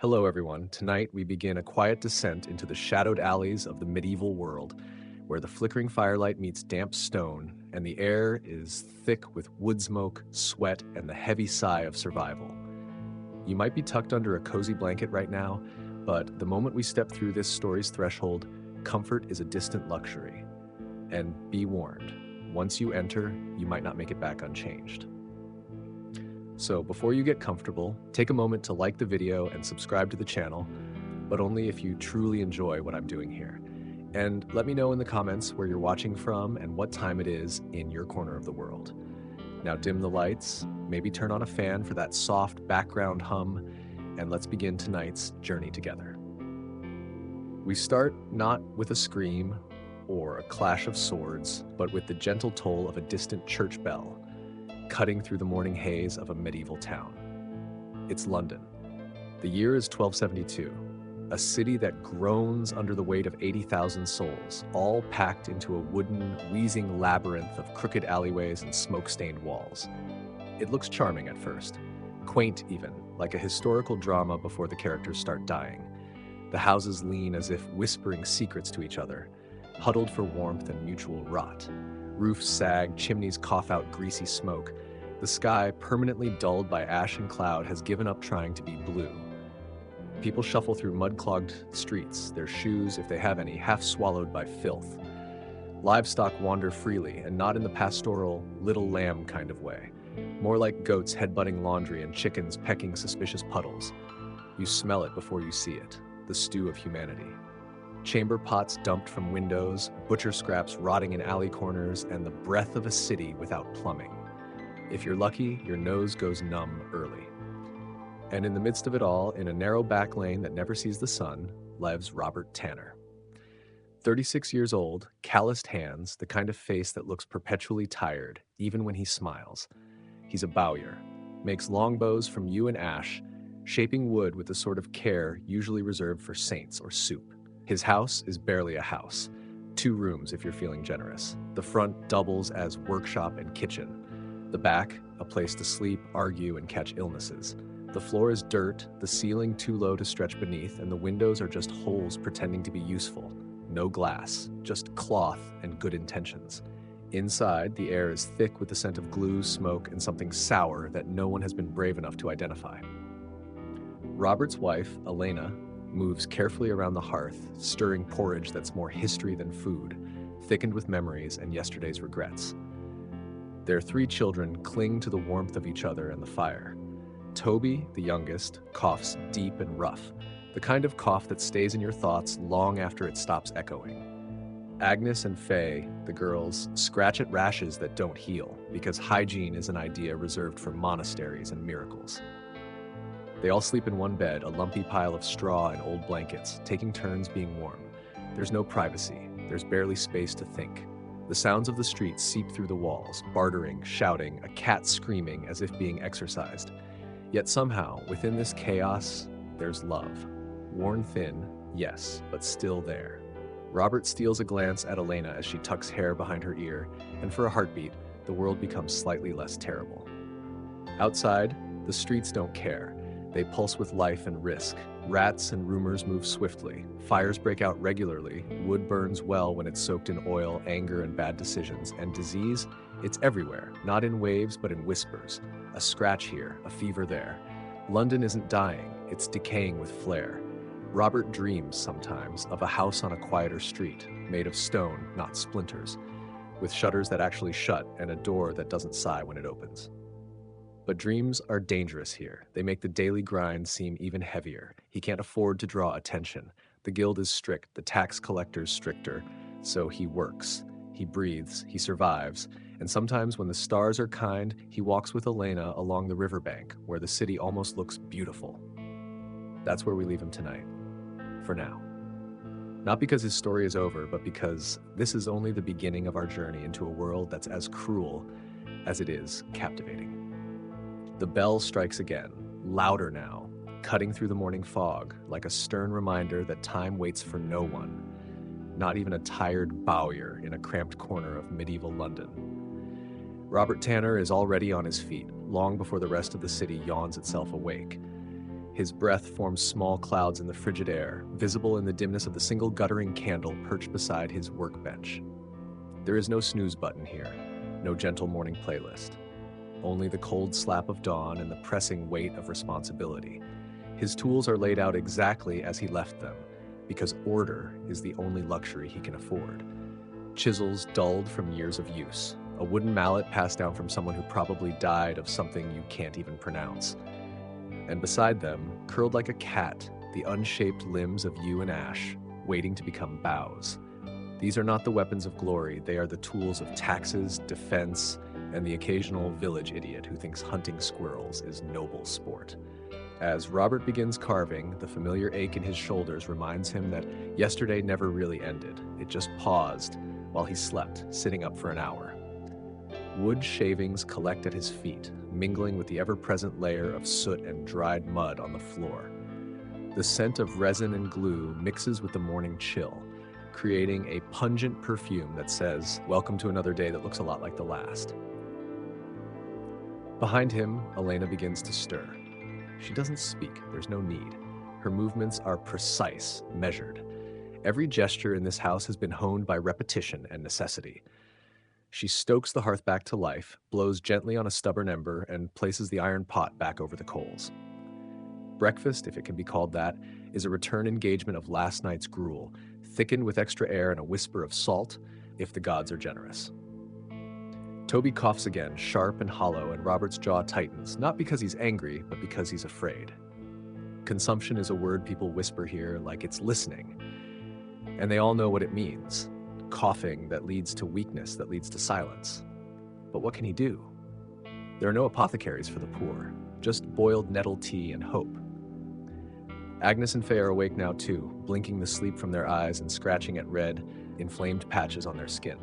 Hello, everyone. Tonight we begin a quiet descent into the shadowed alleys of the medieval world, where the flickering firelight meets damp stone, and the air is thick with wood smoke, sweat, and the heavy sigh of survival. You might be tucked under a cozy blanket right now, but the moment we step through this story's threshold, comfort is a distant luxury. And be warned, once you enter, you might not make it back unchanged. So before you get comfortable, take a moment to like the video and subscribe to the channel, but only if you truly enjoy what I'm doing here. And let me know in the comments where you're watching from and what time it is in your corner of the world. Now dim the lights, maybe turn on a fan for that soft background hum, and let's begin tonight's journey together. We start not with a scream or a clash of swords, but with the gentle toll of a distant church bell, cutting through the morning haze of a medieval town. It's London. The year is 1272, a city that groans under the weight of 80,000 souls, all packed into a wooden, wheezing labyrinth of crooked alleyways and smoke-stained walls. It looks charming at first, quaint even, like a historical drama before the characters start dying. The houses lean as if whispering secrets to each other, huddled for warmth and mutual rot. Roofs sag, chimneys cough out greasy smoke. The sky, permanently dulled by ash and cloud, has given up trying to be blue. People shuffle through mud-clogged streets, their shoes, if they have any, half swallowed by filth. Livestock wander freely, and not in the pastoral, little lamb kind of way. More like goats headbutting laundry and chickens pecking suspicious puddles. You smell it before you see it, the stew of humanity. Chamber pots dumped from windows, butcher scraps rotting in alley corners, and the breath of a city without plumbing. If you're lucky, your nose goes numb early. And in the midst of it all, in a narrow back lane that never sees the sun, lives Robert Tanner. 36 years old, calloused hands, the kind of face that looks perpetually tired, even when he smiles. He's a bowyer, makes longbows from yew and ash, shaping wood with the sort of care usually reserved for saints or soup. His house is barely a house. 2 rooms if you're feeling generous. The front doubles as workshop and kitchen. The back, a place to sleep, argue, and catch illnesses. The floor is dirt, the ceiling too low to stretch beneath, and the windows are just holes pretending to be useful. No glass, just cloth and good intentions. Inside, the air is thick with the scent of glue, smoke, and something sour that no one has been brave enough to identify. Robert's wife, Elena, moves carefully around the hearth, stirring porridge that's more history than food, thickened with memories and yesterday's regrets. Their 3 children cling to the warmth of each other and the fire. Toby, the youngest, coughs deep and rough, the kind of cough that stays in your thoughts long after it stops echoing. Agnes and Faye, the girls, scratch at rashes that don't heal, because hygiene is an idea reserved for monasteries and miracles. They all sleep in one bed, a lumpy pile of straw and old blankets, taking turns being warm. There's no privacy. There's barely space to think. The sounds of the street seep through the walls, bartering, shouting, a cat screaming as if being exorcised. Yet somehow, within this chaos, there's love. Worn thin, yes, but still there. Robert steals a glance at Elena as she tucks hair behind her ear, and for a heartbeat, the world becomes slightly less terrible. Outside, the streets don't care. They pulse with life and risk. Rats and rumors move swiftly. Fires break out regularly. Wood burns well when it's soaked in oil, anger, and bad decisions. And disease? It's everywhere, not in waves, but in whispers. A scratch here, a fever there. London isn't dying, it's decaying with flair. Robert dreams sometimes of a house on a quieter street, made of stone, not splinters, with shutters that actually shut and a door that doesn't sigh when it opens. But dreams are dangerous here. They make the daily grind seem even heavier. He can't afford to draw attention. The guild is strict, the tax collector's stricter, so he works. He breathes, he survives, and sometimes when the stars are kind, he walks with Elena along the riverbank, where the city almost looks beautiful. That's where we leave him tonight. For now. Not because his story is over, but because this is only the beginning of our journey into a world that's as cruel as it is captivating. The bell strikes again, louder now, cutting through the morning fog, like a stern reminder that time waits for no one, not even a tired bowyer in a cramped corner of medieval London. Robert Tanner is already on his feet, long before the rest of the city yawns itself awake. His breath forms small clouds in the frigid air, visible in the dimness of the single guttering candle perched beside his workbench. There is no snooze button here, no gentle morning playlist. Only the cold slap of dawn and the pressing weight of responsibility. His tools are laid out exactly as he left them, because order is the only luxury he can afford. Chisels dulled from years of use, a wooden mallet passed down from someone who probably died of something you can't even pronounce. And beside them, curled like a cat, the unshaped limbs of yew and ash, waiting to become boughs. These are not the weapons of glory, they are the tools of taxes, defense, and the occasional village idiot who thinks hunting squirrels is noble sport. As Robert begins carving, the familiar ache in his shoulders reminds him that yesterday never really ended. It just paused while he slept, sitting up for an hour. Wood shavings collect at his feet, mingling with the ever-present layer of soot and dried mud on the floor. The scent of resin and glue mixes with the morning chill, creating a pungent perfume that says, "Welcome to another day that looks a lot like the last." Behind him, Elena begins to stir. She doesn't speak, there's no need. Her movements are precise, measured. Every gesture in this house has been honed by repetition and necessity. She stokes the hearth back to life, blows gently on a stubborn ember, and places the iron pot back over the coals. Breakfast, if it can be called that, is a return engagement of last night's gruel, thickened with extra air and a whisper of salt, if the gods are generous. Toby coughs again, sharp and hollow, and Robert's jaw tightens, not because he's angry, but because he's afraid. Consumption is a word people whisper here like it's listening, and they all know what it means. Coughing that leads to weakness, that leads to silence. But what can he do? There are no apothecaries for the poor, just boiled nettle tea and hope. Agnes and Faye are awake now too, blinking the sleep from their eyes and scratching at red, inflamed patches on their skin.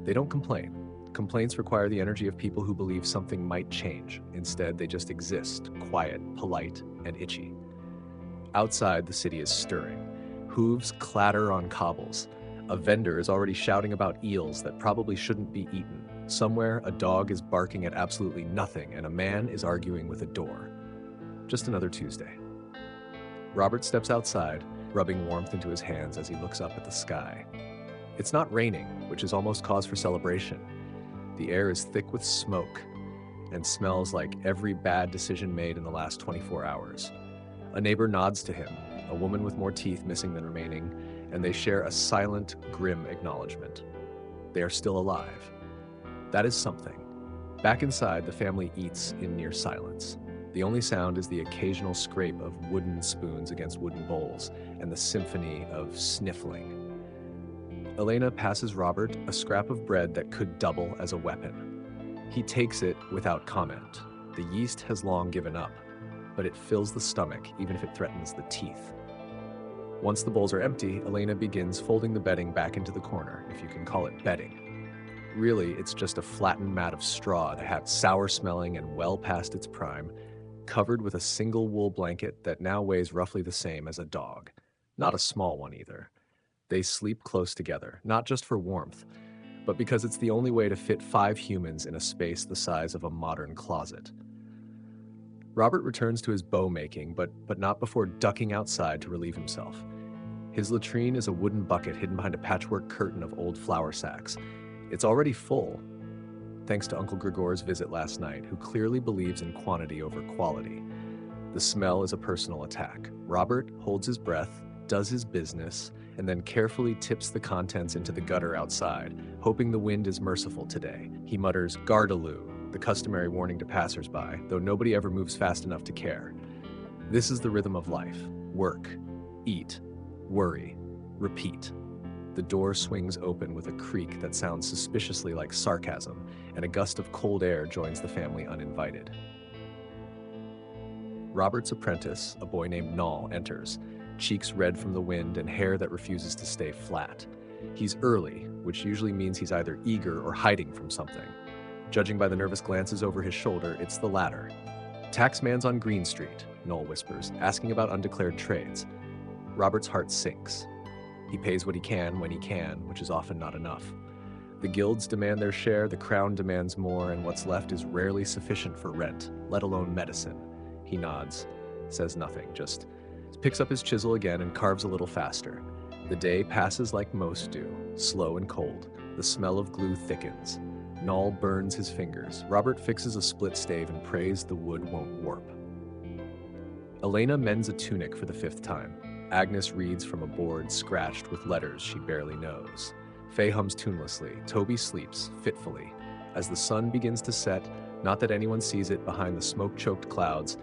They don't complain. Complaints require the energy of people who believe something might change. Instead, they just exist, quiet, polite, and itchy. Outside, the city is stirring. Hooves clatter on cobbles. A vendor is already shouting about eels that probably shouldn't be eaten. Somewhere, a dog is barking at absolutely nothing, and a man is arguing with a door. Just another Tuesday. Robert steps outside, rubbing warmth into his hands as he looks up at the sky. It's not raining, which is almost cause for celebration. The air is thick with smoke and smells like every bad decision made in the last 24 hours. A neighbor nods to him, a woman with more teeth missing than remaining, and they share a silent, grim acknowledgement. They are still alive. That is something. Back inside, the family eats in near silence. The only sound is the occasional scrape of wooden spoons against wooden bowls and the symphony of sniffling. Elena passes Robert a scrap of bread that could double as a weapon. He takes it without comment. The yeast has long given up, but it fills the stomach even if it threatens the teeth. Once the bowls are empty, Elena begins folding the bedding back into the corner, if you can call it bedding. Really, it's just a flattened mat of straw that had sour-smelling and well past its prime, covered with a single wool blanket that now weighs roughly the same as a dog. Not a small one either. They sleep close together, not just for warmth, but because it's the only way to fit 5 humans in a space the size of a modern closet. Robert returns to his bow making, but not before ducking outside to relieve himself. His latrine is a wooden bucket hidden behind a patchwork curtain of old flour sacks. It's already full, thanks to Uncle Gregor's visit last night, who clearly believes in quantity over quality. The smell is a personal attack. Robert holds his breath, does his business, and then carefully tips the contents into the gutter outside, hoping the wind is merciful today. He mutters, "Gardaloo," the customary warning to passersby, though nobody ever moves fast enough to care. This is the rhythm of life. Work, eat, worry, repeat. The door swings open with a creak that sounds suspiciously like sarcasm, and a gust of cold air joins the family uninvited. Robert's apprentice, a boy named Noll, enters, cheeks red from the wind and hair that refuses to stay flat. He's early, which usually means he's either eager or hiding from something. Judging by the nervous glances over his shoulder, it's the latter. "Taxman's on Green Street," Noll whispers, asking about undeclared trades. Robert's heart sinks. He pays what he can when he can, which is often not enough. The guilds demand their share, the crown demands more, and what's left is rarely sufficient for rent, let alone medicine. He nods. says nothing, just picks up his chisel again and carves a little faster. The day passes like most do, slow and cold. The smell of glue thickens. Noel burns his fingers. Robert fixes a split stave and prays the wood won't warp. Elena mends a tunic for the 5th time. Agnes reads from a board scratched with letters she barely knows. Faye hums tunelessly. Toby sleeps, fitfully. As the sun begins to set, not that anyone sees it behind the smoke-choked clouds,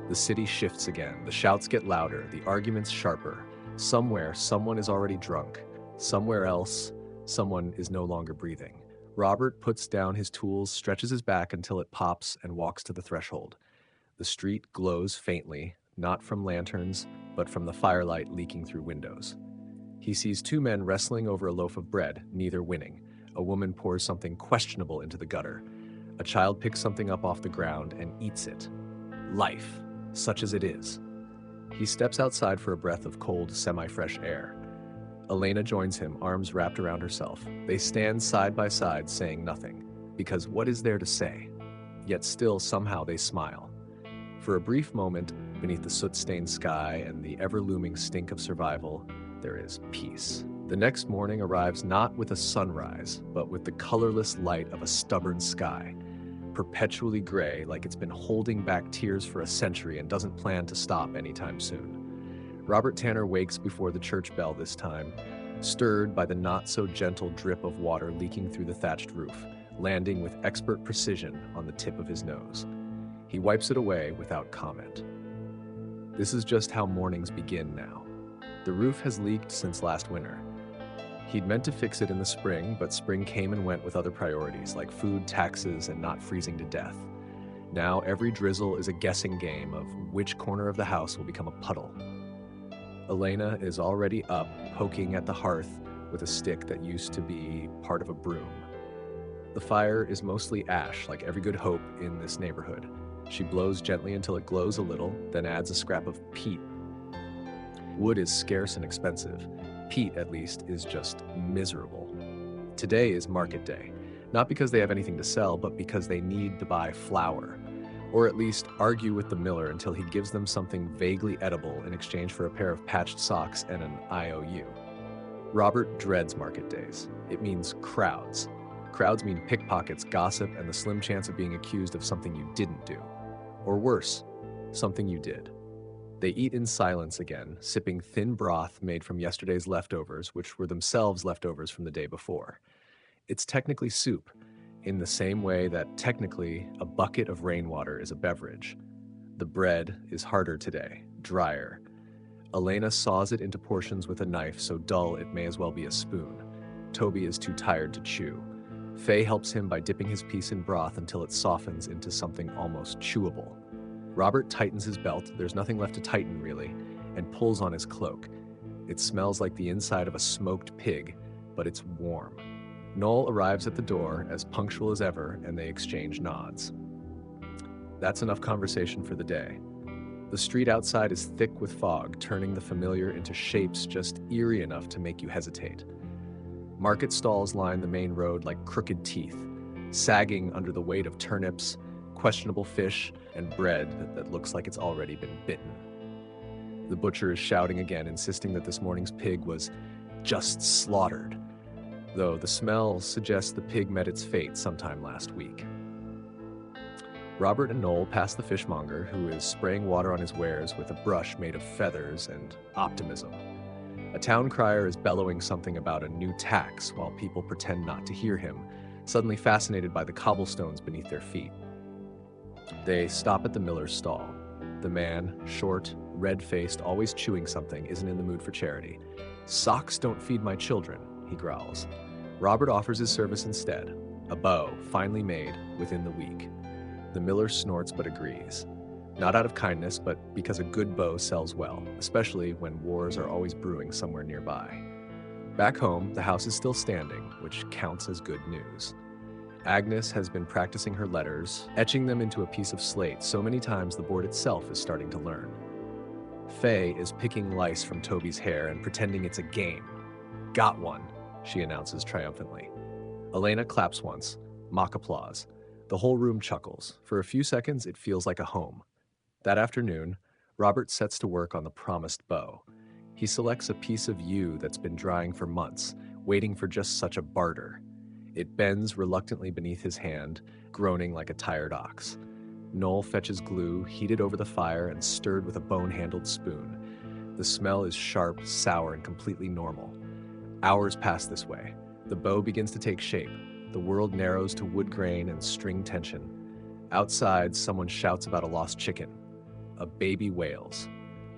the city shifts again. The shouts get louder, the arguments sharper. Somewhere, someone is already drunk. Somewhere else, someone is no longer breathing. Robert puts down his tools, stretches his back until it pops, and walks to the threshold. The street glows faintly, not from lanterns, but from the firelight leaking through windows. He sees 2 men wrestling over a loaf of bread, neither winning. A woman pours something questionable into the gutter. A child picks something up off the ground and eats it. Life, such as it is. He steps outside for a breath of cold, semi-fresh air. Elena joins him, arms wrapped around herself. They stand side by side, saying nothing, because what is there to say? Yet still, somehow, they smile. For a brief moment, beneath the soot-stained sky and the ever-looming stink of survival, there is peace. The next morning arrives not with a sunrise, but with the colorless light of a stubborn sky, perpetually gray, like it's been holding back tears for a century and doesn't plan to stop anytime soon. Robert Tanner wakes before the church bell this time, stirred by the not-so-gentle drip of water leaking through the thatched roof, landing with expert precision on the tip of his nose. He wipes it away without comment. This is just how mornings begin now. The roof has leaked since last winter. He'd meant to fix it in the spring, but spring came and went with other priorities, like food, taxes, and not freezing to death. Now every drizzle is a guessing game of which corner of the house will become a puddle. Elena is already up, poking at the hearth with a stick that used to be part of a broom. The fire is mostly ash, like every good hope in this neighborhood. She blows gently until it glows a little, then adds a scrap of peat. Wood is scarce and expensive. Peat, at least, is just miserable. Today is market day, not because they have anything to sell, but because they need to buy flour, or at least argue with the miller until he gives them something vaguely edible in exchange for a pair of patched socks and an IOU. Robert dreads market days. It means crowds. Crowds mean pickpockets, gossip, and the slim chance of being accused of something you didn't do. Or worse, something you did. They eat in silence again, sipping thin broth made from yesterday's leftovers, which were themselves leftovers from the day before. It's technically soup, in the same way that technically a bucket of rainwater is a beverage. The bread is harder today, drier. Elena saws it into portions with a knife so dull it may as well be a spoon. Toby is too tired to chew. Faye helps him by dipping his piece in broth until it softens into something almost chewable. Robert tightens his belt, there's nothing left to tighten really, and pulls on his cloak. It smells like the inside of a smoked pig, but it's warm. Noel arrives at the door, as punctual as ever, and they exchange nods. That's enough conversation for the day. The street outside is thick with fog, turning the familiar into shapes just eerie enough to make you hesitate. Market stalls line the main road like crooked teeth, sagging under the weight of turnips, questionable fish, and bread that looks like it's already been bitten. The butcher is shouting again, insisting that this morning's pig was just slaughtered, though the smell suggests the pig met its fate sometime last week. Robert and Noel pass the fishmonger, who is spraying water on his wares with a brush made of feathers and optimism. A town crier is bellowing something about a new tax while people pretend not to hear him, suddenly fascinated by the cobblestones beneath their feet. They stop at the miller's stall. The man, short, red-faced, always chewing something, isn't in the mood for charity. "Socks don't feed my children," he growls. Robert offers his service instead, a bow, finely made, within the week. The miller snorts but agrees. Not out of kindness, but because a good bow sells well, especially when wars are always brewing somewhere nearby. Back home, the house is still standing, which counts as good news. Agnes has been practicing her letters, etching them into a piece of slate so many times the board itself is starting to learn. Faye is picking lice from Toby's hair and pretending it's a game. "Got one," she announces triumphantly. Elena claps once, mock applause. The whole room chuckles. For a few seconds, it feels like a home. That afternoon, Robert sets to work on the promised bow. He selects a piece of yew that's been drying for months, waiting for just such a barter. It bends reluctantly beneath his hand, groaning like a tired ox. Noel fetches glue, heated over the fire and stirred with a bone-handled spoon. The smell is sharp, sour, and completely normal. Hours pass this way. The bow begins to take shape. The world narrows to wood grain and string tension. Outside, someone shouts about a lost chicken. A baby wails.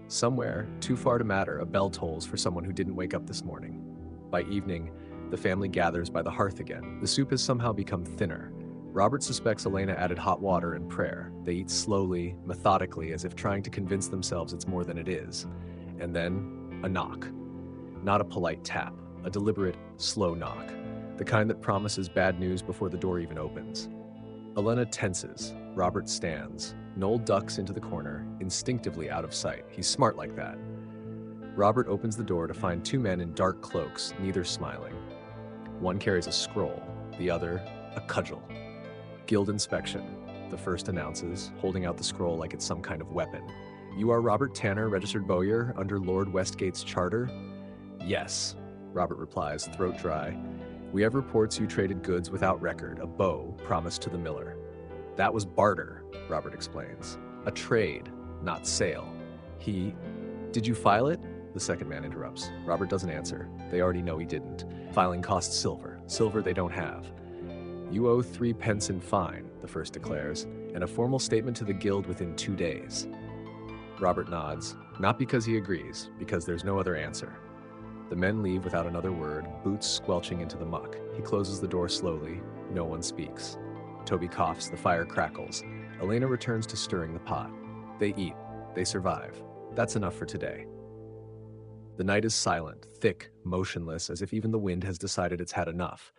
Somewhere, too far to matter, a bell tolls for someone who didn't wake up this morning. By evening, the family gathers by the hearth again. The soup has somehow become thinner. Robert suspects Elena added hot water and prayer. They eat slowly, methodically, as if trying to convince themselves it's more than it is. And then, a knock. Not a polite tap, a deliberate, slow knock. The kind that promises bad news before the door even opens. Elena tenses. Robert stands. Noel ducks into the corner, instinctively out of sight. He's smart like that. Robert opens the door to find two men in dark cloaks, neither smiling. One carries a scroll, the other, a cudgel. Guild inspection, the first announces, holding out the scroll like it's some kind of weapon. You are Robert Tanner, registered bowyer, under Lord Westgate's charter? Yes, Robert replies, throat dry. We have reports you traded goods without record, a bow promised to the miller. That was barter, Robert explains. A trade, not sale. Did you file it? The second man interrupts. Robert doesn't answer. They already know he didn't. Filing costs silver. Silver they don't have. You owe 3 pence in fine, the first declares, and a formal statement to the guild within 2 days. Robert nods, not because he agrees, because there's no other answer. The men leave without another word, boots squelching into the muck. He closes the door slowly. No one speaks. Toby coughs, the fire crackles. Elena returns to stirring the pot. They eat. They survive. That's enough for today. The night is silent, thick, motionless, as if even the wind has decided it's had enough.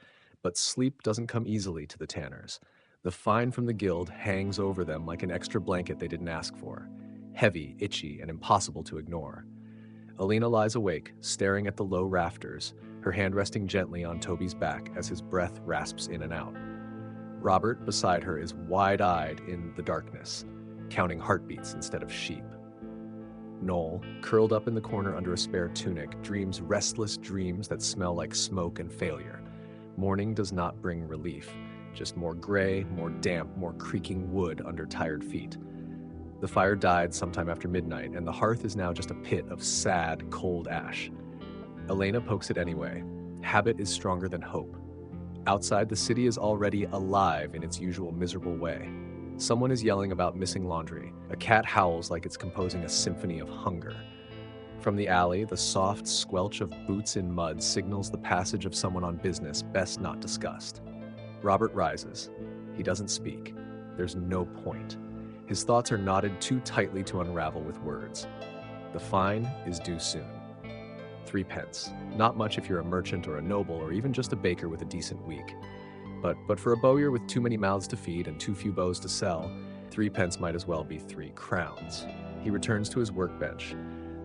But sleep doesn't come easily to the Tanners. The fine from the guild hangs over them like an extra blanket they didn't ask for. Heavy, itchy, and impossible to ignore. Elena lies awake, staring at the low rafters, her hand resting gently on Toby's back as his breath rasps in and out. Robert, beside her, is wide-eyed in the darkness, counting heartbeats instead of sheep. Noel, curled up in the corner under a spare tunic, dreams restless dreams that smell like smoke and failure. Morning does not bring relief, just more gray, more damp, more creaking wood under tired feet. The fire died sometime after midnight, and the hearth is now just a pit of sad, cold ash. Elena pokes it anyway. Habit is stronger than hope. Outside, the city is already alive in its usual miserable way. Someone is yelling about missing laundry. A cat howls like it's composing a symphony of hunger. From the alley, the soft squelch of boots in mud signals the passage of someone on business best not discussed. Robert rises. He doesn't speak. There's no point. His thoughts are knotted too tightly to unravel with words. The fine is due soon. 3 pence. Not much if you're a merchant or a noble or even just a baker with a decent week. But for a bowyer with too many mouths to feed and too few bows to sell, 3 pence might as well be 3 crowns. He returns to his workbench.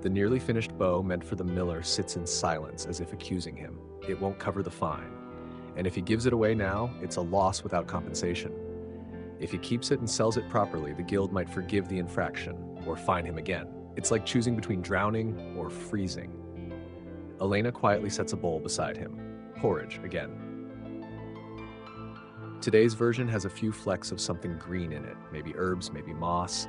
The nearly finished bow meant for the miller sits in silence as if accusing him. It won't cover the fine. And if he gives it away now, it's a loss without compensation. If he keeps it and sells it properly, the guild might forgive the infraction or fine him again. It's like choosing between drowning or freezing. Elena quietly sets a bowl beside him. Porridge again. Today's version has a few flecks of something green in it, maybe herbs, maybe moss.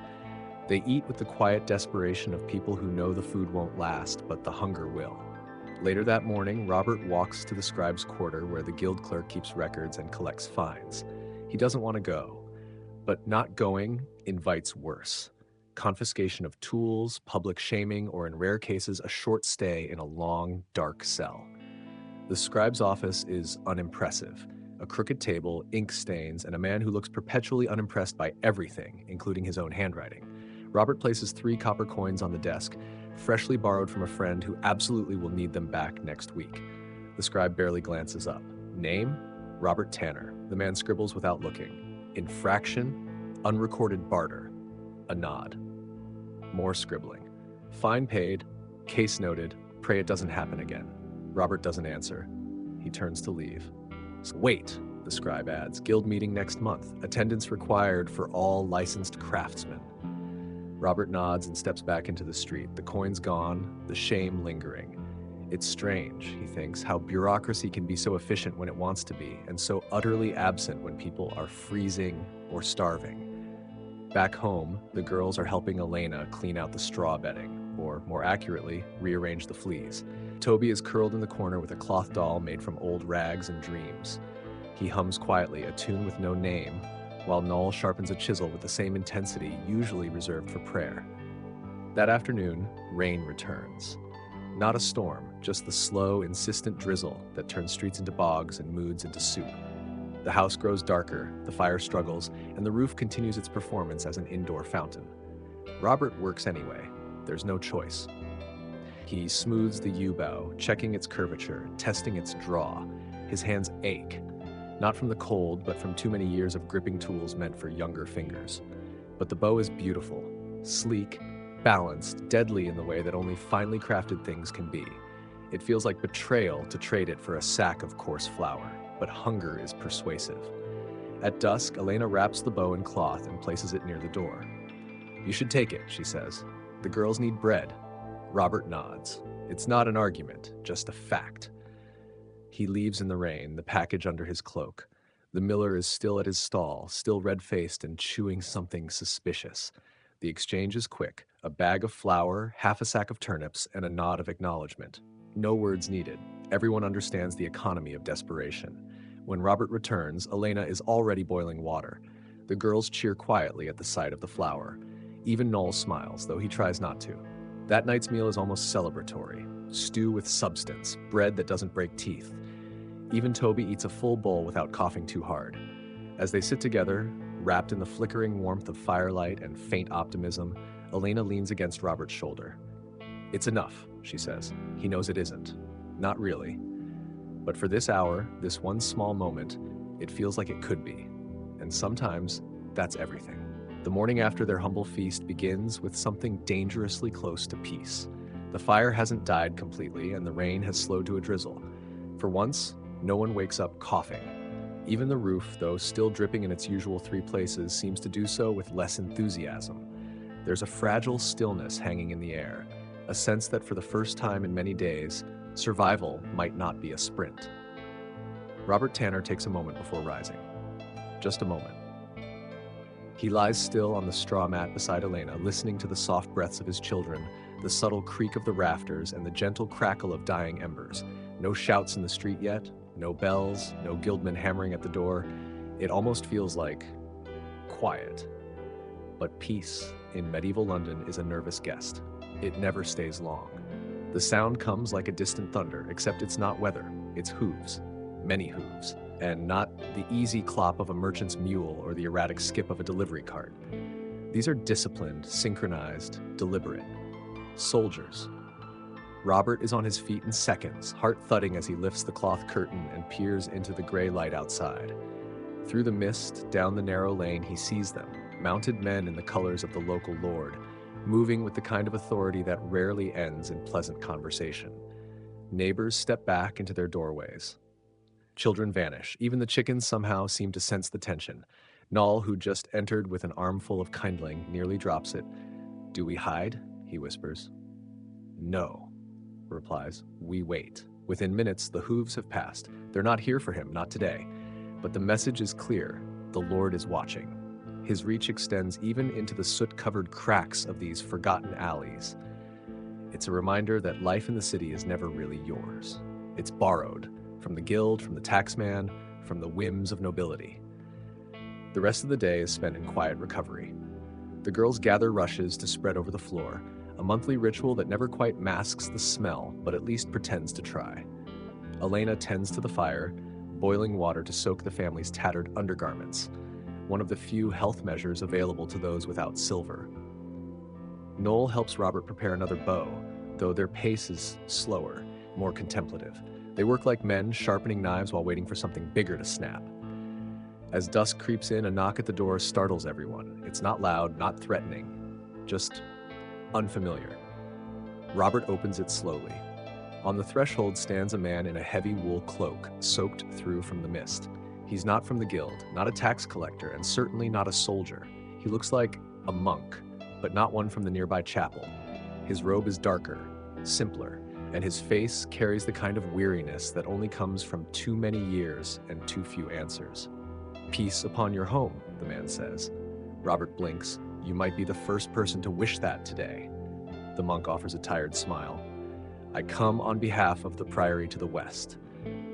They eat with the quiet desperation of people who know the food won't last, but the hunger will. Later that morning, Robert walks to the scribe's quarter where the guild clerk keeps records and collects fines. He doesn't want to go, but not going invites worse. Confiscation of tools, public shaming, or in rare cases, a short stay in a long, dark cell. The scribe's office is unimpressive. A crooked table, ink stains, and a man who looks perpetually unimpressed by everything, including his own handwriting. Robert places 3 copper coins on the desk, freshly borrowed from a friend who absolutely will need them back next week. The scribe barely glances up. Name? Robert Tanner. The man scribbles without looking. Infraction? Unrecorded barter. A nod. More scribbling. Fine paid. Case noted. Pray it doesn't happen again. Robert doesn't answer. He turns to leave. Wait, the scribe adds. Guild meeting next month. Attendance required for all licensed craftsmen. Robert nods and steps back into the street, the coins gone, the shame lingering. It's strange, he thinks, how bureaucracy can be so efficient when it wants to be, and so utterly absent when people are freezing or starving. Back home, the girls are helping Elena clean out the straw bedding, or more accurately, rearrange the fleas. Toby is curled in the corner with a cloth doll made from old rags and dreams. He hums quietly, a tune with no name, while Noel sharpens a chisel with the same intensity usually reserved for prayer. That afternoon, rain returns. Not a storm, just the slow, insistent drizzle that turns streets into bogs and moods into soup. The house grows darker, the fire struggles, and the roof continues its performance as an indoor fountain. Robert works anyway. There's no choice. He smooths the U-bow, checking its curvature, testing its draw. His hands ache, not from the cold, but from too many years of gripping tools meant for younger fingers. But the bow is beautiful, sleek, balanced, deadly in the way that only finely crafted things can be. It feels like betrayal to trade it for a sack of coarse flour, but hunger is persuasive. At dusk, Elena wraps the bow in cloth and places it near the door. "You should take it," she says. "The girls need bread." Robert nods. It's not an argument, just a fact. He leaves in the rain, the package under his cloak. The miller is still at his stall, still red-faced and chewing something suspicious. The exchange is quick. A bag of flour, half a sack of turnips, and a nod of acknowledgement. No words needed. Everyone understands the economy of desperation. When Robert returns, Elena is already boiling water. The girls cheer quietly at the sight of the flour. Even Noel smiles, though he tries not to. That night's meal is almost celebratory. Stew with substance, bread that doesn't break teeth. Even Toby eats a full bowl without coughing too hard. As they sit together, wrapped in the flickering warmth of firelight and faint optimism, Elena leans against Robert's shoulder. "It's enough," she says. He knows it isn't. Not really. But for this hour, this one small moment, it feels like it could be. And sometimes, that's everything. The morning after their humble feast begins with something dangerously close to peace. The fire hasn't died completely, and the rain has slowed to a drizzle. For once, no one wakes up coughing. Even the roof, though still dripping in its usual 3 places, seems to do so with less enthusiasm. There's a fragile stillness hanging in the air, a sense that for the first time in many days, survival might not be a sprint. Robert Tanner takes a moment before rising. Just a moment. He lies still on the straw mat beside Elena, listening to the soft breaths of his children, the subtle creak of the rafters, and the gentle crackle of dying embers. No shouts in the street yet, no bells, no guildmen hammering at the door. It almost feels like quiet. But peace in medieval London is a nervous guest. It never stays long. The sound comes like a distant thunder, except it's not weather, it's hooves. Many hooves. And not the easy clop of a merchant's mule or the erratic skip of a delivery cart. These are disciplined, synchronized, deliberate. Soldiers. Robert is on his feet in seconds, heart thudding as he lifts the cloth curtain and peers into the gray light outside. Through the mist, down the narrow lane, he sees them, mounted men in the colors of the local lord, moving with the kind of authority that rarely ends in pleasant conversation. Neighbors step back into their doorways. Children vanish. Even the chickens somehow seem to sense the tension. Noel, who just entered with an armful of kindling, nearly drops it. "Do we hide?" he whispers. "No," replies. "We wait." Within minutes, the hooves have passed. They're not here for him, not today. But the message is clear. The Lord is watching. His reach extends even into the soot-covered cracks of these forgotten alleys. It's a reminder that life in the city is never really yours. It's borrowed. From the guild, from the taxman, from the whims of nobility. The rest of the day is spent in quiet recovery. The girls gather rushes to spread over the floor, a monthly ritual that never quite masks the smell, but at least pretends to try. Elena tends to the fire, boiling water to soak the family's tattered undergarments, one of the few health measures available to those without silver. Noel helps Robert prepare another bow, though their pace is slower, more contemplative. They work like men, sharpening knives while waiting for something bigger to snap. As dusk creeps in, a knock at the door startles everyone. It's not loud, not threatening, just unfamiliar. Robert opens it slowly. On the threshold stands a man in a heavy wool cloak, soaked through from the mist. He's not from the guild, not a tax collector, and certainly not a soldier. He looks like a monk, but not one from the nearby chapel. His robe is darker, simpler, and his face carries the kind of weariness that only comes from too many years and too few answers. "Peace upon your home," the man says. Robert blinks. "You might be the first person to wish that today." The monk offers a tired smile. "I come on behalf of the priory to the west.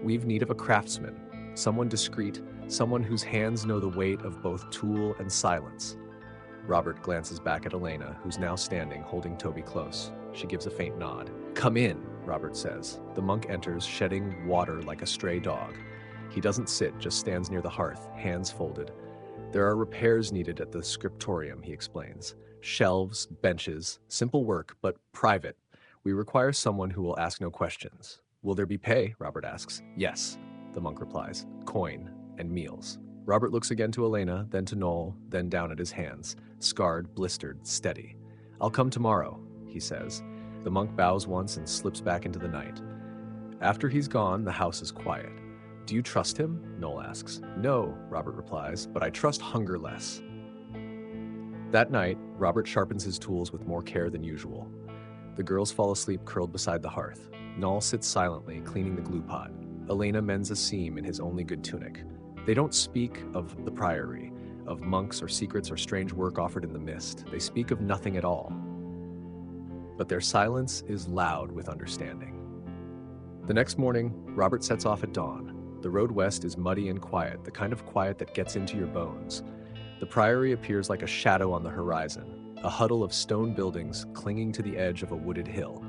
We've need of a craftsman, someone discreet, someone whose hands know the weight of both tool and silence." Robert glances back at Elena, who's now standing, holding Toby close. She gives a faint nod. "Come in," Robert says. The monk enters, shedding water like a stray dog. He doesn't sit, just stands near the hearth, hands folded. "There are repairs needed at the scriptorium," he explains. "Shelves, benches, simple work, but private. We require someone who will ask no questions." "Will there be pay?" Robert asks. "Yes," the monk replies. "Coin and meals." Robert looks again to Elena, then to Noel, then down at his hands. Scarred, blistered, steady. "I'll come tomorrow," he says. The monk bows once and slips back into the night. After he's gone, the house is quiet. "Do you trust him?" Noel asks. "No," Robert replies, "but I trust hunger less." That night, Robert sharpens his tools with more care than usual. The girls fall asleep curled beside the hearth. Noel sits silently, cleaning the glue pot. Elena mends a seam in his only good tunic. They don't speak of the priory, of monks or secrets or strange work offered in the mist. They speak of nothing at all. But their silence is loud with understanding. The next morning, Robert sets off at dawn. The road west is muddy and quiet, the kind of quiet that gets into your bones. The priory appears like a shadow on the horizon, a huddle of stone buildings clinging to the edge of a wooded hill.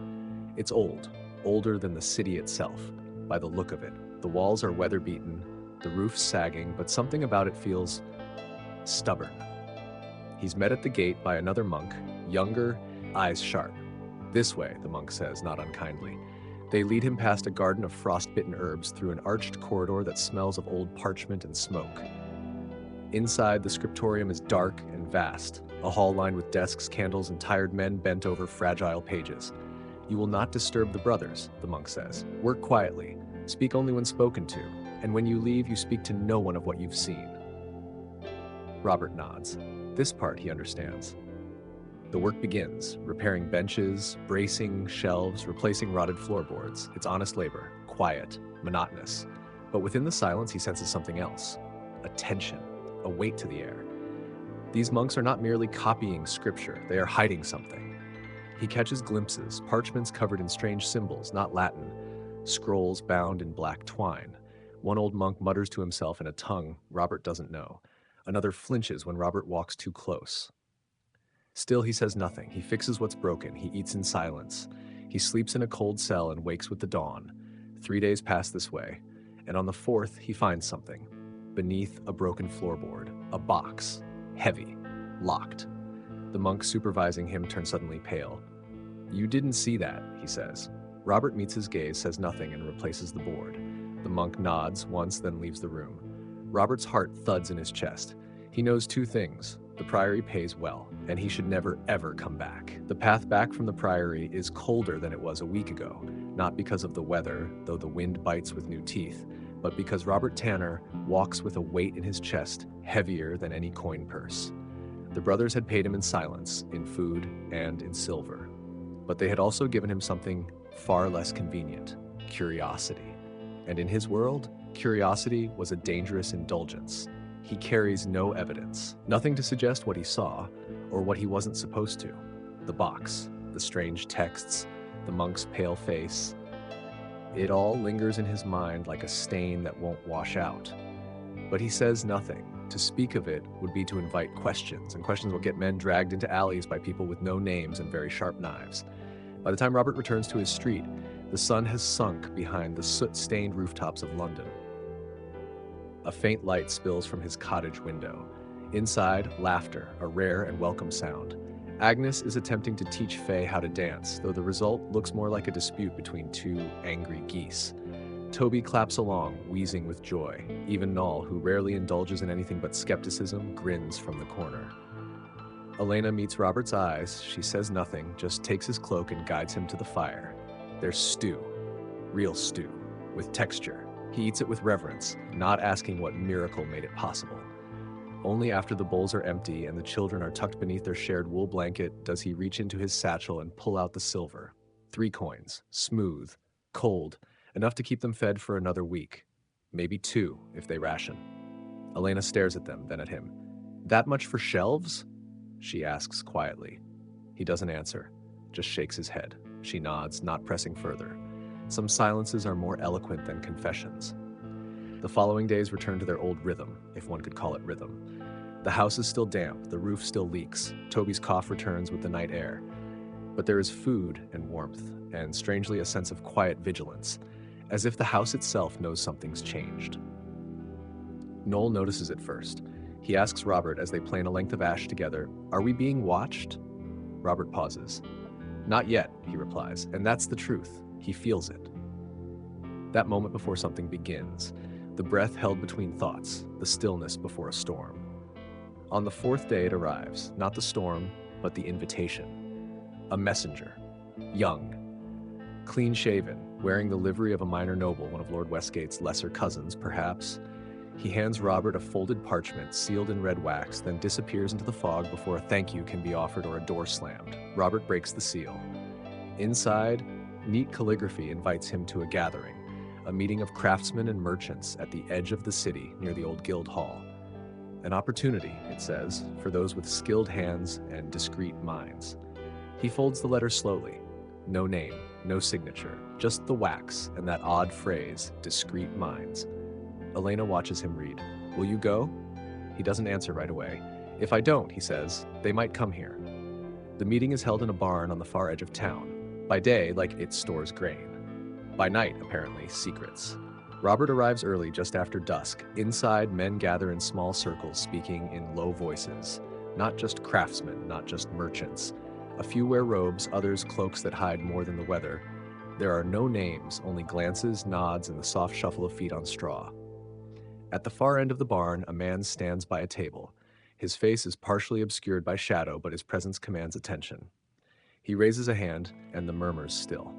It's old, older than the city itself, by the look of it. The walls are weather-beaten, the roof sagging, but something about it feels stubborn. He's met at the gate by another monk, younger, eyes sharp. "This way," the monk says, not unkindly. They lead him past a garden of frost-bitten herbs through an arched corridor that smells of old parchment and smoke. Inside, the scriptorium is dark and vast, a hall lined with desks, candles, and tired men bent over fragile pages. "You will not disturb the brothers," the monk says. "Work quietly. Speak only when spoken to. And when you leave, you speak to no one of what you've seen." Robert nods. This part he understands. The work begins, repairing benches, bracing shelves, replacing rotted floorboards. It's honest labor, quiet, monotonous. But within the silence, he senses something else. A tension, a weight to the air. These monks are not merely copying scripture, they are hiding something. He catches glimpses, parchments covered in strange symbols, not Latin, scrolls bound in black twine. One old monk mutters to himself in a tongue Robert doesn't know. Another flinches when Robert walks too close. Still, he says nothing. He fixes what's broken. He eats in silence. He sleeps in a cold cell and wakes with the dawn. 3 days pass this way, and on the 4th, he finds something. Beneath a broken floorboard, a box, heavy, locked. The monk supervising him turns suddenly pale. "You didn't see that," he says. Robert meets his gaze, says nothing, and replaces the board. The monk nods once, then leaves the room. Robert's heart thuds in his chest. He knows two things. The priory pays well, and he should never, ever come back. The path back from the priory is colder than it was a week ago, not because of the weather, though the wind bites with new teeth, but because Robert Tanner walks with a weight in his chest heavier than any coin purse. The brothers had paid him in silence, in food, and in silver. But they had also given him something far less convenient, curiosity. And in his world, curiosity was a dangerous indulgence. He carries no evidence, nothing to suggest what he saw or what he wasn't supposed to. The box, the strange texts, the monk's pale face. It all lingers in his mind like a stain that won't wash out. But he says nothing. To speak of it would be to invite questions, and questions will get men dragged into alleys by people with no names and very sharp knives. By the time Robert returns to his street, the sun has sunk behind the soot-stained rooftops of London. A faint light spills from his cottage window. Inside, laughter, a rare and welcome sound. Agnes is attempting to teach Faye how to dance, though the result looks more like a dispute between two angry geese. Toby claps along, wheezing with joy. Even Noel, who rarely indulges in anything but skepticism, grins from the corner. Elena meets Robert's eyes. She says nothing, just takes his cloak and guides him to the fire. There's stew, real stew, with texture. He eats it with reverence, not asking what miracle made it possible. Only after the bowls are empty and the children are tucked beneath their shared wool blanket does he reach into his satchel and pull out the silver. 3 coins, smooth, cold, enough to keep them fed for another week. Maybe 2 if they ration. Elena stares at them, then at him. "That much for shelves?" she asks quietly. He doesn't answer, just shakes his head. She nods, not pressing further. Some silences are more eloquent than confessions. The following days return to their old rhythm, if one could call it rhythm. The house is still damp, the roof still leaks, Toby's cough returns with the night air. But there is food and warmth, and strangely a sense of quiet vigilance, as if the house itself knows something's changed. Noel notices it first. He asks Robert as they plane a length of ash together, "Are we being watched?" Robert pauses. "Not yet," he replies, and that's the truth. He feels it. That moment before something begins, the breath held between thoughts, the stillness before a storm. On the 4th day it arrives, not the storm, but the invitation. A messenger, young, clean-shaven, wearing the livery of a minor noble, one of Lord Westgate's lesser cousins, perhaps. He hands Robert a folded parchment sealed in red wax, then disappears into the fog before a thank you can be offered or a door slammed. Robert breaks the seal. Inside, neat calligraphy invites him to a gathering, a meeting of craftsmen and merchants at the edge of the city near the old guild hall. An opportunity, it says, for those with skilled hands and discreet minds. He folds the letter slowly. No name, no signature, just the wax and that odd phrase, discreet minds. Elena watches him read. "Will you go?" He doesn't answer right away. "If I don't," he says, "they might come here." The meeting is held in a barn on the far edge of town. By day, like it stores grain. By night, apparently, secrets. Robert arrives early, just after dusk. Inside, men gather in small circles, speaking in low voices. Not just craftsmen, not just merchants. A few wear robes, others cloaks that hide more than the weather. There are no names, only glances, nods, and the soft shuffle of feet on straw. At the far end of the barn, a man stands by a table. His face is partially obscured by shadow, but his presence commands attention. He raises a hand, and the murmurs still.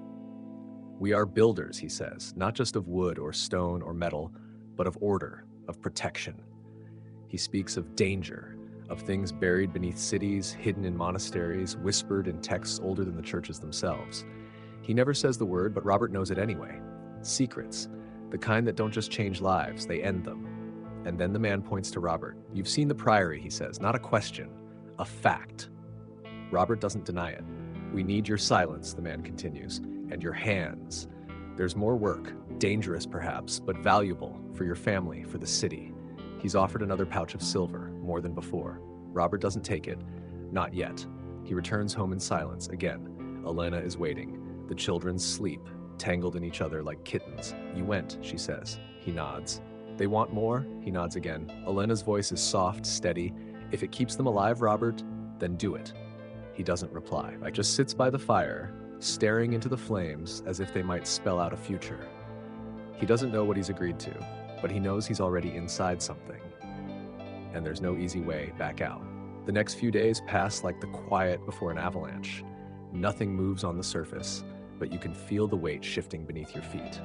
"We are builders," he says, "not just of wood or stone or metal, but of order, of protection." He speaks of danger, of things buried beneath cities, hidden in monasteries, whispered in texts older than the churches themselves. He never says the word, but Robert knows it anyway. Secrets, the kind that don't just change lives, they end them. And then the man points to Robert. "You've seen the priory," he says, "not a question, a fact." Robert doesn't deny it. "We need your silence," the man continues, "and your hands. There's more work, dangerous perhaps, but valuable for your family, for the city." He's offered another pouch of silver, more than before. Robert doesn't take it, not yet. He returns home in silence again. Elena is waiting. The children sleep, tangled in each other like kittens. "You went," she says. He nods. "They want more?" He nods again. Elena's voice is soft, steady. "If it keeps them alive, Robert, then do it." He doesn't reply. He just sits by the fire, staring into the flames as if they might spell out a future. He doesn't know what he's agreed to, but he knows he's already inside something. And there's no easy way back out. The next few days pass like the quiet before an avalanche. Nothing moves on the surface, but you can feel the weight shifting beneath your feet.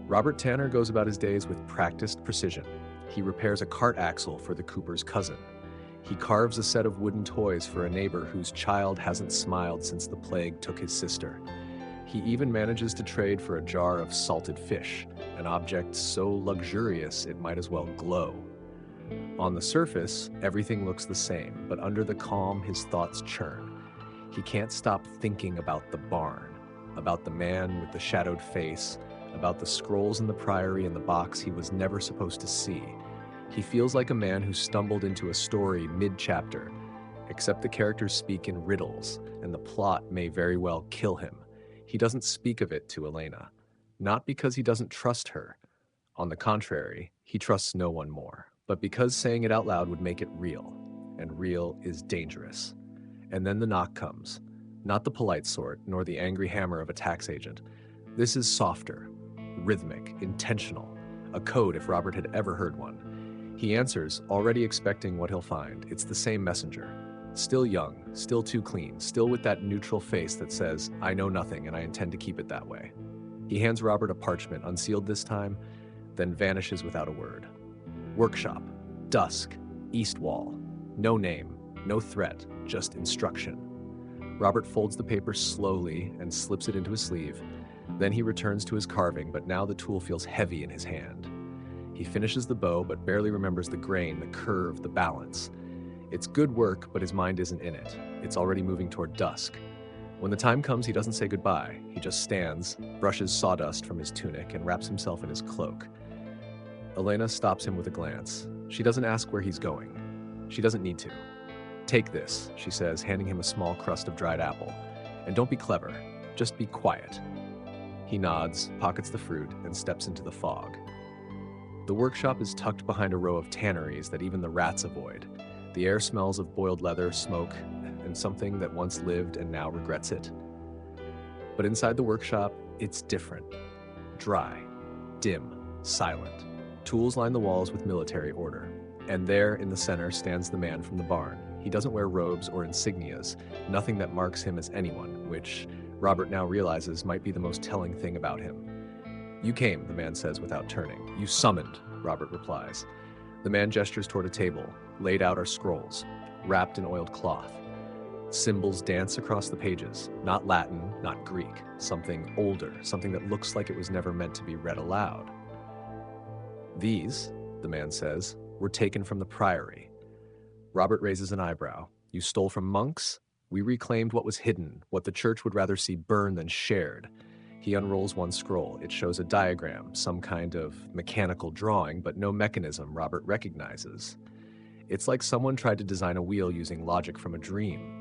Robert Tanner goes about his days with practiced precision. He repairs a cart axle for the cooper's cousin. He carves a set of wooden toys for a neighbor whose child hasn't smiled since the plague took his sister. He even manages to trade for a jar of salted fish, an object so luxurious it might as well glow. On the surface, everything looks the same, but under the calm, his thoughts churn. He can't stop thinking about the barn, about the man with the shadowed face, about the scrolls in the priory and the box he was never supposed to see. He feels like a man who stumbled into a story mid-chapter, except the characters speak in riddles, and the plot may very well kill him. He doesn't speak of it to Elena, not because he doesn't trust her. On the contrary, he trusts no one more, but because saying it out loud would make it real, and real is dangerous. And then the knock comes, not the polite sort, nor the angry hammer of a tax agent. This is softer, rhythmic, intentional, a code if Robert had ever heard one. He answers, already expecting what he'll find. It's the same messenger. Still young, still too clean, still with that neutral face that says, "I know nothing and I intend to keep it that way." He hands Robert a parchment, unsealed this time, then vanishes without a word. Workshop. Dusk. East wall. No name, no threat, just instruction. Robert folds the paper slowly and slips it into his sleeve. Then he returns to his carving, but now the tool feels heavy in his hand. He finishes the bow, but barely remembers the grain, the curve, the balance. It's good work, but his mind isn't in it. It's already moving toward dusk. When the time comes, he doesn't say goodbye. He just stands, brushes sawdust from his tunic, and wraps himself in his cloak. Elena stops him with a glance. She doesn't ask where he's going. She doesn't need to. "Take this," she says, handing him a small crust of dried apple. "And don't be clever. Just be quiet." He nods, pockets the fruit, and steps into the fog. The workshop is tucked behind a row of tanneries that even the rats avoid. The air smells of boiled leather, smoke, and something that once lived and now regrets it. But inside the workshop, it's different. Dry, dim, silent. Tools line the walls with military order. And there, in the center, stands the man from the barn. He doesn't wear robes or insignias, nothing that marks him as anyone, which Robert now realizes might be the most telling thing about him. "You came," the man says without turning. "You summoned," Robert replies. The man gestures toward a table. Laid out are scrolls, wrapped in oiled cloth. Symbols dance across the pages. Not Latin, not Greek. Something older, something that looks like it was never meant to be read aloud. "These," the man says, "were taken from the priory." Robert raises an eyebrow. "You stole from monks? We reclaimed what was hidden, what the church would rather see burned than shared." He unrolls one scroll. It shows a diagram, some kind of mechanical drawing, but no mechanism Robert recognizes. It's like someone tried to design a wheel using logic from a dream.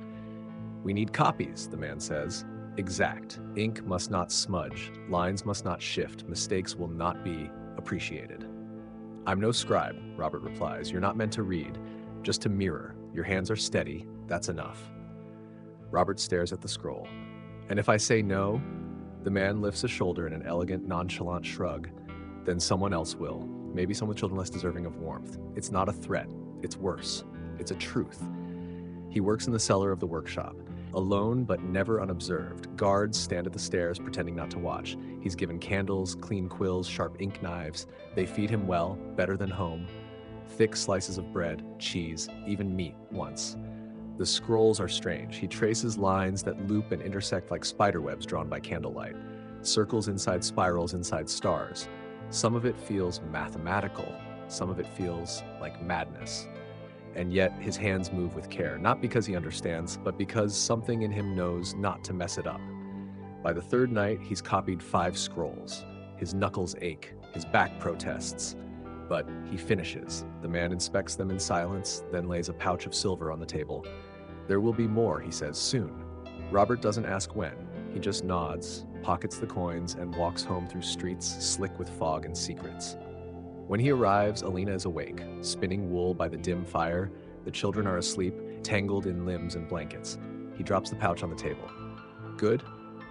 "We need copies," the man says. "Exact. Ink must not smudge. Lines must not shift. Mistakes will not be appreciated." "I'm no scribe," Robert replies. "You're not meant to read, just to mirror. Your hands are steady. That's enough." Robert stares at the scroll. "And if I say no?" The man lifts a shoulder in an elegant, nonchalant shrug. "Then someone else will. Maybe someone with children less deserving of warmth. It's not a threat. It's worse. It's a truth." He works in the cellar of the workshop. Alone, but never unobserved. Guards stand at the stairs, pretending not to watch. He's given candles, clean quills, sharp ink knives. They feed him well, better than home. Thick slices of bread, cheese, even meat once. The scrolls are strange. He traces lines that loop and intersect like spiderwebs drawn by candlelight. Circles inside spirals inside stars. Some of it feels mathematical. Some of it feels like madness. And yet his hands move with care, not because he understands, but because something in him knows not to mess it up. By the third night, he's copied 5 scrolls. His knuckles ache, his back protests. But he finishes. The man inspects them in silence, then lays a pouch of silver on the table. "There will be more," he says, "soon." Robert doesn't ask when. He just nods, pockets the coins, and walks home through streets slick with fog and secrets. When he arrives, Alina is awake, spinning wool by the dim fire. The children are asleep, tangled in limbs and blankets. He drops the pouch on the table. "Good?"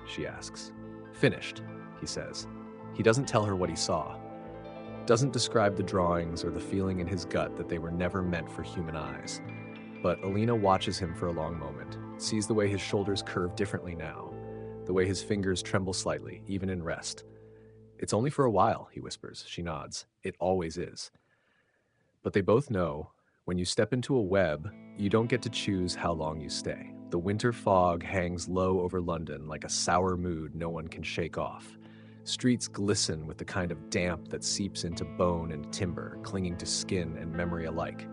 she asks. "Finished," he says. He doesn't tell her what he saw. Doesn't describe the drawings or the feeling in his gut that they were never meant for human eyes. But Alina watches him for a long moment, sees the way his shoulders curve differently now, the way his fingers tremble slightly, even in rest. "It's only for a while," he whispers. She nods. "It always is." But they both know, when you step into a web, you don't get to choose how long you stay. The winter fog hangs low over London like a sour mood no one can shake off. Streets glisten with the kind of damp that seeps into bone and timber, clinging to skin and memory alike.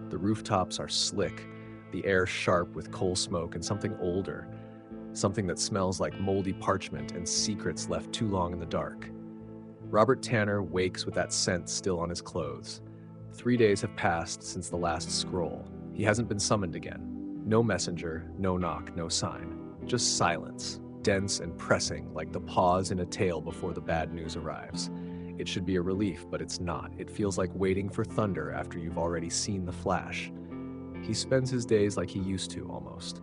The rooftops are slick, the air sharp with coal smoke and something older, something that smells like moldy parchment and secrets left too long in the dark. Robert Tanner wakes with that scent still on his clothes. 3 days have passed since the last scroll. He hasn't been summoned again. No messenger, no knock, no sign. Just silence, dense and pressing like the pause in a tale before the bad news arrives. It should be a relief, but it's not. It feels like waiting for thunder after you've already seen the flash. He spends his days like he used to, almost.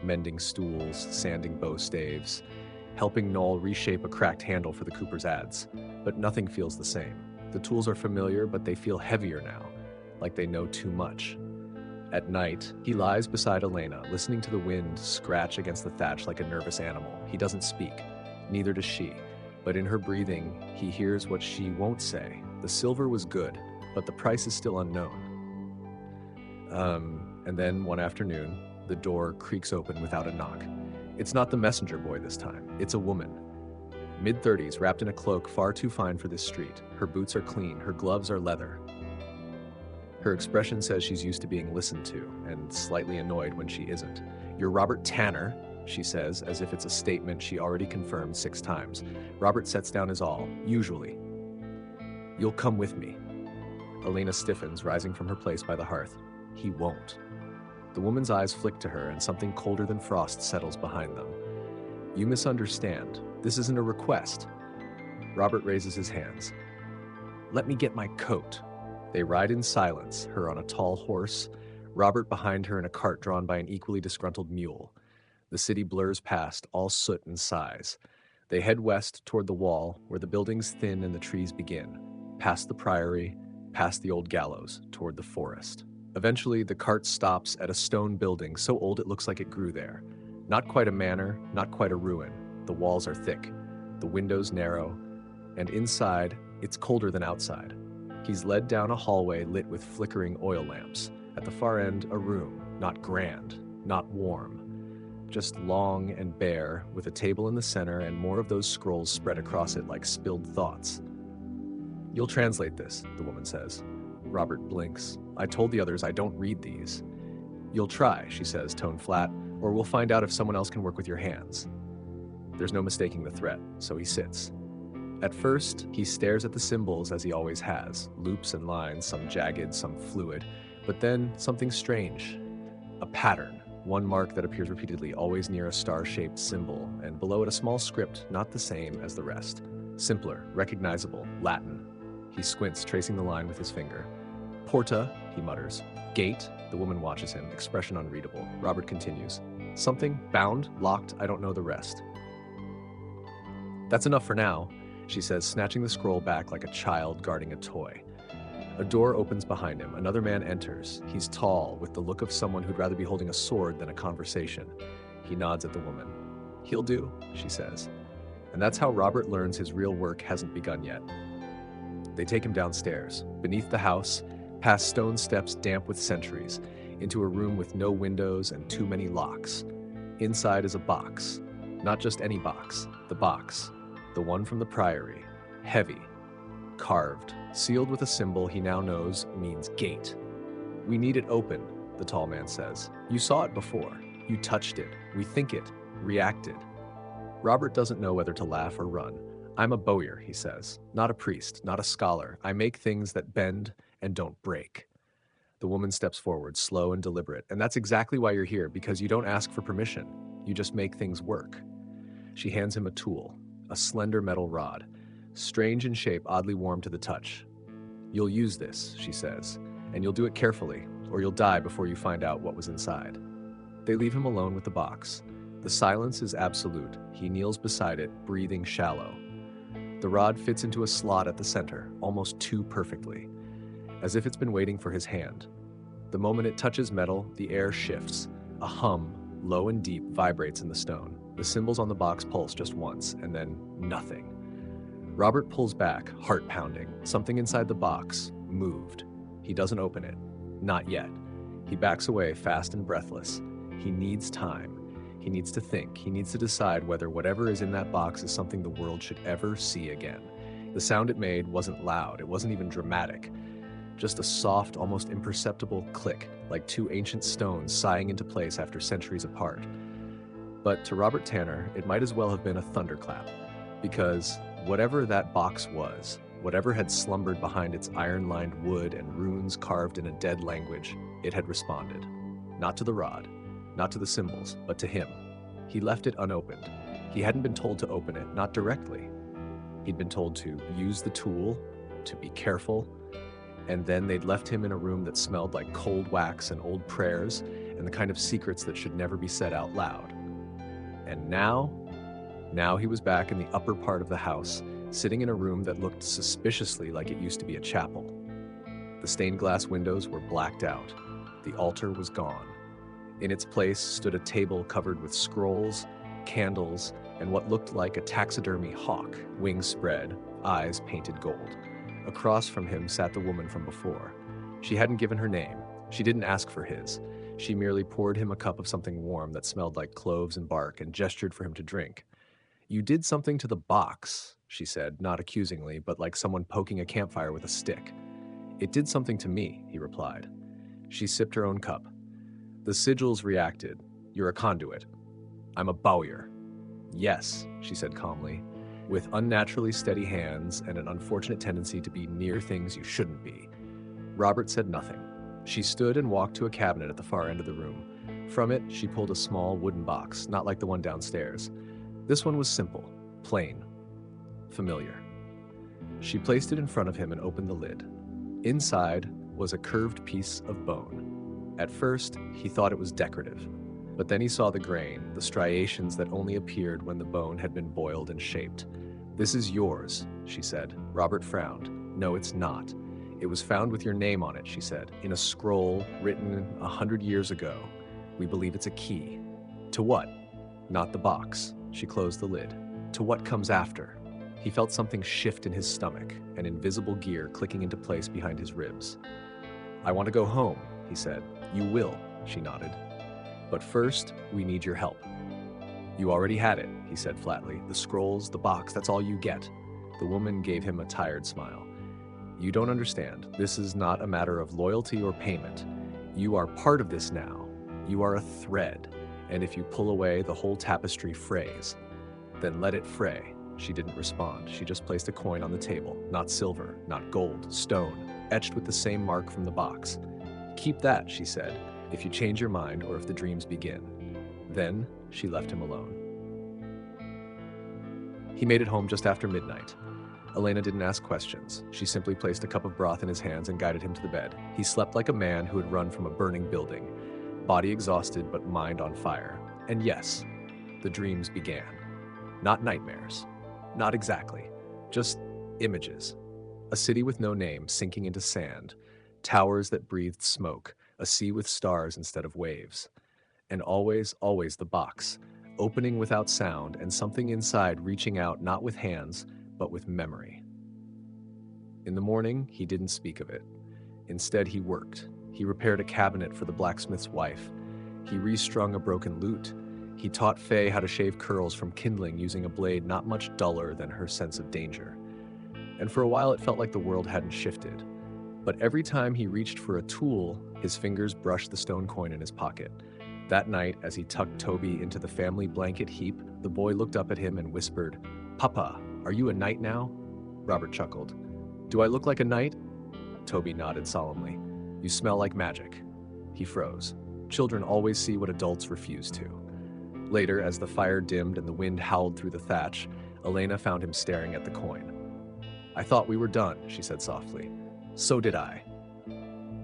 Mending stools, sanding bow staves, helping Noel reshape a cracked handle for the Cooper's ads. But nothing feels the same. The tools are familiar, but they feel heavier now, like they know too much. At night, he lies beside Elena, listening to the wind scratch against the thatch like a nervous animal. He doesn't speak. Neither does she. But in her breathing, he hears what she won't say. The silver was good, but the price is still unknown. And then one afternoon, the door creaks open without a knock. It's not the messenger boy this time. It's a woman. Mid-30s, wrapped in a cloak far too fine for this street. Her boots are clean. Her gloves are leather. Her expression says she's used to being listened to, and slightly annoyed when she isn't. "You're Robert Tanner," she says, as if it's a statement she already confirmed 6 times. Robert sets down his all, usually. "You'll come with me." Elena stiffens, rising from her place by the hearth. He won't. The woman's eyes flick to her, and something colder than frost settles behind them. "You misunderstand. This isn't a request." Robert raises his hands. "Let me get my coat." They ride in silence, her on a tall horse, Robert behind her in a cart drawn by an equally disgruntled mule. The city blurs past, all soot and sighs. They head west toward the wall, where the buildings thin and the trees begin, past the priory, past the old gallows, toward the forest. Eventually, the cart stops at a stone building so old it looks like it grew there. Not quite a manor, not quite a ruin. The walls are thick, the windows narrow, and inside, it's colder than outside. He's led down a hallway lit with flickering oil lamps. At the far end, a room, not grand, not warm, just long and bare, with a table in the center and more of those scrolls spread across it like spilled thoughts. "You'll translate this," the woman says. Robert blinks. "I told the others I don't read these." "You'll try," she says, tone flat, "or we'll find out if someone else can work with your hands." There's no mistaking the threat, so he sits. At first, he stares at the symbols as he always has, loops and lines, some jagged, some fluid, but then something strange. A pattern, one mark that appears repeatedly, always near a star-shaped symbol, and below it a small script not the same as the rest. Simpler, recognizable, Latin. He squints, tracing the line with his finger. "Porta," he mutters. "Gate," the woman watches him, expression unreadable. Robert continues. "Something, bound, locked, I don't know the rest." "That's enough for now," she says, snatching the scroll back like a child guarding a toy. A door opens behind him. Another man enters. He's tall, with the look of someone who'd rather be holding a sword than a conversation. He nods at the woman. "He'll do," she says. And that's how Robert learns his real work hasn't begun yet. They take him downstairs, beneath the house, past stone steps damp with centuries, into a room with no windows and too many locks. Inside is a box. Not just any box. The box. The one from the priory. Heavy. Carved. Sealed with a symbol he now knows means gate. "We need it open," the tall man says. "You saw it before. You touched it. We think it. Reacted." Robert doesn't know whether to laugh or run. "I'm a bowyer," he says. "Not a priest, not a scholar. I make things that bend and don't break." The woman steps forward, slow and deliberate. "And that's exactly why you're here, because you don't ask for permission. You just make things work." She hands him a tool, a slender metal rod, strange in shape, oddly warm to the touch. "You'll use this," she says, "and you'll do it carefully, or you'll die before you find out what was inside." They leave him alone with the box. The silence is absolute. He kneels beside it, breathing shallow. The rod fits into a slot at the center, almost too perfectly, as if it's been waiting for his hand. The moment it touches metal, the air shifts. A hum, low and deep, vibrates in the stone. The symbols on the box pulse just once, and then nothing. Robert pulls back, heart pounding. Something inside the box moved. He doesn't open it. Not yet. He backs away, fast and breathless. He needs time. He needs to think. He needs to decide whether whatever is in that box is something the world should ever see again. The sound it made wasn't loud. It wasn't even dramatic. Just a soft, almost imperceptible click, like 2 ancient stones sighing into place after centuries apart. But to Robert Tanner, it might as well have been a thunderclap, because whatever that box was, whatever had slumbered behind its iron-lined wood and runes carved in a dead language, it had responded. Not to the rod, not to the symbols, but to him. He left it unopened. He hadn't been told to open it, not directly. He'd been told to use the tool, to be careful, and then they'd left him in a room that smelled like cold wax and old prayers and the kind of secrets that should never be said out loud. And now he was back in the upper part of the house, sitting in a room that looked suspiciously like it used to be a chapel. The stained glass windows were blacked out. The altar was gone. In its place stood a table covered with scrolls, candles, and what looked like a taxidermy hawk, wings spread, eyes painted gold. Across from him sat the woman from before. She hadn't given her name. She didn't ask for his. She merely poured him a cup of something warm that smelled like cloves and bark and gestured for him to drink. "You did something to the box," she said, not accusingly, but like someone poking a campfire with a stick. "It did something to me," he replied. She sipped her own cup. "The sigils reacted. You're a conduit." "I'm a bowyer." "Yes," she said calmly, with unnaturally steady hands and an unfortunate tendency to be near things you shouldn't be. Robert said nothing. She stood and walked to a cabinet at the far end of the room. From it, she pulled a small wooden box, not like the one downstairs. This one was simple, plain, familiar. She placed it in front of him and opened the lid. Inside was a curved piece of bone. At first, he thought it was decorative, but then he saw the grain, the striations that only appeared when the bone had been boiled and shaped. "This is yours," she said. Robert frowned. "No, it's not. It was found with your name on it," she said, "in a scroll written 100 years ago. We believe it's a key." "To what?" "Not the box." She closed the lid. "To what comes after?" He felt something shift in his stomach, an invisible gear clicking into place behind his ribs. "I want to go home," he said. "You will," she nodded. "But first, we need your help." "You already had it," he said flatly. "The scrolls, the box, that's all you get." The woman gave him a tired smile. "You don't understand. This is not a matter of loyalty or payment. You are part of this now. You are a thread, and if you pull away, the whole tapestry frays." "Then let it fray." She didn't respond. She just placed a coin on the table. Not silver, not gold, stone, etched with the same mark from the box. "Keep that," she said, "if you change your mind or if the dreams begin." Then she left him alone. He made it home just after midnight. Elena didn't ask questions. She simply placed a cup of broth in his hands and guided him to the bed. He slept like a man who had run from a burning building, body exhausted but mind on fire. And yes, the dreams began. Not nightmares. Not exactly. Just images. A city with no name sinking into sand, towers that breathed smoke, a sea with stars instead of waves. And always, always the box, opening without sound and something inside reaching out not with hands, but with memory. In the morning, he didn't speak of it. Instead, he worked. He repaired a cabinet for the blacksmith's wife. He restrung a broken lute. He taught Faye how to shave curls from kindling using a blade not much duller than her sense of danger. And for a while, it felt like the world hadn't shifted. But every time he reached for a tool, his fingers brushed the stone coin in his pocket. That night, as he tucked Toby into the family blanket heap, the boy looked up at him and whispered, "Papa, are you a knight now?" Robert chuckled. "Do I look like a knight?" Toby nodded solemnly. "You smell like magic." He froze. Children always see what adults refuse to. Later, as the fire dimmed and the wind howled through the thatch, Elena found him staring at the coin. "I thought we were done," she said softly. "So did I."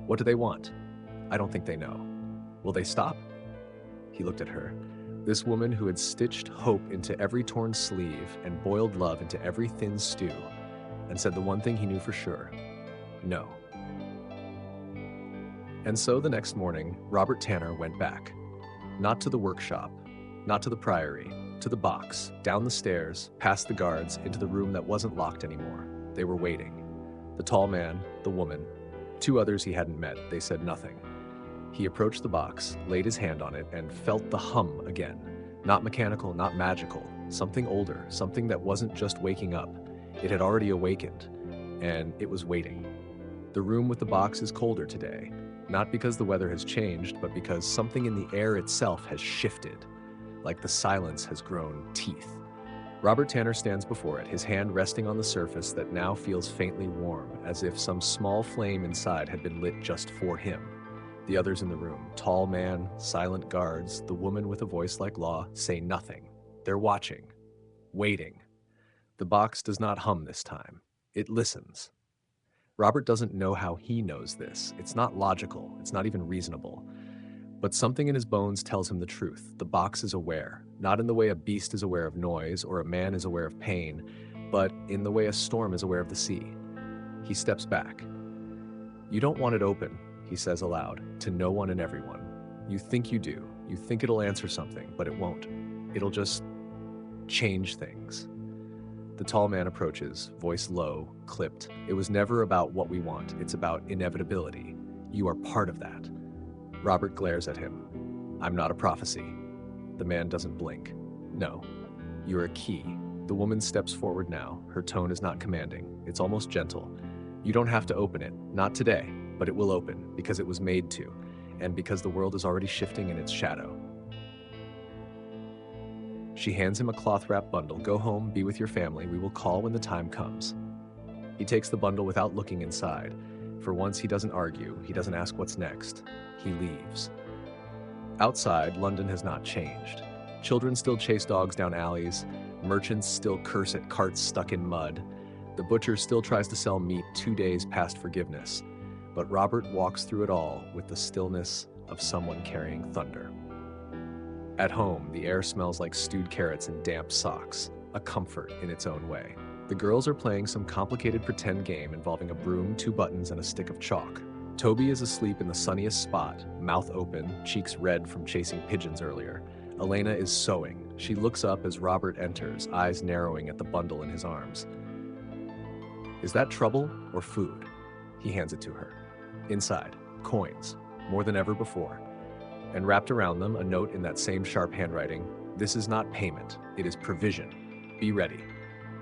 "What do they want?" "I don't think they know." "Will they stop?" He looked at her. This woman who had stitched hope into every torn sleeve and boiled love into every thin stew, and said the one thing he knew for sure: no. And so the next morning, Robert Tanner went back. Not to the workshop, not to the priory, to the box, down the stairs, past the guards, into the room that wasn't locked anymore. They were waiting. The tall man, the woman, two others he hadn't met. They said nothing. He approached the box, laid his hand on it, and felt the hum again. Not mechanical, not magical. Something older, something that wasn't just waking up. It had already awakened, and it was waiting. The room with the box is colder today, not because the weather has changed, but because something in the air itself has shifted, like the silence has grown teeth. Robert Tanner stands before it, his hand resting on the surface that now feels faintly warm, as if some small flame inside had been lit just for him. The others in the room, tall man, silent guards, the woman with a voice like law, say nothing. They're watching, waiting. The box does not hum this time. It listens. Robert doesn't know how he knows this. It's not logical. It's not even reasonable. But something in his bones tells him the truth. The box is aware, not in the way a beast is aware of noise or a man is aware of pain, but in the way a storm is aware of the sea. He steps back. "You don't want it open," he says aloud, to no one and everyone. "You think you do. You think it'll answer something, but it won't. It'll just change things." The tall man approaches, voice low, clipped. "It was never about what we want. It's about inevitability. You are part of that. Robert glares at him. I'm not a prophecy. The man doesn't blink. No, you're a key. The woman steps forward now. Her tone is not commanding. It's almost gentle. You don't have to open it. Not today, but it will open because it was made to, and because the world is already shifting in its shadow. She hands him a cloth-wrapped bundle. Go home, be with your family. We will call when the time comes. He takes the bundle without looking inside. For once, he doesn't argue. He doesn't ask what's next. He leaves. Outside, London has not changed. Children still chase dogs down alleys. Merchants still curse at carts stuck in mud. The butcher still tries to sell meat 2 days past forgiveness. But Robert walks through it all with the stillness of someone carrying thunder. At home, the air smells like stewed carrots and damp socks, a comfort in its own way. The girls are playing some complicated pretend game involving a broom, 2 buttons, and a stick of chalk. Toby is asleep in the sunniest spot, mouth open, cheeks red from chasing pigeons earlier. Elena is sewing. She looks up as Robert enters, eyes narrowing at the bundle in his arms. Is that trouble or food? He hands it to her. Inside, coins, more than ever before. And wrapped around them, a note in that same sharp handwriting. This is not payment, it is provision. Be ready.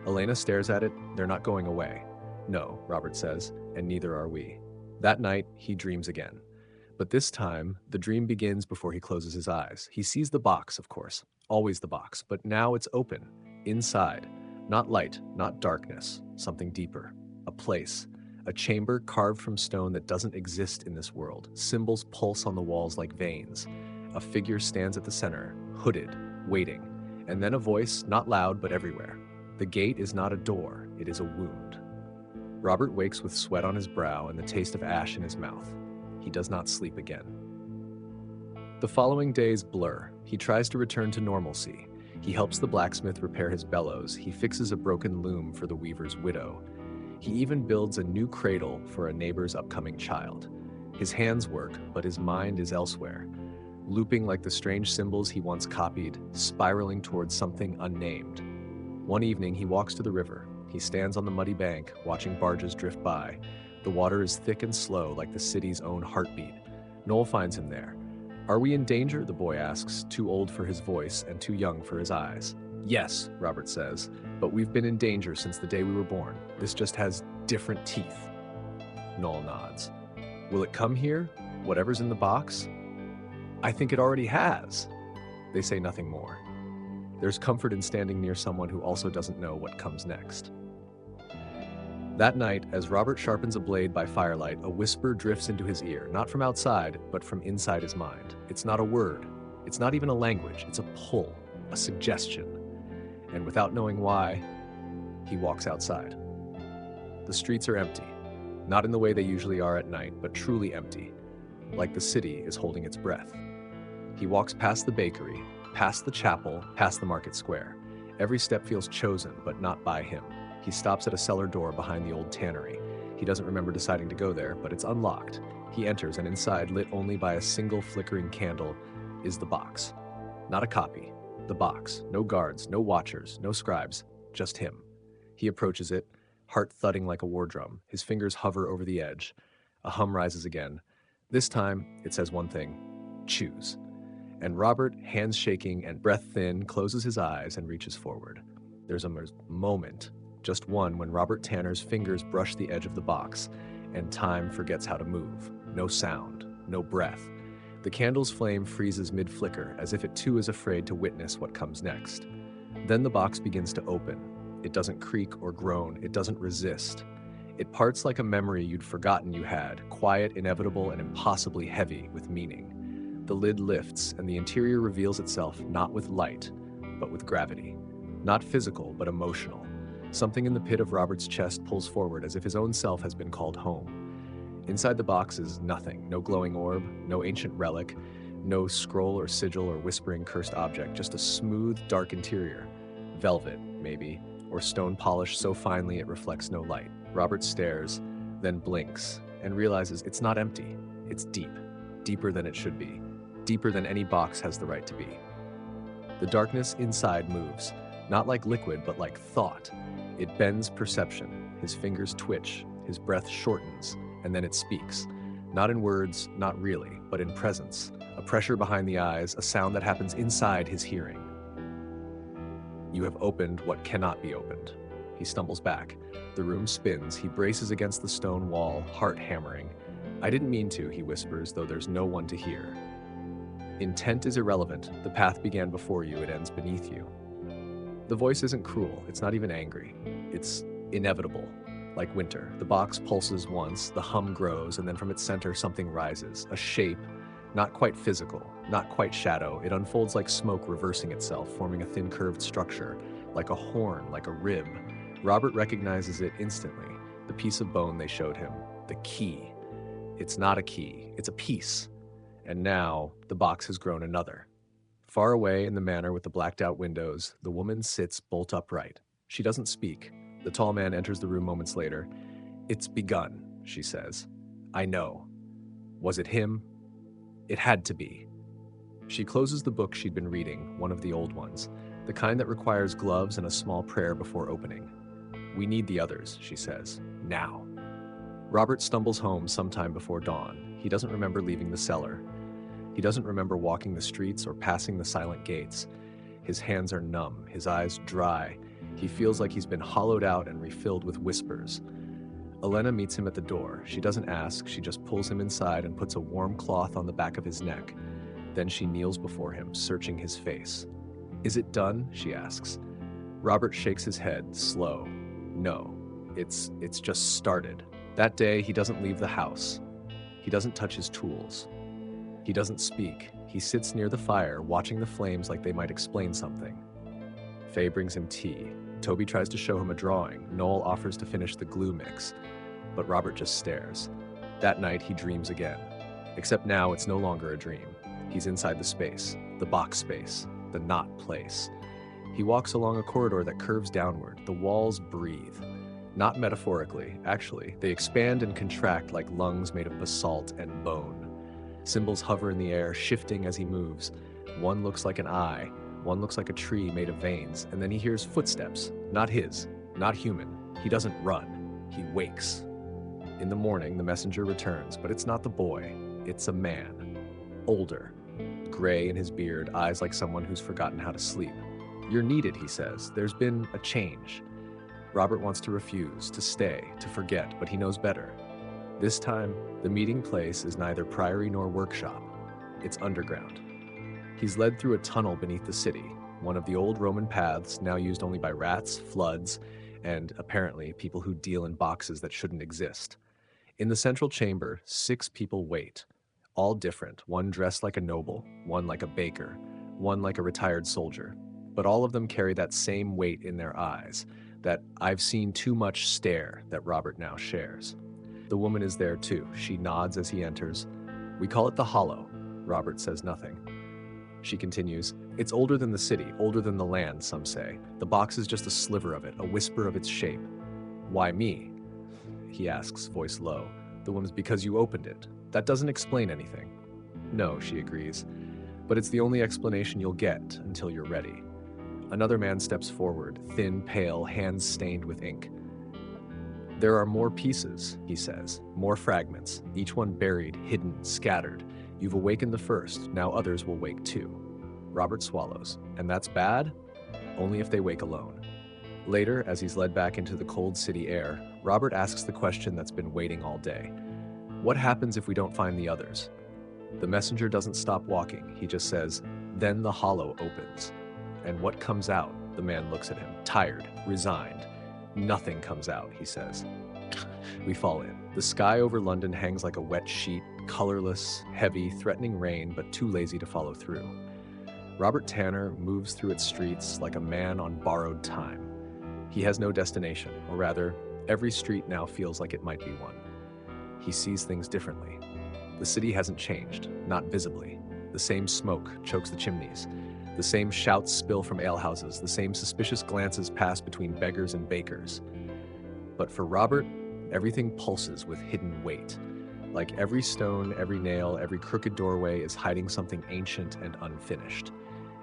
Elena stares at it. They're not going away. No, Robert says, and neither are we. That night, he dreams again. But this time, the dream begins before he closes his eyes. He sees the box, of course, always the box, but now it's open, inside. Not light, not darkness, something deeper. A place, a chamber carved from stone that doesn't exist in this world. Symbols pulse on the walls like veins. A figure stands at the center, hooded, waiting. And then a voice, not loud, but everywhere. The gate is not a door, it is a wound. Robert wakes with sweat on his brow and the taste of ash in his mouth. He does not sleep again. The following days blur. He tries to return to normalcy. He helps the blacksmith repair his bellows. He fixes a broken loom for the weaver's widow. He even builds a new cradle for a neighbor's upcoming child. His hands work, but his mind is elsewhere, looping like the strange symbols he once copied, spiraling towards something unnamed. One evening, he walks to the river. He stands on the muddy bank, watching barges drift by. The water is thick and slow, like the city's own heartbeat. Noel finds him there. Are we in danger? The boy asks, too old for his voice and too young for his eyes. Yes, Robert says, but we've been in danger since the day we were born. This just has different teeth. Noel nods. Will it come here? Whatever's in the box? I think it already has. They say nothing more. There's comfort in standing near someone who also doesn't know what comes next. That night, as Robert sharpens a blade by firelight, a whisper drifts into his ear, not from outside, but from inside his mind. It's not a word. It's not even a language. It's a pull, a suggestion. And without knowing why, he walks outside. The streets are empty, not in the way they usually are at night, but truly empty, like the city is holding its breath. He walks past the bakery, past the chapel, past the market square. Every step feels chosen, but not by him. He stops at a cellar door behind the old tannery. He doesn't remember deciding to go there, but it's unlocked. He enters, and inside, lit only by a single flickering candle, is the box. Not a copy. The box. No guards, no watchers, no scribes, just him. He approaches it, heart thudding like a war drum. His fingers hover over the edge. A hum rises again. This time, it says one thing: choose. And Robert, hands shaking and breath thin, closes his eyes and reaches forward. There's a moment, just one, when Robert Tanner's fingers brush the edge of the box, and time forgets how to move. No sound, no breath. The candle's flame freezes mid-flicker, as if it too is afraid to witness what comes next. Then the box begins to open. It doesn't creak or groan, it doesn't resist. It parts like a memory you'd forgotten you had, quiet, inevitable, and impossibly heavy with meaning. The lid lifts, and the interior reveals itself not with light, but with gravity. Not physical, but emotional. Something in the pit of Robert's chest pulls forward as if his own self has been called home. Inside the box is nothing. No glowing orb, no ancient relic, no scroll or sigil or whispering cursed object, just a smooth, dark interior. Velvet, maybe, or stone polish so finely it reflects no light. Robert stares, then blinks, and realizes it's not empty. It's deep, deeper than it should be. Deeper than any box has the right to be. The darkness inside moves, not like liquid, but like thought. It bends perception. His fingers twitch, his breath shortens, and then it speaks. Not in words, not really, but in presence. A pressure behind the eyes, a sound that happens inside his hearing. You have opened what cannot be opened. He stumbles back. The room spins. He braces against the stone wall, heart hammering. I didn't mean to, he whispers, though there's no one to hear. Intent is irrelevant. The path began before you, it ends beneath you. The voice isn't cruel, it's not even angry. It's inevitable. Like winter, the box pulses once, the hum grows, and then from its center something rises. A shape, not quite physical, not quite shadow. It unfolds like smoke reversing itself, forming a thin curved structure, like a horn, like a rib. Robert recognizes it instantly, the piece of bone they showed him, the key. It's not a key, it's a piece. And now, the box has grown another. Far away in the manor with the blacked out windows, the woman sits bolt upright. She doesn't speak. The tall man enters the room moments later. It's begun, she says. I know. Was it him? It had to be. She closes the book she'd been reading, one of the old ones, the kind that requires gloves and a small prayer before opening. We need the others, she says. Now. Robert stumbles home sometime before dawn. He doesn't remember leaving the cellar. He doesn't remember walking the streets or passing the silent gates. His hands are numb, his eyes dry. He feels like he's been hollowed out and refilled with whispers. Elena meets him at the door. She doesn't ask, she just pulls him inside and puts a warm cloth on the back of his neck. Then she kneels before him, searching his face. Is it done? She asks. Robert shakes his head, slow. No, it's just started. That day, he doesn't leave the house. He doesn't touch his tools. He doesn't speak. He sits near the fire, watching the flames like they might explain something. Faye brings him tea. Toby tries to show him a drawing. Noel offers to finish the glue mix. But Robert just stares. That night, he dreams again. Except now, it's no longer a dream. He's inside the space, the box space, the not place. He walks along a corridor that curves downward. The walls breathe. Not metaphorically, actually. They expand and contract like lungs made of basalt and bone. Symbols hover in the air, shifting as he moves. One looks like an eye, one looks like a tree made of veins, and then he hears footsteps. Not his, not human. He doesn't run. He wakes. In the morning, the messenger returns, but it's not the boy. It's a man. Older. Gray in his beard, eyes like someone who's forgotten how to sleep. You're needed, he says. There's been a change. Robert wants to refuse, to stay, to forget, but he knows better. This time, the meeting place is neither priory nor workshop. It's underground. He's led through a tunnel beneath the city, one of the old Roman paths now used only by rats, floods, and, apparently, people who deal in boxes that shouldn't exist. In the central chamber, 6 people wait. All different, one dressed like a noble, one like a baker, one like a retired soldier. But all of them carry that same weight in their eyes, that I've seen too much stare that Robert now shares. The woman is there too. She nods as he enters. We call it the Hollow. Robert says nothing. She continues, it's older than the city, older than the land, some say. The box is just a sliver of it, a whisper of its shape. Why me? He asks, voice low. The woman's because you opened it. That doesn't explain anything. No, she agrees. But it's the only explanation you'll get until you're ready. Another man steps forward, thin, pale, hands stained with ink. There are more pieces, he says, more fragments, each one buried, hidden, scattered. You've awakened the first, now others will wake too. Robert swallows. And that's bad? Only if they wake alone. Later, as he's led back into the cold city air, Robert asks the question that's been waiting all day. What happens if we don't find the others? The messenger doesn't stop walking. He just says, then the hollow opens. And what comes out? The man looks at him, tired, resigned. Nothing comes out, he says. We fall in. The sky over London hangs like a wet sheet, colorless, heavy, threatening rain, but too lazy to follow through. Robert Tanner moves through its streets like a man on borrowed time. He has no destination, or rather, every street now feels like it might be one. He sees things differently. The city hasn't changed, not visibly. The same smoke chokes the chimneys. The same shouts spill from alehouses. The same suspicious glances pass between beggars and bakers. But for Robert, everything pulses with hidden weight. Like every stone, every nail, every crooked doorway is hiding something ancient and unfinished.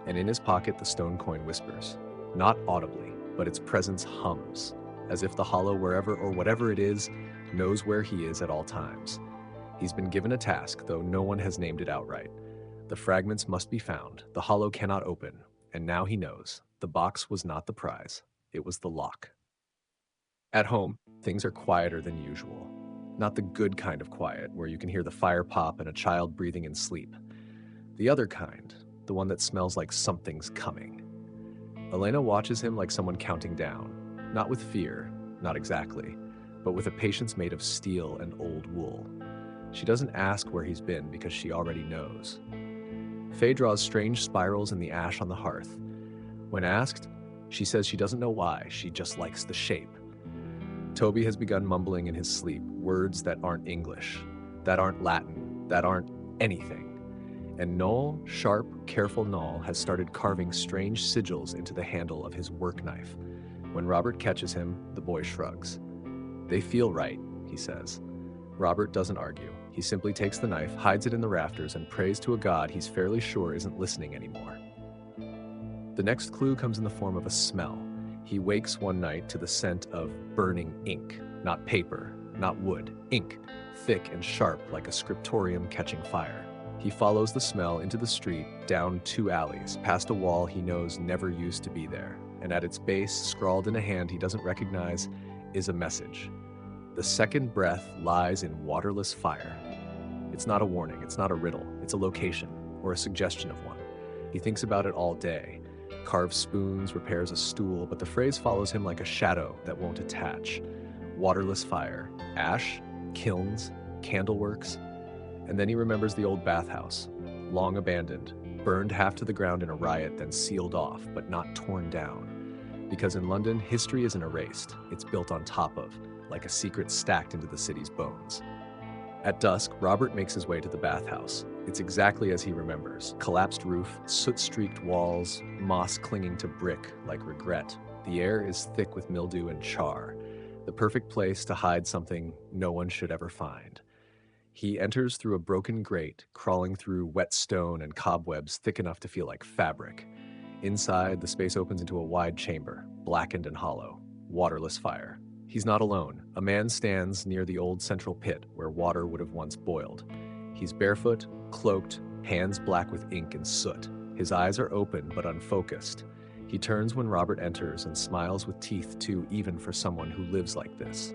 And in his pocket, the stone coin whispers. Not audibly, but its presence hums, as if the hollow, wherever or whatever it is, knows where he is at all times. He's been given a task, though no one has named it outright. The fragments must be found, the hollow cannot open, and now he knows. The box was not the prize, it was the lock. At home, things are quieter than usual. Not the good kind of quiet, where you can hear the fire pop and a child breathing in sleep. The other kind, the one that smells like something's coming. Elena watches him like someone counting down, not with fear, not exactly, but with a patience made of steel and old wool. She doesn't ask where he's been because she already knows. Faye draws strange spirals in the ash on the hearth. When asked, she says she doesn't know why, she just likes the shape. Toby has begun mumbling in his sleep words that aren't English, that aren't Latin, that aren't anything. And Noel, sharp, careful Noel, has started carving strange sigils into the handle of his work knife. When Robert catches him, the boy shrugs. "They feel right," he says. Robert doesn't argue. He simply takes the knife, hides it in the rafters, and prays to a god he's fairly sure isn't listening anymore. The next clue comes in the form of a smell. He wakes one night to the scent of burning ink, not paper, not wood, ink, thick and sharp like a scriptorium catching fire. He follows the smell into the street, down 2 alleys, past a wall he knows never used to be there, and at its base, scrawled in a hand he doesn't recognize, is a message. The second breath lies in waterless fire. It's not a warning, it's not a riddle, it's a location, or a suggestion of one. He thinks about it all day, carves spoons, repairs a stool, but the phrase follows him like a shadow that won't attach. Waterless fire, ash, kilns, candleworks, and then he remembers the old bathhouse, long abandoned, burned half to the ground in a riot, then sealed off, but not torn down. Because in London, history isn't erased, it's built on top of, like a secret stacked into the city's bones. At dusk, Robert makes his way to the bathhouse. It's exactly as he remembers. Collapsed roof, soot-streaked walls, moss clinging to brick like regret. The air is thick with mildew and char. The perfect place to hide something no one should ever find. He enters through a broken grate, crawling through wet stone and cobwebs thick enough to feel like fabric. Inside, the space opens into a wide chamber, blackened and hollow. Waterless fire. He's not alone. A man stands near the old central pit where water would have once boiled. He's barefoot, cloaked, hands black with ink and soot. His eyes are open but unfocused. He turns when Robert enters and smiles with teeth too even for someone who lives like this.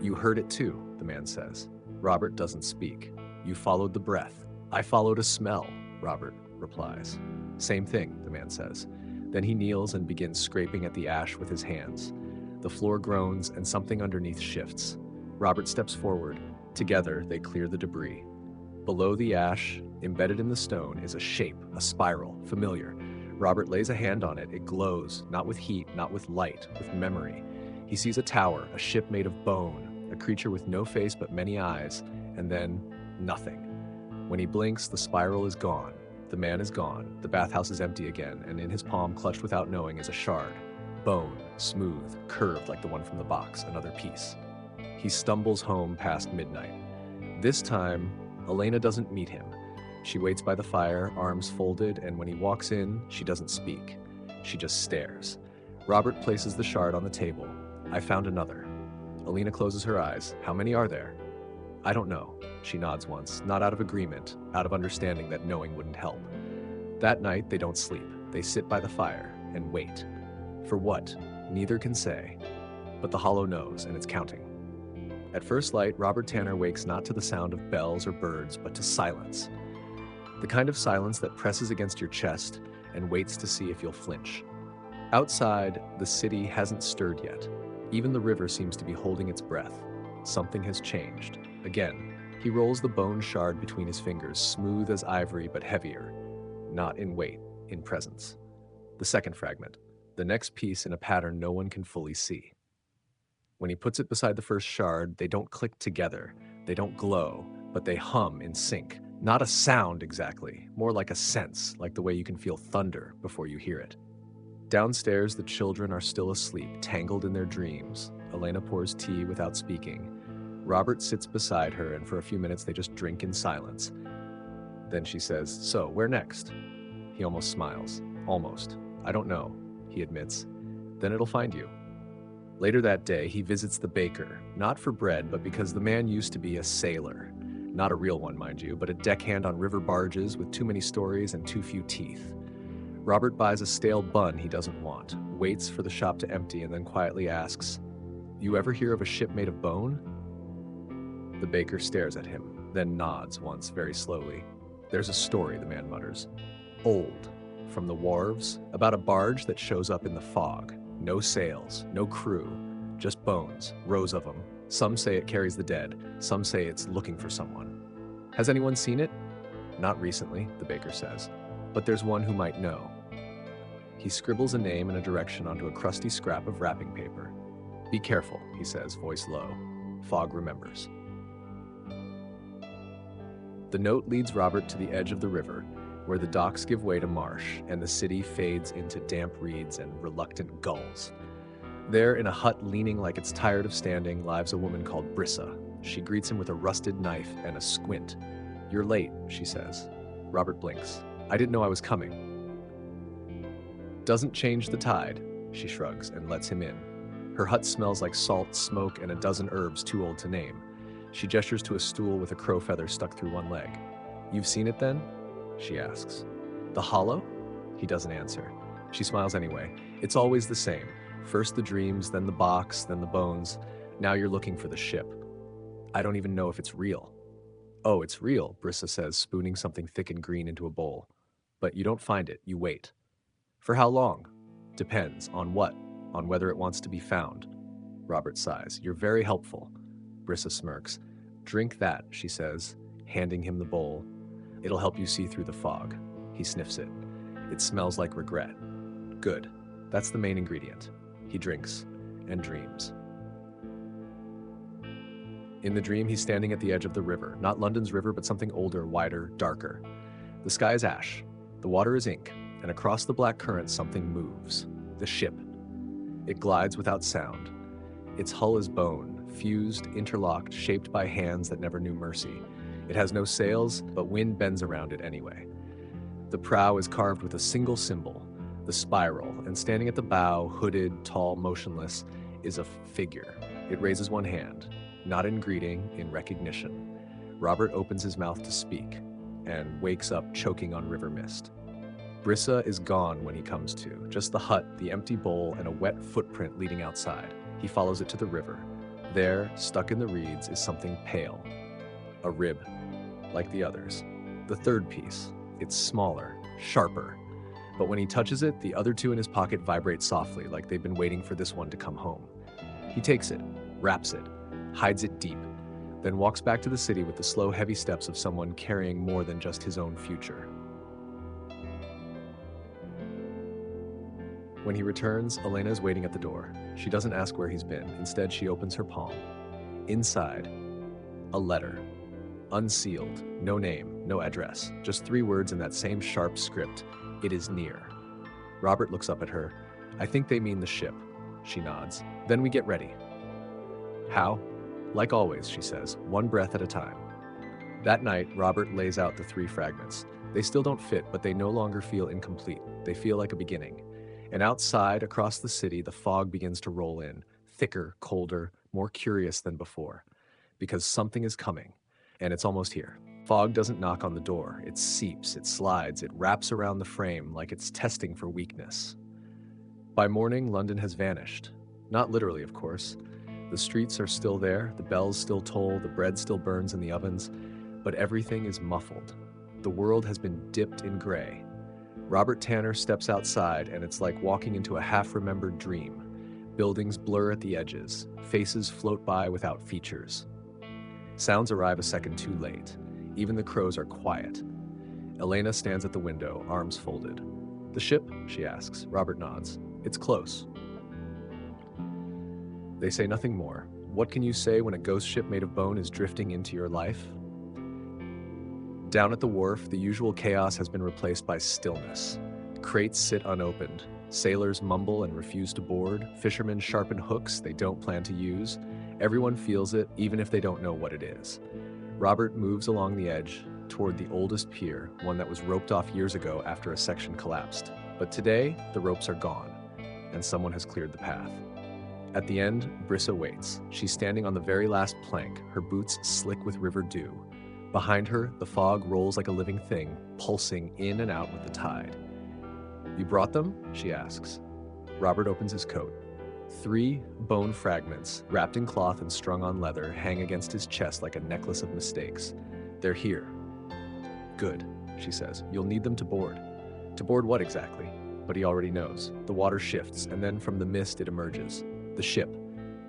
"You heard it too," the man says. Robert doesn't speak. "You followed the breath." "I followed a smell," Robert replies. "Same thing," the man says. Then he kneels and begins scraping at the ash with his hands. The floor groans and something underneath shifts. Robert steps forward. Together, they clear the debris. Below the ash, embedded in the stone, is a shape, a spiral, familiar. Robert lays a hand on it. It glows, not with heat, not with light, with memory. He sees a tower, a ship made of bone, a creature with no face but many eyes, and then nothing. When he blinks, the spiral is gone. The man is gone. The bathhouse is empty again, and in his palm, clutched without knowing, is a shard. Bone, smooth, curved like the one from the box, another piece. He stumbles home past midnight. This time, Elena doesn't meet him. She waits by the fire, arms folded, and when he walks in, she doesn't speak. She just stares. Robert places the shard on the table. "I found another." Elena closes her eyes. "How many are there?" "I don't know." She nods once, not out of agreement, out of understanding that knowing wouldn't help. That night, they don't sleep. They sit by the fire and wait. For what? Neither can say. But the hollow knows, and it's counting. At first light, Robert Tanner wakes not to the sound of bells or birds, but to silence. The kind of silence that presses against your chest and waits to see if you'll flinch. Outside, the city hasn't stirred yet. Even the river seems to be holding its breath. Something has changed. Again, he rolls the bone shard between his fingers, smooth as ivory but heavier. Not in weight, in presence. The second fragment. The next piece in a pattern no one can fully see. When he puts it beside the first shard, they don't click together, they don't glow, but they hum in sync. Not a sound exactly, more like a sense, like the way you can feel thunder before you hear it. Downstairs, the children are still asleep, tangled in their dreams. Elena pours tea without speaking. Robert sits beside her, and for a few minutes they just drink in silence. Then she says, "So, where next?" He almost smiles. "Almost. I don't know," he admits. "Then it'll find you." Later that day, he visits the baker, not for bread, but because the man used to be a sailor. Not a real one, mind you, but a deckhand on river barges with too many stories and too few teeth. Robert buys a stale bun he doesn't want, waits for the shop to empty, and then quietly asks, "You ever hear of a ship made of bone?" The baker stares at him, then nods once very slowly. "There's a story," the man mutters. "Old, from the wharves, about a barge that shows up in the fog. No sails, no crew, just bones, rows of them. Some say it carries the dead, some say it's looking for someone. Has anyone seen it?" "Not recently," the baker says, "but there's one who might know." He scribbles a name and a direction onto a crusty scrap of wrapping paper. "Be careful," he says, voice low. "Fog remembers." The note leads Robert to the edge of the river, where the docks give way to marsh and the city fades into damp reeds and reluctant gulls. There, in a hut leaning like it's tired of standing, lives a woman called Brissa. She greets him with a rusted knife and a squint. "You're late," she says. Robert blinks. "I didn't know I was coming." "Doesn't change the tide," she shrugs and lets him in. Her hut smells like salt, smoke, and a dozen herbs too old to name. She gestures to a stool with a crow feather stuck through one leg. "You've seen it then?" she asks. "The hollow?" He doesn't answer. She smiles anyway. "It's always the same. First the dreams, then the box, then the bones. Now you're looking for the ship. I don't even know if it's real." "Oh, it's real," Brissa says, spooning something thick and green into a bowl. "But you don't find it, you wait." "For how long?" "Depends. On what? On whether it wants to be found." Robert sighs. "You're very helpful." Brissa smirks. "Drink that," she says, handing him the bowl. "It'll help you see through the fog." He sniffs it. "It smells like regret." "Good. That's the main ingredient." He drinks and dreams. In the dream, he's standing at the edge of the river. Not London's river, but something older, wider, darker. The sky is ash. The water is ink. And across the black current, something moves. The ship. It glides without sound. Its hull is bone, fused, interlocked, shaped by hands that never knew mercy. It has no sails, but wind bends around it anyway. The prow is carved with a single symbol, the spiral, and standing at the bow, hooded, tall, motionless, is a figure. It raises one hand, not in greeting, in recognition. Robert opens his mouth to speak, and wakes up choking on river mist. Brissa is gone when he comes to, just the hut, the empty bowl, and a wet footprint leading outside. He follows it to the river. There, stuck in the reeds, is something pale. A rib, like the others. The third piece. It's smaller, sharper. But when he touches it, the other two in his pocket vibrate softly, like they've been waiting for this one to come home. He takes it, wraps it, hides it deep, then walks back to the city with the slow, heavy steps of someone carrying more than just his own future. When he returns, Elena is waiting at the door. She doesn't ask where he's been. Instead, she opens her palm. Inside, a letter. Unsealed, no name, no address, just 3 words in that same sharp script. "It is near." Robert looks up at her. "I think they mean the ship." She nods. "Then we get ready." "How?" "Like always," she says, "one breath at a time." That night, Robert lays out the 3 fragments. They still don't fit, but they no longer feel incomplete. They feel like a beginning. And outside, across the city, the fog begins to roll in, thicker, colder, more curious than before. Because something is coming, and it's almost here. Fog doesn't knock on the door. It seeps, it slides, it wraps around the frame like it's testing for weakness. By morning, London has vanished. Not literally, of course. The streets are still there, the bells still toll, the bread still burns in the ovens, but everything is muffled. The world has been dipped in gray. Robert Tanner steps outside, and it's like walking into a half-remembered dream. Buildings blur at the edges. Faces float by without features. Sounds arrive a second too late. Even the crows are quiet. Elena stands at the window, arms folded. "The ship?" she asks. Robert nods. "It's close." They say nothing more. What can you say when a ghost ship made of bone is drifting into your life? Down at the wharf, the usual chaos has been replaced by stillness. Crates sit unopened. Sailors mumble and refuse to board. Fishermen sharpen hooks they don't plan to use. Everyone feels it, even if they don't know what it is. Robert moves along the edge, toward the oldest pier, one that was roped off years ago after a section collapsed. But today, the ropes are gone, and someone has cleared the path. At the end, Brissa waits. She's standing on the very last plank, her boots slick with river dew. Behind her, the fog rolls like a living thing, pulsing in and out with the tide. "You brought them?" she asks. Robert opens his coat. 3 bone fragments, wrapped in cloth and strung on leather, hang against his chest like a necklace of mistakes. "They're here." "Good," she says. "You'll need them to board." To board what exactly? But he already knows. The water shifts, and then from the mist it emerges. The ship.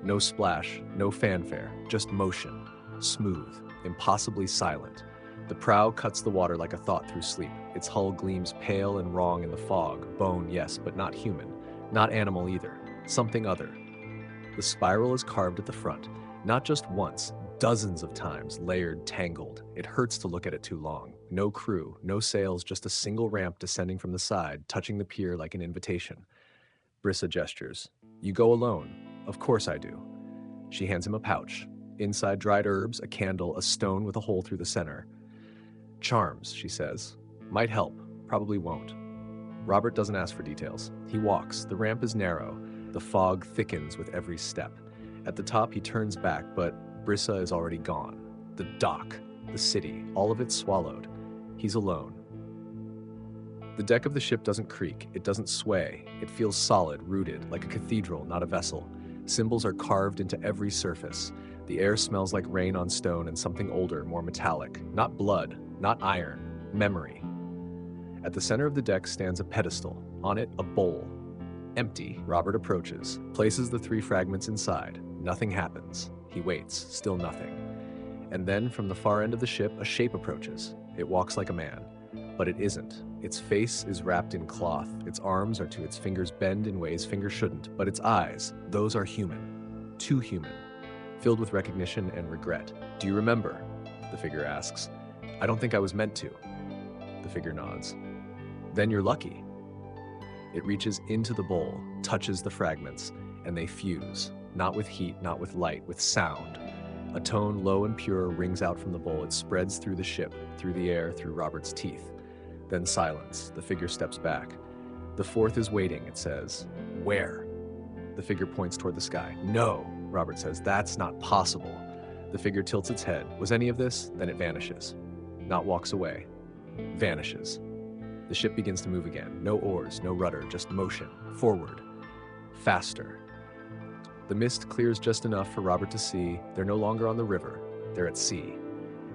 No splash, no fanfare, just motion. Smooth, impossibly silent. The prow cuts the water like a thought through sleep. Its hull gleams pale and wrong in the fog. Bone, yes, but not human. Not animal either. Something other. The spiral is carved at the front. Not just once, dozens of times, layered, tangled. It hurts to look at it too long. No crew, no sails, just a single ramp descending from the side, touching the pier like an invitation. Brissa gestures. "You go alone." "Of course I do." She hands him a pouch. Inside dried herbs, a candle, a stone with a hole through the center. "Charms," she says. "Might help, probably won't." Robert doesn't ask for details. He walks. The ramp is narrow. The fog thickens with every step. At the top, he turns back, but Brissa is already gone. The dock, the city, all of it swallowed. He's alone. The deck of the ship doesn't creak. It doesn't sway. It feels solid, rooted, like a cathedral, not a vessel. Symbols are carved into every surface. The air smells like rain on stone and something older, more metallic. Not blood, not iron, memory. At the center of the deck stands a pedestal. On it, a bowl. Empty. Robert approaches, places the 3 fragments inside. Nothing happens. He waits, still nothing. And then, from the far end of the ship, a shape approaches. It walks like a man. But it isn't. Its face is wrapped in cloth. Its arms are to its fingers bend in ways fingers shouldn't. But its eyes, those are human. Too human. Filled with recognition and regret. "Do you remember?" the figure asks. "I don't think I was meant to." The figure nods. "Then you're lucky." It reaches into the bowl, touches the fragments, and they fuse. Not with heat, not with light, with sound. A tone low and pure rings out from the bowl. It spreads through the ship, through the air, through Robert's teeth. Then silence. The figure steps back. "The 4th is waiting," it says. "Where?" The figure points toward the sky. "No," Robert says. "That's not possible." The figure tilts its head. "Was any of this?" Then it vanishes. Not walks away. Vanishes. The ship begins to move again. No oars, no rudder, just motion. Forward. Faster. The mist clears just enough for Robert to see they're no longer on the river. They're at sea.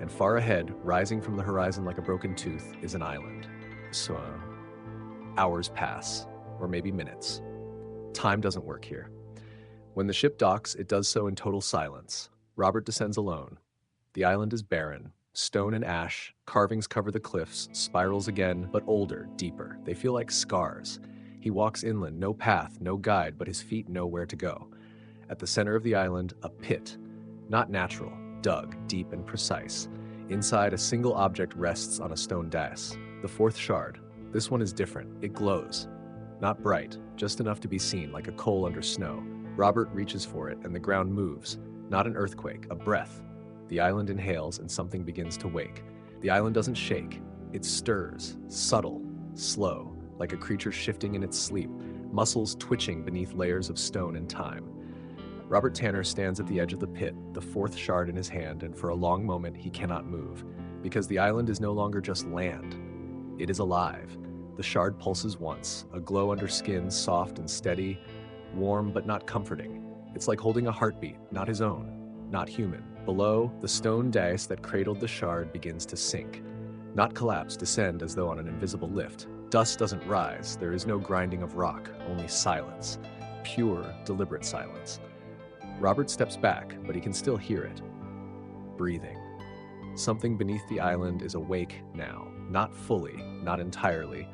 And far ahead, rising from the horizon like a broken tooth, is an island. So, hours pass, or maybe minutes. Time doesn't work here. When the ship docks, it does so in total silence. Robert descends alone. The island is barren. Stone and ash, carvings cover the cliffs, spirals again, but older, deeper. They feel like scars. He walks inland, no path, no guide, but his feet know where to go. At the center of the island, a pit. Not natural, dug, deep and precise. Inside, a single object rests on a stone dais. The 4th shard. This one is different. It glows. Not bright, just enough to be seen, like a coal under snow. Robert reaches for it, and the ground moves. Not an earthquake, a breath. The island inhales, and something begins to wake. The island doesn't shake. It stirs, subtle, slow, like a creature shifting in its sleep, muscles twitching beneath layers of stone and time. Robert Tanner stands at the edge of the pit, the 4th shard in his hand, and for a long moment he cannot move, because the island is no longer just land. It is alive. The shard pulses once, a glow under skin, soft and steady, warm but not comforting. It's like holding a heartbeat, not his own, not human. Below, the stone dais that cradled the shard begins to sink. Not collapse, descend as though on an invisible lift. Dust doesn't rise. There is no grinding of rock, only silence. Pure, deliberate silence. Robert steps back, but he can still hear it. Breathing. Something beneath the island is awake now. Not fully, not entirely,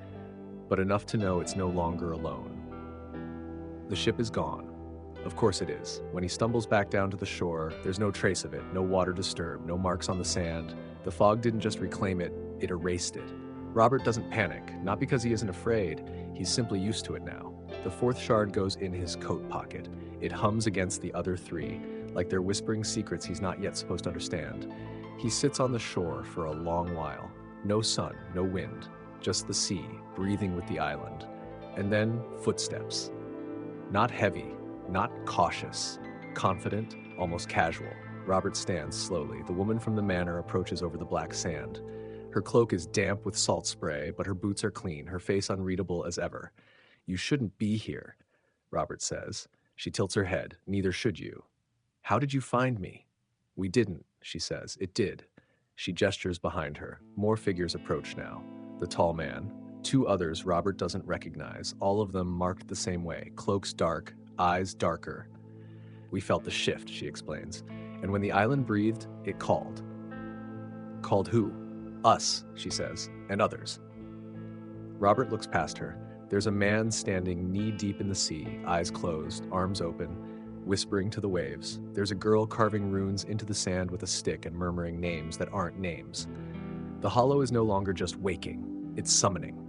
but enough to know it's no longer alone. The ship is gone. Of course it is. When he stumbles back down to the shore, there's no trace of it, no water disturbed, no marks on the sand. The fog didn't just reclaim it, it erased it. Robert doesn't panic, not because he isn't afraid, he's simply used to it now. The 4th shard goes in his coat pocket. It hums against the other 3, like they're whispering secrets he's not yet supposed to understand. He sits on the shore for a long while. No sun, no wind, just the sea, breathing with the island. And then footsteps. Not heavy, not cautious, confident, almost casual. Robert stands slowly. The woman from the manor approaches over the black sand. Her cloak is damp with salt spray, but her boots are clean, her face unreadable as ever. "You shouldn't be here," Robert says. She tilts her head. "Neither should you." "How did you find me?" "We didn't," she says. "It did." She gestures behind her. More figures approach now. The tall man. Two others Robert doesn't recognize, all of them marked the same way, cloaks dark, eyes darker. "We felt the shift," she explains. "And when the island breathed, it called." "Called who?" "Us," she says, "and others." Robert looks past her. There's a man standing knee-deep in the sea, eyes closed, arms open, whispering to the waves. There's a girl carving runes into the sand with a stick and murmuring names that aren't names. The hollow is no longer just waking, it's summoning.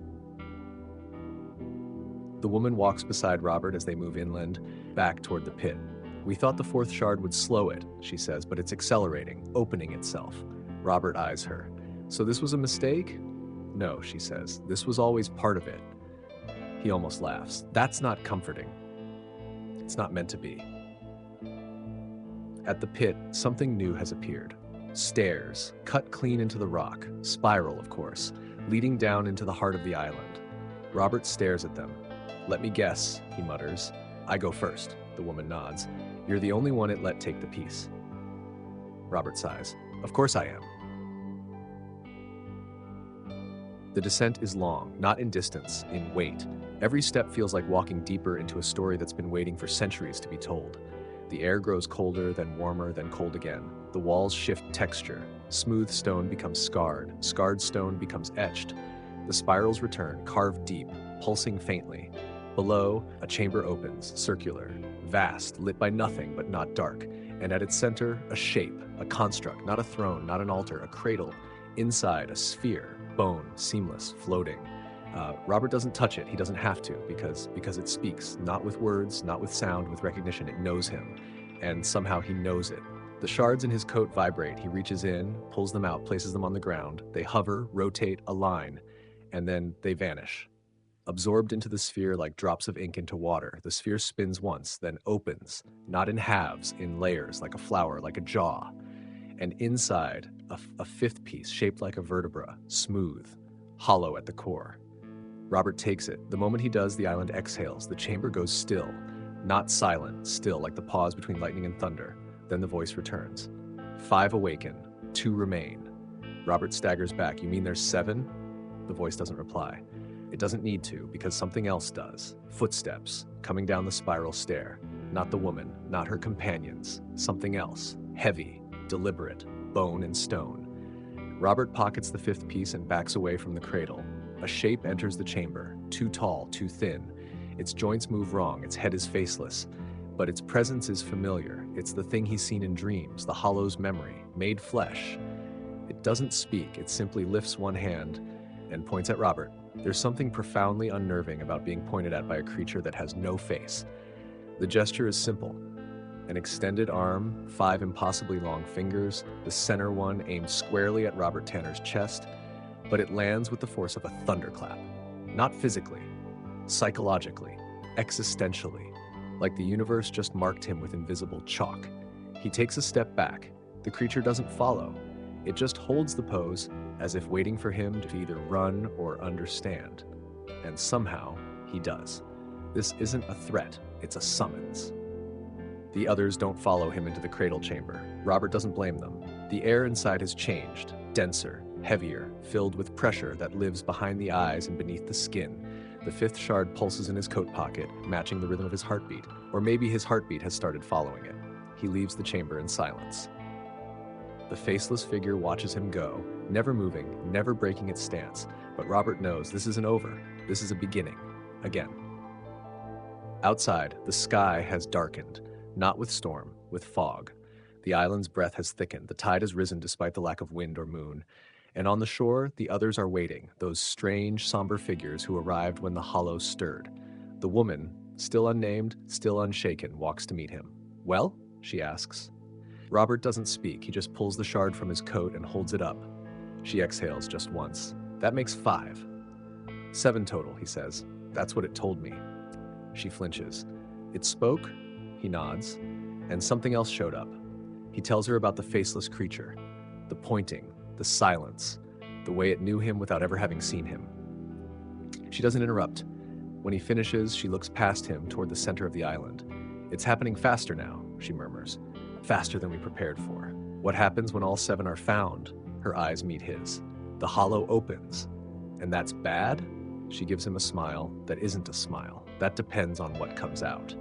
The woman walks beside Robert as they move inland, back toward the pit. "We thought the fourth shard would slow it," she says, "but it's accelerating, opening itself." Robert eyes her. "So this was a mistake?" "No," she says. "This was always part of it." He almost laughs. "That's not comforting. It's not meant to be." At the pit, something new has appeared. Stairs, cut clean into the rock, spiral, of course, leading down into the heart of the island. Robert stares at them. "Let me guess," he mutters. "I go first," the woman nods. "You're the only one it let take the piece." Robert sighs. "Of course I am." The descent is long, not in distance, in weight. Every step feels like walking deeper into a story that's been waiting for centuries to be told. The air grows colder, then warmer, then cold again. The walls shift texture. Smooth stone becomes scarred. Scarred stone becomes etched. The spirals return, carved deep, pulsing faintly. Below, a chamber opens, circular, vast, lit by nothing but not dark. And at its center, a shape, a construct, not a throne, not an altar, a cradle. Inside, a sphere, bone, seamless, floating. Robert doesn't touch it. He doesn't have to, because it speaks, not with words, not with sound, with recognition. It knows him, and somehow he knows it. The shards in his coat vibrate. He reaches in, pulls them out, places them on the ground. They hover, rotate, align, and then they vanish. Absorbed into the sphere like drops of ink into water, the sphere spins once, then opens, not in halves, in layers, like a flower, like a jaw. And inside, a fifth piece shaped like a vertebra, smooth, hollow at the core. Robert takes it. The moment he does, the island exhales. The chamber goes still. Not silent, still, like the pause between lightning and thunder. Then the voice returns. 5 awaken, 2 remain. Robert staggers back. "You mean there's 7? The voice doesn't reply. It doesn't need to, because something else does. Footsteps, coming down the spiral stair. Not the woman, not her companions. Something else. Heavy, deliberate, bone and stone. Robert pockets the 5th piece and backs away from the cradle. A shape enters the chamber, too tall, too thin. Its joints move wrong, its head is faceless. But its presence is familiar. It's the thing he's seen in dreams, the hollow's memory, made flesh. It doesn't speak, it simply lifts one hand and points at Robert. There's something profoundly unnerving about being pointed at by a creature that has no face. The gesture is simple. An extended arm, 5 impossibly long fingers, the center one aimed squarely at Robert Tanner's chest, but it lands with the force of a thunderclap. Not physically, psychologically, existentially, like the universe just marked him with invisible chalk. He takes a step back. The creature doesn't follow. It just holds the pose as if waiting for him to either run or understand. And somehow, he does. This isn't a threat, it's a summons. The others don't follow him into the cradle chamber. Robert doesn't blame them. The air inside has changed, denser, heavier, filled with pressure that lives behind the eyes and beneath the skin. The 5th shard pulses in his coat pocket, matching the rhythm of his heartbeat. Or maybe his heartbeat has started following it. He leaves the chamber in silence. The faceless figure watches him go, never moving, never breaking its stance. But Robert knows this isn't over. This is a beginning. Again. Outside, the sky has darkened. Not with storm, with fog. The island's breath has thickened. The tide has risen despite the lack of wind or moon. And on the shore, the others are waiting, those strange, somber figures who arrived when the hollow stirred. The woman, still unnamed, still unshaken, walks to meet him. "Well?" she asks. Robert doesn't speak. He just pulls the shard from his coat and holds it up. She exhales just once. "That makes 5. 7 total," he says. "That's what it told me." She flinches. "It spoke?" He nods. "And something else showed up." He tells her about the faceless creature, the pointing, the silence, the way it knew him without ever having seen him. She doesn't interrupt. When he finishes, she looks past him toward the center of the island. "It's happening faster now," she murmurs. "Faster than we prepared for." What happens when all 7 are found? Her eyes meet his. The hollow opens. "And that's bad?" She gives him a smile that isn't a smile. That depends on what comes out.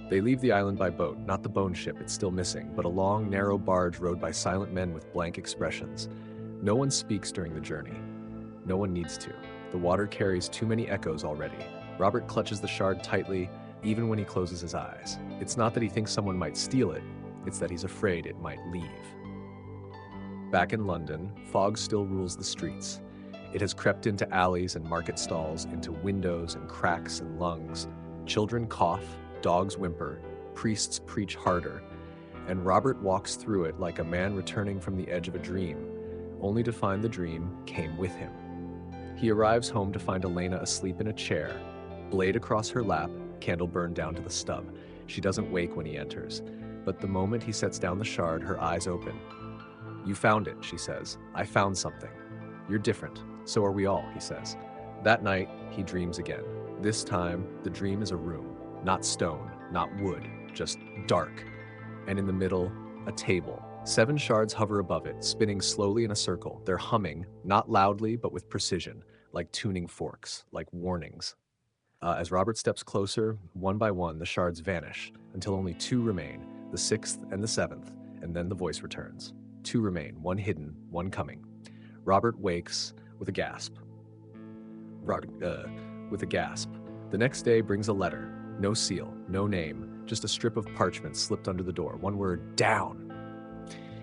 They leave the island by boat, not the bone ship, it's still missing, but a long, narrow barge rowed by silent men with blank expressions. No one speaks during the journey. No one needs to. The water carries too many echoes already. Robert clutches the shard tightly, even when he closes his eyes. It's not that he thinks someone might steal it, it's that he's afraid it might leave. Back in London, fog still rules the streets. It has crept into alleys and market stalls, into windows and cracks and lungs. Children cough, dogs whimper, priests preach harder, and Robert walks through it like a man returning from the edge of a dream, only to find the dream came with him. He arrives home to find Elena asleep in a chair, blade across her lap, candle burned down to the stub. She doesn't wake when he enters, but the moment he sets down the shard, her eyes open. "You found it," she says. "I found something. You're different. So are we all," he says. That night, he dreams again. This time, the dream is a room. Not stone, not wood, just dark. And in the middle, a table. 7 shards hover above it, spinning slowly in a circle. They're humming, not loudly, but with precision, like tuning forks, like warnings. As Robert steps closer, one by one, the shards vanish, until only 2 remain, the 6th and the 7th, and then the voice returns. 2 remain, one hidden, one coming. Robert wakes with a gasp. The next day brings a letter. No seal, no name, just a strip of parchment slipped under the door. One word, "down."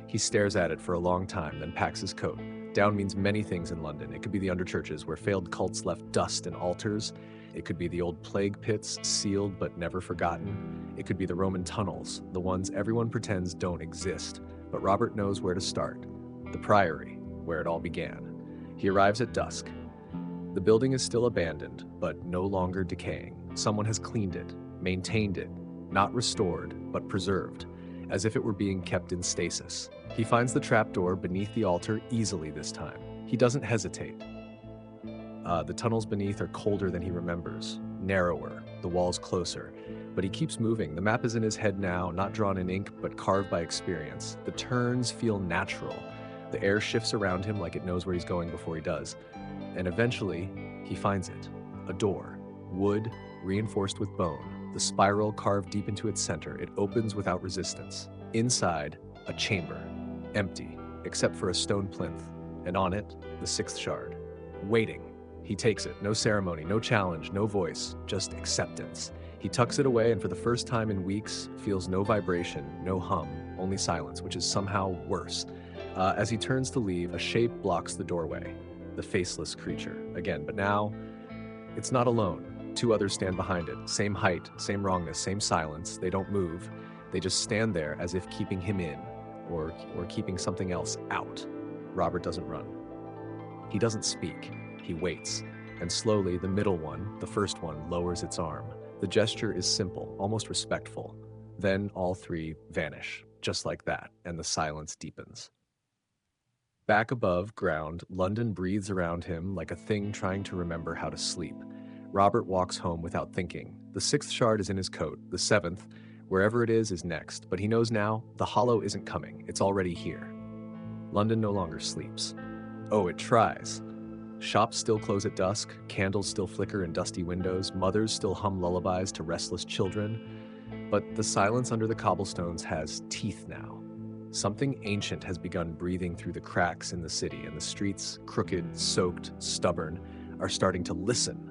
He stares at it for a long time, then packs his coat. Down means many things in London. It could be the underchurches, where failed cults left dust and altars. It could be the old plague pits, sealed but never forgotten. It could be the Roman tunnels, the ones everyone pretends don't exist. But Robert knows where to start. The Priory, where it all began. He arrives at dusk. The building is still abandoned, but no longer decaying. Someone has cleaned it, maintained it, not restored, but preserved, as if it were being kept in stasis. He finds the trapdoor beneath the altar easily this time. He doesn't hesitate. The tunnels beneath are colder than he remembers, narrower, the walls closer, but he keeps moving. The map is in his head now, not drawn in ink, but carved by experience. The turns feel natural. The air shifts around him like it knows where he's going before he does. And eventually, he finds it. A door, wood, reinforced with bone, the spiral carved deep into its center. It opens without resistance. Inside, a chamber, empty, except for a stone plinth, and on it, the 6th shard. Waiting. He takes it, no ceremony, no challenge, no voice, just acceptance. He tucks it away and for the first time in weeks, feels no vibration, no hum, only silence, which is somehow worse. As he turns to leave, a shape blocks the doorway, the faceless creature. Again, but now, it's not alone. 2 others stand behind it, same height, same wrongness, same silence. They don't move. They just stand there as if keeping him in, or keeping something else out. Robert doesn't run. He doesn't speak. He waits, and slowly the middle one, the first one, lowers its arm. The gesture is simple, almost respectful. Then all 3 vanish, just like that, and the silence deepens. Back above ground, London breathes around him like a thing trying to remember how to sleep. Robert walks home without thinking. The 6th shard is in his coat. The 7th, wherever it is next. But he knows now, the hollow isn't coming. It's already here. London no longer sleeps. Oh, it tries. Shops still close at dusk, candles still flicker in dusty windows, mothers still hum lullabies to restless children. But the silence under the cobblestones has teeth now. Something ancient has begun breathing through the cracks in the city, and the streets, crooked, soaked, stubborn, are starting to listen.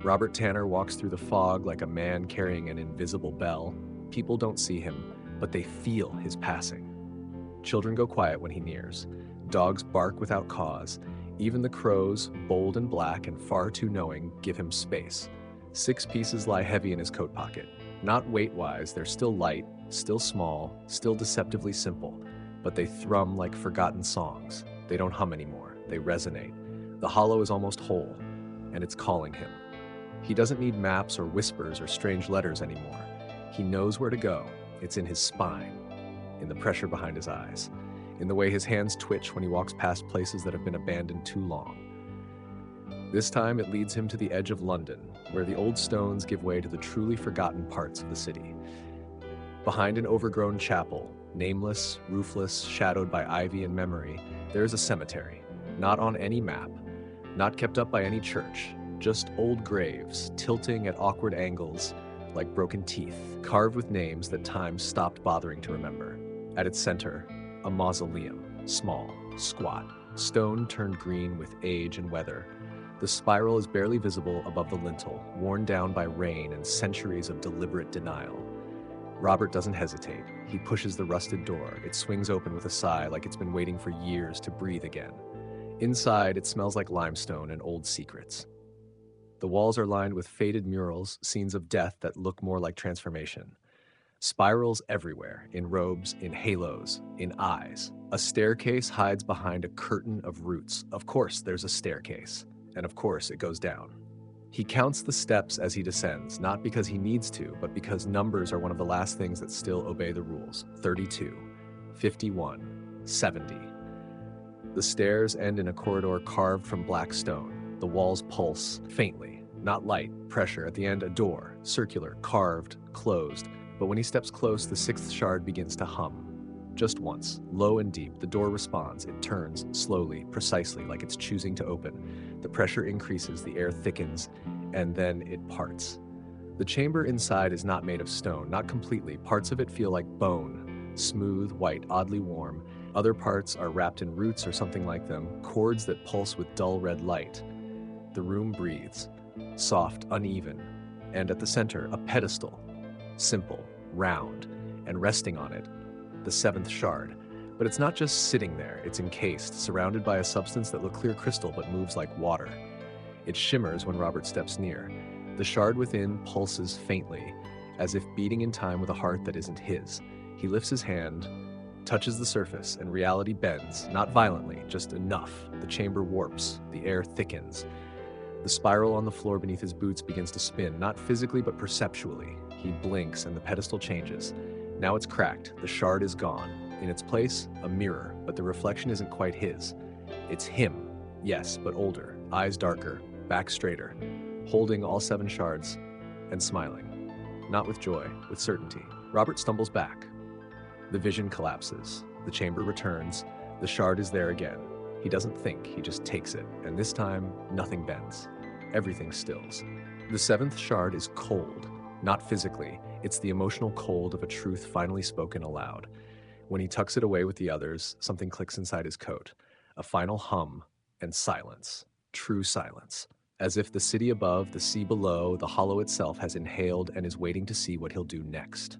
Robert Tanner walks through the fog like a man carrying an invisible bell. People don't see him, but they feel his passing. Children go quiet when he nears. Dogs bark without cause. Even the crows, bold and black and far too knowing, give him space. 6 pieces lie heavy in his coat pocket. Not weight-wise, they're still light, still small, still deceptively simple, but they thrum like forgotten songs. They don't hum anymore, they resonate. The hollow is almost whole, and it's calling him. He doesn't need maps or whispers or strange letters anymore. He knows where to go. It's in his spine, in the pressure behind his eyes, in the way his hands twitch when he walks past places that have been abandoned too long. This time it leads him to the edge of London, where the old stones give way to the truly forgotten parts of the city. Behind an overgrown chapel, nameless, roofless, shadowed by ivy and memory, there is a cemetery, not on any map, not kept up by any church, just old graves, tilting at awkward angles like broken teeth, carved with names that time stopped bothering to remember. At its center, a mausoleum, small, squat, stone turned green with age and weather. The spiral is barely visible above the lintel, worn down by rain and centuries of deliberate denial. Robert doesn't hesitate. He pushes the rusted door. It swings open with a sigh, like it's been waiting for years to breathe again. Inside, it smells like limestone and old secrets. The walls are lined with faded murals, scenes of death that look more like transformation. Spirals everywhere, in robes, in halos, in eyes. A staircase hides behind a curtain of roots. Of course, there's a staircase. And of course, it goes down. He counts the steps as he descends, not because he needs to, but because numbers are one of the last things that still obey the rules. 32, 51, 70. The stairs end in a corridor carved from black stone. The walls pulse faintly, not light, pressure. At the end, a door, circular, carved, closed. But when he steps close, the sixth shard begins to hum. Just once, low and deep, the door responds. It turns, slowly, precisely, like it's choosing to open. The pressure increases, the air thickens, and then it parts. The chamber inside is not made of stone, not completely. Parts of it feel like bone, smooth, white, oddly warm. Other parts are wrapped in roots or something like them, cords that pulse with dull red light. The room breathes, soft, uneven, and at the center, a pedestal, simple, round, and resting on it, the seventh shard. But it's not just sitting there, it's encased, surrounded by a substance that looks clear crystal but moves like water. It shimmers when Robert steps near. The shard within pulses faintly, as if beating in time with a heart that isn't his. He lifts his hand, touches the surface, and reality bends, not violently, just enough. The chamber warps, the air thickens. The spiral on the floor beneath his boots begins to spin, not physically but perceptually. He blinks and the pedestal changes. Now it's cracked, the shard is gone. In its place, a mirror, but the reflection isn't quite his. It's him, yes, but older, eyes darker, back straighter, holding all seven shards and smiling. Not with joy, with certainty. Robert stumbles back. The vision collapses. The chamber returns. The shard is there again. He doesn't think, he just takes it, and this time, nothing bends. Everything stills. The seventh shard is cold, not physically. It's the emotional cold of a truth finally spoken aloud. When he tucks it away with the others, something clicks inside his coat. A final hum and silence. True silence. As if the city above, the sea below, the hollow itself has inhaled and is waiting to see what he'll do next.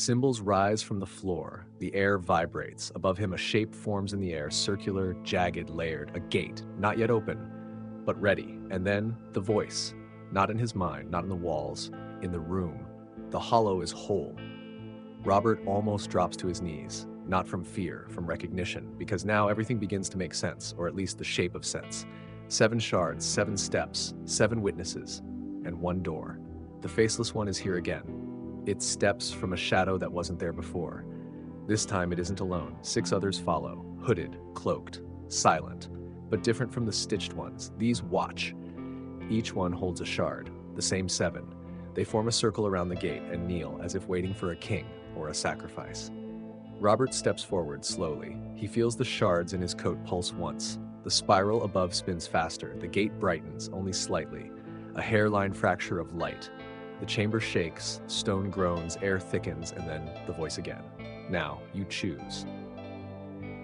Symbols rise from the floor. The air vibrates. Above him, a shape forms in the air, circular, jagged, layered. A gate, not yet open, but ready. And then the voice. Not in his mind, not in the walls, in the room. The hollow is whole. Robert almost drops to his knees, not from fear, from recognition, because now everything begins to make sense, or at least the shape of sense. 7 shards, 7 steps, 7 witnesses, and 1 door. The faceless one is here again. It steps from a shadow that wasn't there before. This time it isn't alone. 6 others follow, hooded, cloaked, silent, but different from the stitched ones. These watch. Each one holds a shard, the same 7. They form a circle around the gate and kneel as if waiting for a king or a sacrifice. Robert steps forward slowly. He feels the shards in his coat pulse once. The spiral above spins faster. The gate brightens, only slightly. A hairline fracture of light. The chamber shakes, stone groans, air thickens, and then the voice again. Now, you choose.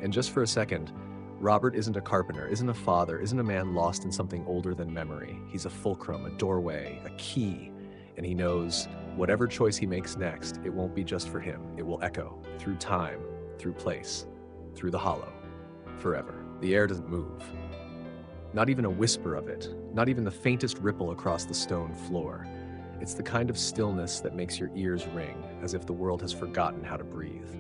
And just for a second, Robert isn't a carpenter, isn't a father, isn't a man lost in something older than memory. He's a fulcrum, a doorway, a key. And he knows whatever choice he makes next, it won't be just for him. It will echo through time, through place, through the hollow, forever. The air doesn't move. Not even a whisper of it, not even the faintest ripple across the stone floor. It's the kind of stillness that makes your ears ring, as if the world has forgotten how to breathe.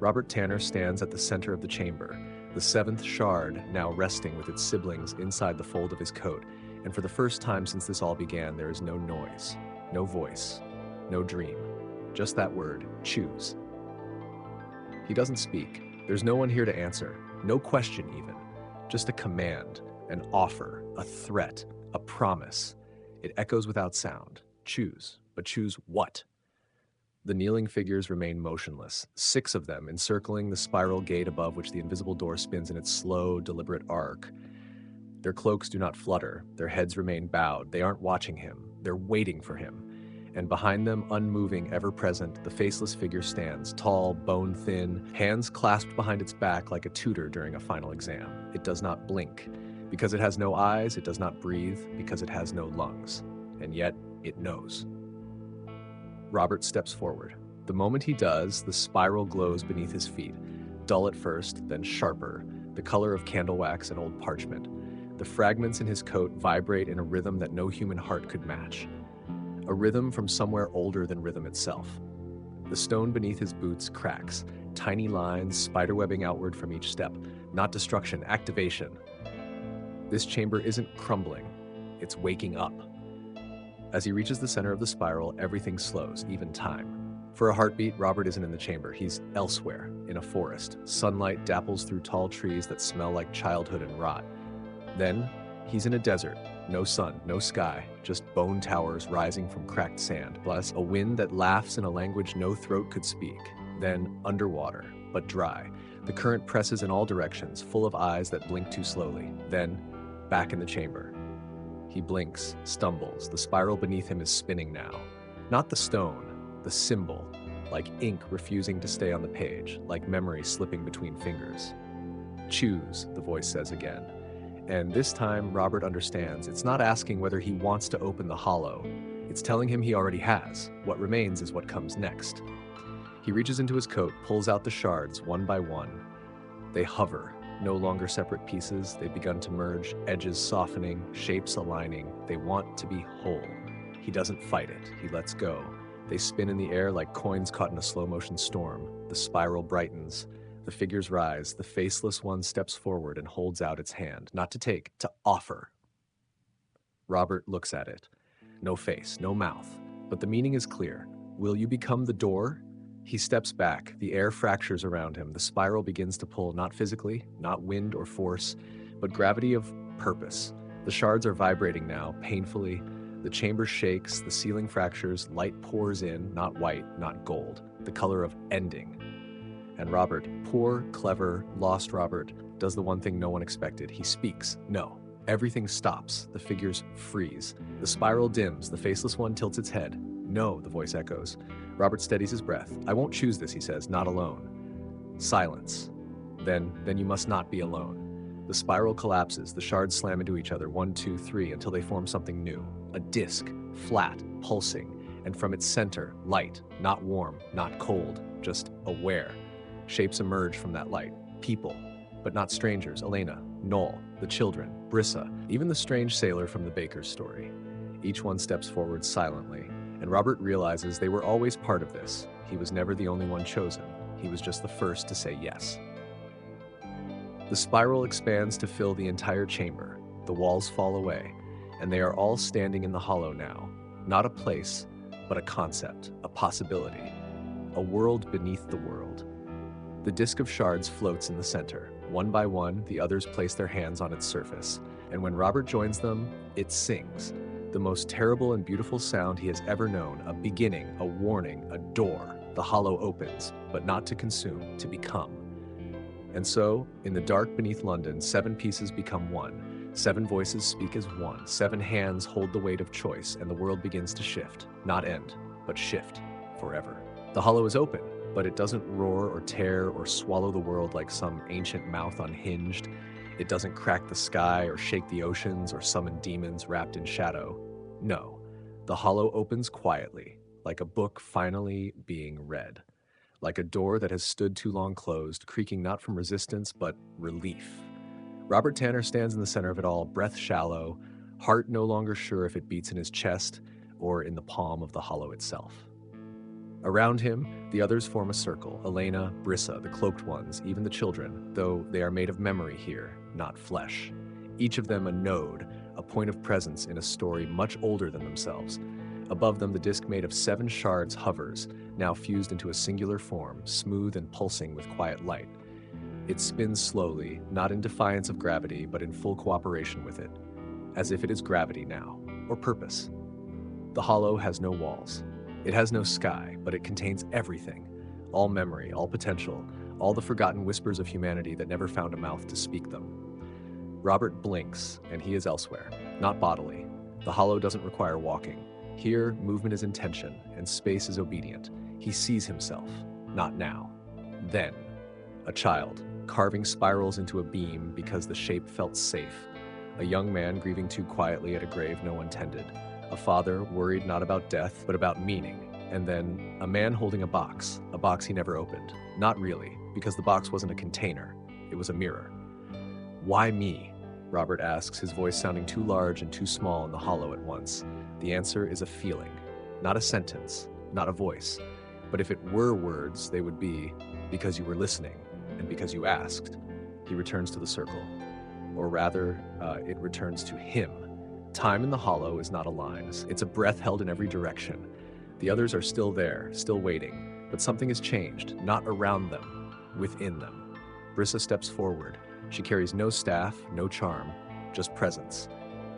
Robert Tanner stands at the center of the chamber, the 7th shard now resting with its siblings inside the fold of his coat, and for the first time since this all began, there is no noise, no voice, no dream. Just that word, choose. He doesn't speak. There's no one here to answer. No question even. Just a command, an offer, a threat, a promise. It echoes without sound. Choose. But choose what? The kneeling figures remain motionless, 6 of them encircling the spiral gate above which the invisible door spins in its slow, deliberate arc. Their cloaks do not flutter. Their heads remain bowed. They aren't watching him. They're waiting for him. And behind them, unmoving, ever-present, the faceless figure stands, tall, bone-thin, hands clasped behind its back like a tutor during a final exam. It does not blink. Because it has no eyes, it does not breathe, because it has no lungs. And yet, it knows. Robert steps forward. The moment he does, the spiral glows beneath his feet, dull at first, then sharper, the color of candle wax and old parchment. The fragments in his coat vibrate in a rhythm that no human heart could match. A rhythm from somewhere older than rhythm itself. The stone beneath his boots cracks, tiny lines spiderwebbing outward from each step. Not destruction, activation. This chamber isn't crumbling, it's waking up. As he reaches the center of the spiral, everything slows, even time. For a heartbeat, Robert isn't in the chamber. He's elsewhere, in a forest. Sunlight dapples through tall trees that smell like childhood and rot. Then, he's in a desert. No sun, no sky, just bone towers rising from cracked sand, plus a wind that laughs in a language no throat could speak. Then, underwater, but dry. The current presses in all directions, full of eyes that blink too slowly. Then, back in the chamber. He blinks, stumbles. The spiral beneath him is spinning now. Not the stone, the symbol, like ink refusing to stay on the page, like memory slipping between fingers. Choose, the voice says again. And this time, Robert understands. It's not asking whether he wants to open the hollow. It's telling him he already has. What remains is what comes next. He reaches into his coat, pulls out the shards one by one. They hover, no longer separate pieces. They've begun to merge, edges softening, shapes aligning. They want to be whole. He doesn't fight it. He lets go. They spin in the air like coins caught in a slow-motion storm. The spiral brightens. The figures rise. The faceless one steps forward and holds out its hand, not to take, to offer. Robert looks at it. No face, no mouth, but the meaning is clear. Will you become the door? He steps back. The air fractures around him. The spiral begins to pull, not physically, not wind or force, but gravity of purpose. The shards are vibrating now, painfully. The chamber shakes, the ceiling fractures, light pours in, not white, not gold, the color of ending. And Robert, poor, clever, lost Robert, does the one thing no one expected. He speaks. No. Everything stops. The figures freeze. The spiral dims. The faceless one tilts its head. No, the voice echoes. Robert steadies his breath. I won't choose this, he says, not alone. Silence. Then you must not be alone. The spiral collapses. The shards slam into each other, 1, 2, 3, until they form something new. A disc, flat, pulsing, and from its center, light, not warm, not cold, just aware. Shapes emerge from that light. People, but not strangers. Elena, Noel, the children, Brissa, even the strange sailor from the baker's story. Each one steps forward silently, and Robert realizes they were always part of this. He was never the only one chosen. He was just the first to say yes. The spiral expands to fill the entire chamber. The walls fall away, and they are all standing in the hollow now. Not a place, but a concept, a possibility, a world beneath the world. The disc of shards floats in the center. One by one, the others place their hands on its surface, and when Robert joins them, it sings. The most terrible and beautiful sound he has ever known, a beginning, a warning, a door. The hollow opens, but not to consume, to become. And so, in the dark beneath London, 7 pieces become one. 7 voices speak as one. 7 hands hold the weight of choice, and the world begins to shift. Not end, but shift forever. The hollow is open, but it doesn't roar or tear or swallow the world like some ancient mouth unhinged. It doesn't crack the sky or shake the oceans or summon demons wrapped in shadow. No, the hollow opens quietly, like a book finally being read. Like a door that has stood too long closed, creaking not from resistance, but relief. Robert Tanner stands in the center of it all, breath shallow, heart no longer sure if it beats in his chest or in the palm of the hollow itself. Around him, the others form a circle. Elena, Brissa, the cloaked ones, even the children, though they are made of memory here, not flesh. Each of them a node, a point of presence in a story much older than themselves. Above them, the disc made of 7 shards hovers, now fused into a singular form, smooth and pulsing with quiet light. It spins slowly, not in defiance of gravity, but in full cooperation with it, as if it is gravity now, or purpose. The hollow has no walls. It has no sky, but it contains everything. All memory, all potential, all the forgotten whispers of humanity that never found a mouth to speak them. Robert blinks, and he is elsewhere, not bodily. The hollow doesn't require walking. Here, movement is intention, and space is obedient. He sees himself, not now. Then, a child, carving spirals into a beam because the shape felt safe. A young man grieving too quietly at a grave no one tended. A father worried not about death, but about meaning. And then, a man holding a box he never opened. Not really, because the box wasn't a container. It was a mirror. Why me? Robert asks, his voice sounding too large and too small in the hollow at once. The answer is a feeling, not a sentence, not a voice. But if it were words, they would be, because you were listening, and because you asked. He returns to the circle. Or rather, it returns to him. Time in the hollow is not a line. It's a breath held in every direction. The others are still there, still waiting, but something has changed, not around them, within them. Brissa steps forward. She carries no staff, no charm, just presence.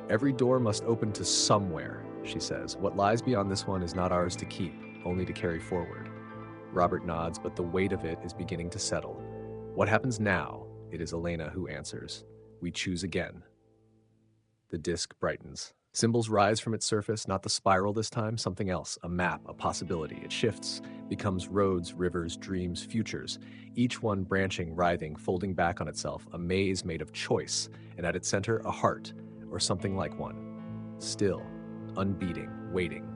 Every door must open to somewhere, she says. What lies beyond this one is not ours to keep, only to carry forward. Robert nods, but the weight of it is beginning to settle. What happens now? It is Elena who answers. We choose again. The disc brightens. Symbols rise from its surface, not the spiral this time, something else, a map, a possibility. It shifts, becomes roads, rivers, dreams, futures, each one branching, writhing, folding back on itself, a maze made of choice, and at its center, a heart, or something like one. Still, unbeating, waiting.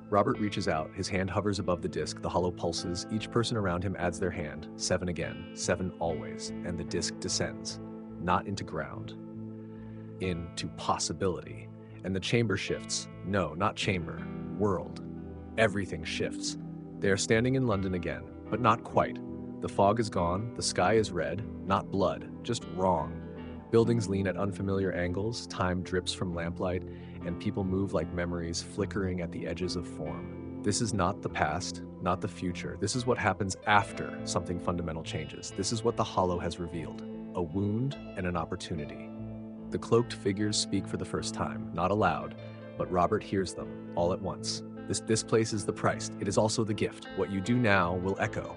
Robert reaches out, his hand hovers above the disc, the hollow pulses, each person around him adds their hand, 7 again, 7 always, and the disc descends, not into ground, into possibility. And the chamber shifts. No, not chamber, world. Everything shifts. They are standing in London again, but not quite. The fog is gone, the sky is red, not blood, just wrong. Buildings lean at unfamiliar angles, time drips from lamplight, and people move like memories flickering at the edges of form. This is not the past, not the future. This is what happens after something fundamental changes. This is what the hollow has revealed. A wound and an opportunity. The cloaked figures speak for the first time, not aloud, but Robert hears them, all at once. This place is the price. It is also the gift. What you do now will echo.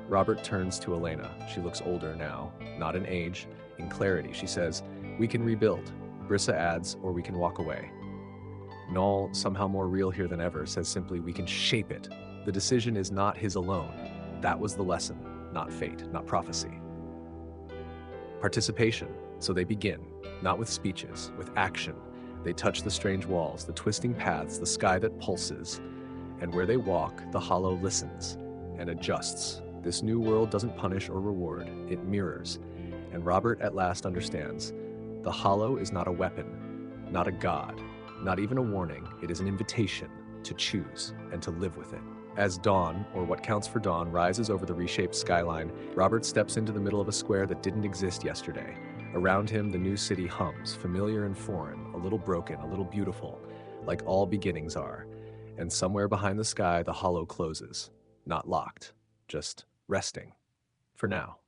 Robert turns to Elena. She looks older now, not in age, in clarity. She says, we can rebuild. Brissa adds, or we can walk away. Noel, somehow more real here than ever, says simply, we can shape it. The decision is not his alone. That was the lesson, not fate, not prophecy. Participation. So they begin, not with speeches, with action. They touch the strange walls, the twisting paths, the sky that pulses. And where they walk, the hollow listens and adjusts. This new world doesn't punish or reward, it mirrors. And Robert at last understands. The hollow is not a weapon, not a god, not even a warning. It is an invitation to choose and to live with it. As dawn, or what counts for dawn, rises over the reshaped skyline, Robert steps into the middle of a square that didn't exist yesterday. Around him, the new city hums, familiar and foreign, a little broken, a little beautiful, like all beginnings are. And somewhere behind the sky, the hollow closes. Not locked, just resting. For now.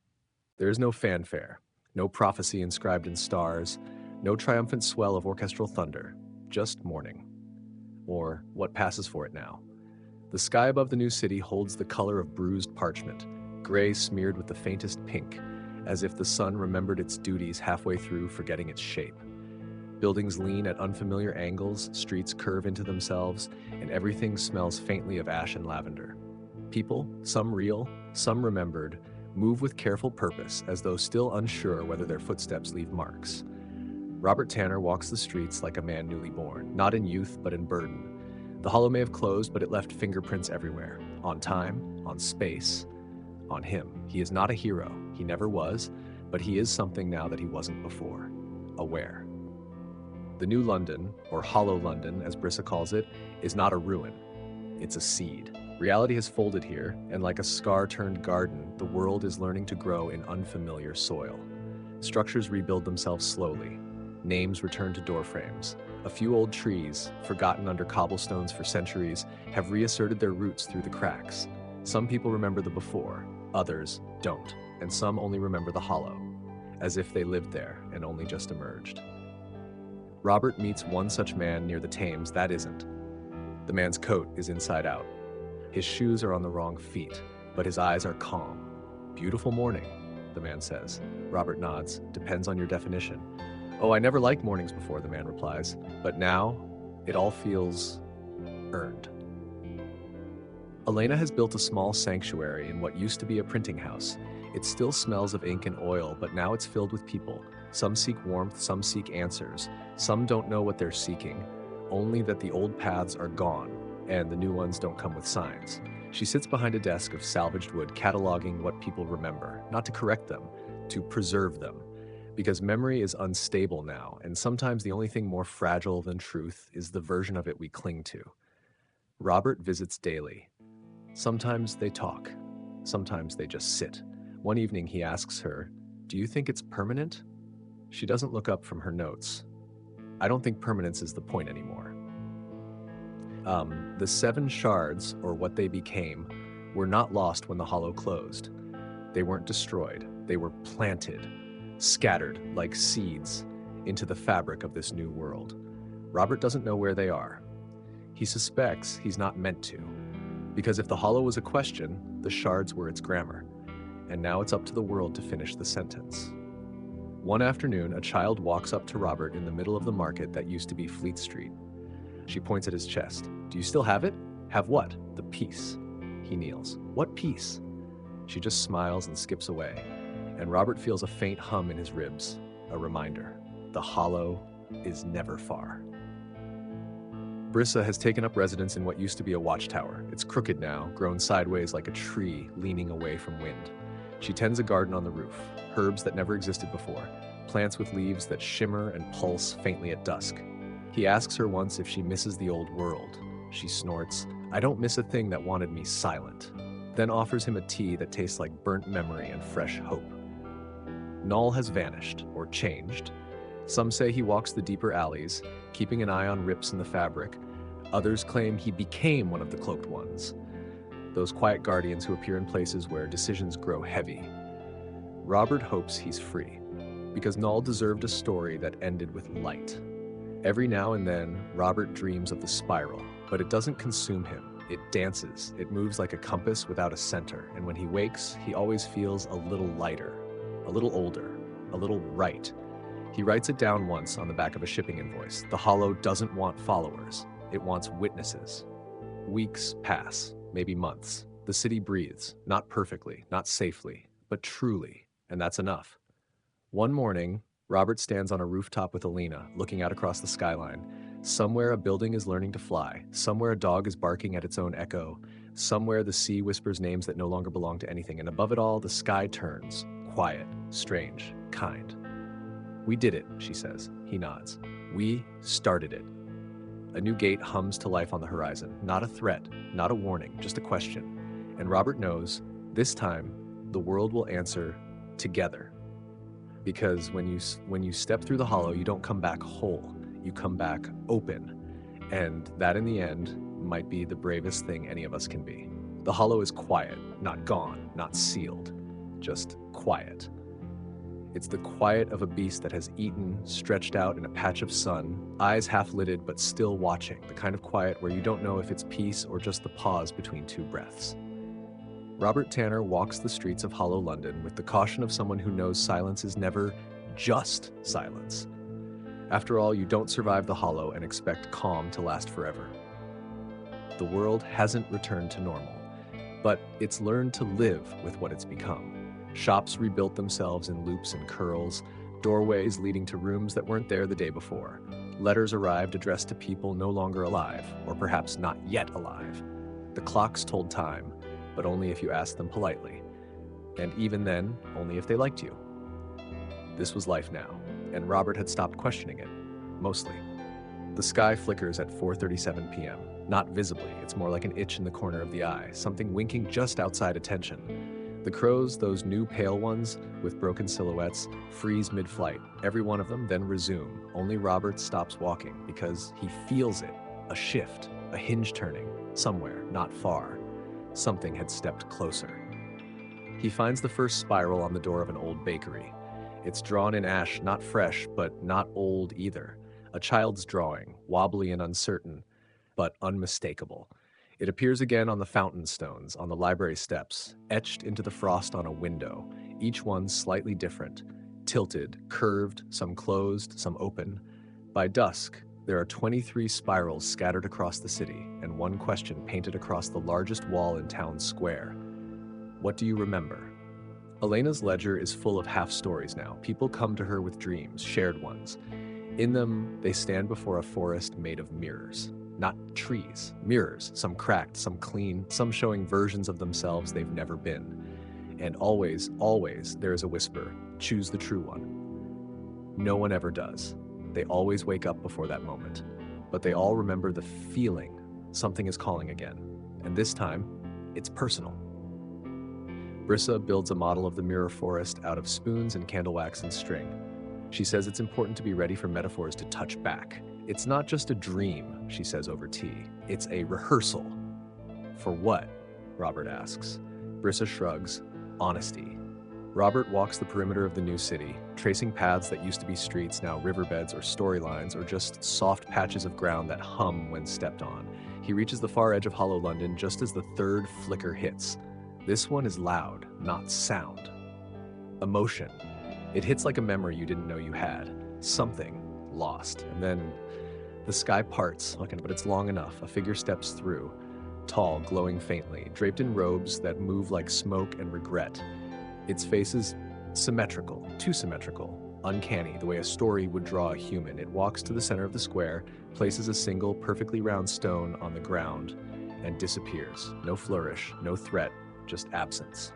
There is no fanfare, no prophecy inscribed in stars, no triumphant swell of orchestral thunder, just morning. Or what passes for it now. The sky above the new city holds the color of bruised parchment, gray smeared with the faintest pink, as if the sun remembered its duties halfway through, forgetting its shape. Buildings lean at unfamiliar angles, streets curve into themselves, and everything smells faintly of ash and lavender. People, some real, some remembered, move with careful purpose, as though still unsure whether their footsteps leave marks. Robert Tanner walks the streets like a man newly born, not in youth, but in burden. The hollow may have closed, but it left fingerprints everywhere, on time, on space, on him. He is not a hero, he never was, but he is something now that he wasn't before. Aware. The new London, or hollow London as Brissa calls it, is not a ruin. It's a seed. Reality has folded here, and like a scar-turned garden, the world is learning to grow in unfamiliar soil. Structures rebuild themselves slowly. Names return to doorframes. A few old trees, forgotten under cobblestones for centuries, have reasserted their roots through the cracks. Some people remember the before, others don't, and some only remember the hollow, as if they lived there and only just emerged. Robert meets one such man near the Thames that isn't. The man's coat is inside out. His shoes are on the wrong feet, but his eyes are calm. Beautiful morning, the man says. Robert nods. Depends on your definition. Oh, I never liked mornings before, the man replies, but now it all feels earned. Elena has built a small sanctuary in what used to be a printing house. It still smells of ink and oil, but now it's filled with people. Some seek warmth, some seek answers. Some don't know what they're seeking, only that the old paths are gone, and the new ones don't come with signs. She sits behind a desk of salvaged wood, cataloging what people remember, not to correct them, to preserve them. Because memory is unstable now, and sometimes the only thing more fragile than truth is the version of it we cling to. Robert visits daily. Sometimes they talk. Sometimes they just sit. One evening he asks her, "Do you think it's permanent?" She doesn't look up from her notes. I don't think permanence is the point anymore. The 7 shards, or what they became, were not lost when the hollow closed. They weren't destroyed. They were planted, scattered like seeds into the fabric of this new world. Robert doesn't know where they are. He suspects he's not meant to, because if the hollow was a question, the shards were its grammar, and now it's up to the world to finish the sentence. One afternoon, a child walks up to Robert in the middle of the market that used to be Fleet Street. She points at his chest. "Do you still have it?" "Have what?" "The peace." He kneels. "What peace?" She just smiles and skips away, and Robert feels a faint hum in his ribs, a reminder. The hollow is never far. Brissa has taken up residence in what used to be a watchtower. It's crooked now, grown sideways like a tree leaning away from wind. She tends a garden on the roof, herbs that never existed before, plants with leaves that shimmer and pulse faintly at dusk. He asks her once if she misses the old world. She snorts, "I don't miss a thing that wanted me silent," then offers him a tea that tastes like burnt memory and fresh hope. Null has vanished, or changed. Some say he walks the deeper alleys, keeping an eye on rips in the fabric. Others claim he became one of the cloaked ones, those quiet guardians who appear in places where decisions grow heavy. Robert hopes he's free, because Null deserved a story that ended with light. Every now and then, Robert dreams of the spiral, but it doesn't consume him. It dances, it moves like a compass without a center, and when he wakes, he always feels a little lighter, a little older, a little right. He writes it down once on the back of a shipping invoice. The hollow doesn't want followers, it wants witnesses. Weeks pass, maybe months. The city breathes, not perfectly, not safely, but truly, and that's enough. One morning, Robert stands on a rooftop with Alina, looking out across the skyline. Somewhere a building is learning to fly, somewhere a dog is barking at its own echo, somewhere the sea whispers names that no longer belong to anything, and above it all, the sky turns, quiet, strange, kind. "We did it," she says. He nods. "We started it." A new gate hums to life on the horizon. Not a threat, not a warning, just a question. And Robert knows, this time, the world will answer together. Because when you step through the hollow, you don't come back whole. You come back open. And that, in the end, might be the bravest thing any of us can be. The hollow is quiet, not gone, not sealed, just quiet. It's the quiet of a beast that has eaten, stretched out in a patch of sun, eyes half-lidded but still watching, the kind of quiet where you don't know if it's peace or just the pause between two breaths. Robert Tanner walks the streets of hollow London with the caution of someone who knows silence is never just silence. After all, you don't survive the hollow and expect calm to last forever. The world hasn't returned to normal, but it's learned to live with what it's become. Shops rebuilt themselves in loops and curls, doorways leading to rooms that weren't there the day before. Letters arrived addressed to people no longer alive, or perhaps not yet alive. The clocks told time, but only if you asked them politely. And even then, only if they liked you. This was life now, and Robert had stopped questioning it, mostly. The sky flickers at 4:37 p.m. Not visibly, it's more like an itch in the corner of the eye, something winking just outside attention. The crows, those new pale ones with broken silhouettes, freeze mid-flight. Every one of them then resume. Only Robert stops walking because he feels it. A shift, a hinge turning, somewhere, not far. Something had stepped closer. He finds the first spiral on the door of an old bakery. It's drawn in ash, not fresh, but not old either. A child's drawing, wobbly and uncertain, but unmistakable. It appears again on the fountain stones, on the library steps, etched into the frost on a window, each one slightly different, tilted, curved, some closed, some open. By dusk, there are 23 spirals scattered across the city, and one question painted across the largest wall in town square. What do you remember? Elena's ledger is full of half-stories now. People come to her with dreams, shared ones. In them, they stand before a forest made of mirrors. Not trees, mirrors, some cracked, some clean, some showing versions of themselves they've never been. And always, always, there is a whisper, choose the true one. No one ever does. They always wake up before that moment. But they all remember the feeling something is calling again. And this time, it's personal. Brissa builds a model of the mirror forest out of spoons and candle wax and string. She says it's important to be ready for metaphors to touch back. It's not just a dream, she says over tea. It's a rehearsal. For what? Robert asks. Brissa shrugs. Honesty. Robert walks the perimeter of the new city, tracing paths that used to be streets, now riverbeds or storylines, or just soft patches of ground that hum when stepped on. He reaches the far edge of Hollow London just as the third flicker hits. This one is loud, not sound. Emotion. It hits like a memory you didn't know you had. Something lost. And then the sky parts, but it's long enough. A figure steps through, tall, glowing faintly, draped in robes that move like smoke and regret. Its face is symmetrical, too symmetrical, uncanny, the way a story would draw a human. It walks to the center of the square, places a single, perfectly round stone on the ground, and disappears. No flourish, no threat, just absence.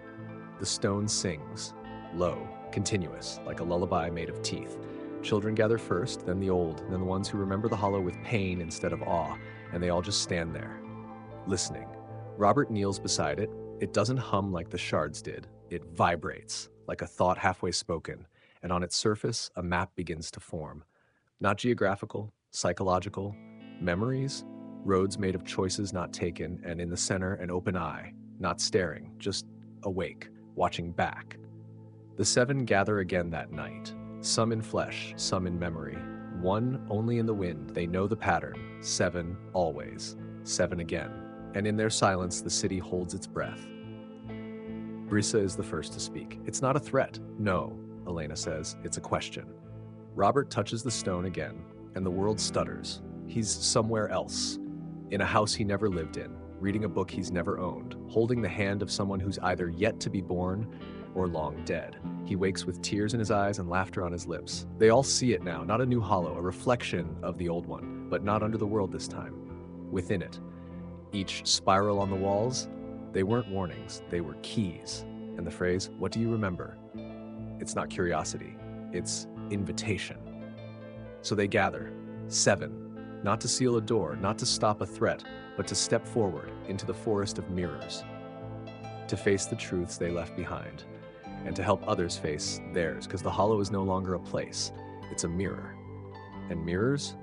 The stone sings, low, continuous, like a lullaby made of teeth. Children gather first, then the old, then the ones who remember the hollow with pain instead of awe, and they all just stand there, listening. Robert kneels beside it. It doesn't hum like the shards did. It vibrates, like a thought halfway spoken, and on its surface, a map begins to form. Not geographical, psychological, memories, roads made of choices not taken, and in the center, an open eye, not staring, just awake, watching back. The seven gather again that night, some in flesh, some in memory. One only in the wind, they know the pattern. Seven always, seven again. And in their silence, the city holds its breath. Brissa is the first to speak. It's not a threat. No, Elena says. It's a question. Robert touches the stone again, and the world stutters. He's somewhere else, in a house he never lived in, reading a book he's never owned, holding the hand of someone who's either yet to be born or long dead. He wakes with tears in his eyes and laughter on his lips. They all see it now, not a new hollow, a reflection of the old one, but not under the world this time, within it. Each spiral on the walls, they weren't warnings, they were keys. And the phrase, "What do you remember?" It's not curiosity, it's invitation. So they gather, seven, not to seal a door, not to stop a threat, but to step forward into the forest of mirrors, to face the truths they left behind, and to help others face theirs, because the hollow is no longer a place, it's a mirror. And mirrors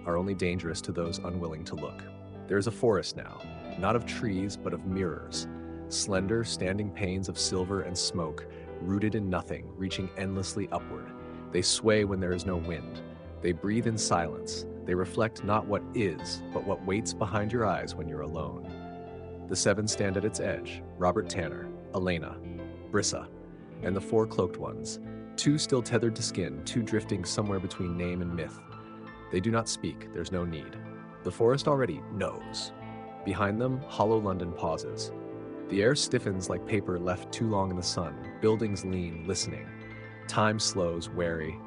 are only dangerous to those unwilling to look. There's a forest now, not of trees, but of mirrors, slender, standing panes of silver and smoke, rooted in nothing, reaching endlessly upward. They sway when there is no wind. They breathe in silence. They reflect not what is, but what waits behind your eyes when you're alone. The seven stand at its edge, Robert Tanner, Elena, Brissa, and the four cloaked ones, two still tethered to skin, two drifting somewhere between name and myth. They do not speak, there's no need. The forest already knows. Behind them, hollow London pauses. The air stiffens like paper left too long in the sun. Buildings lean, listening. Time slows, wary.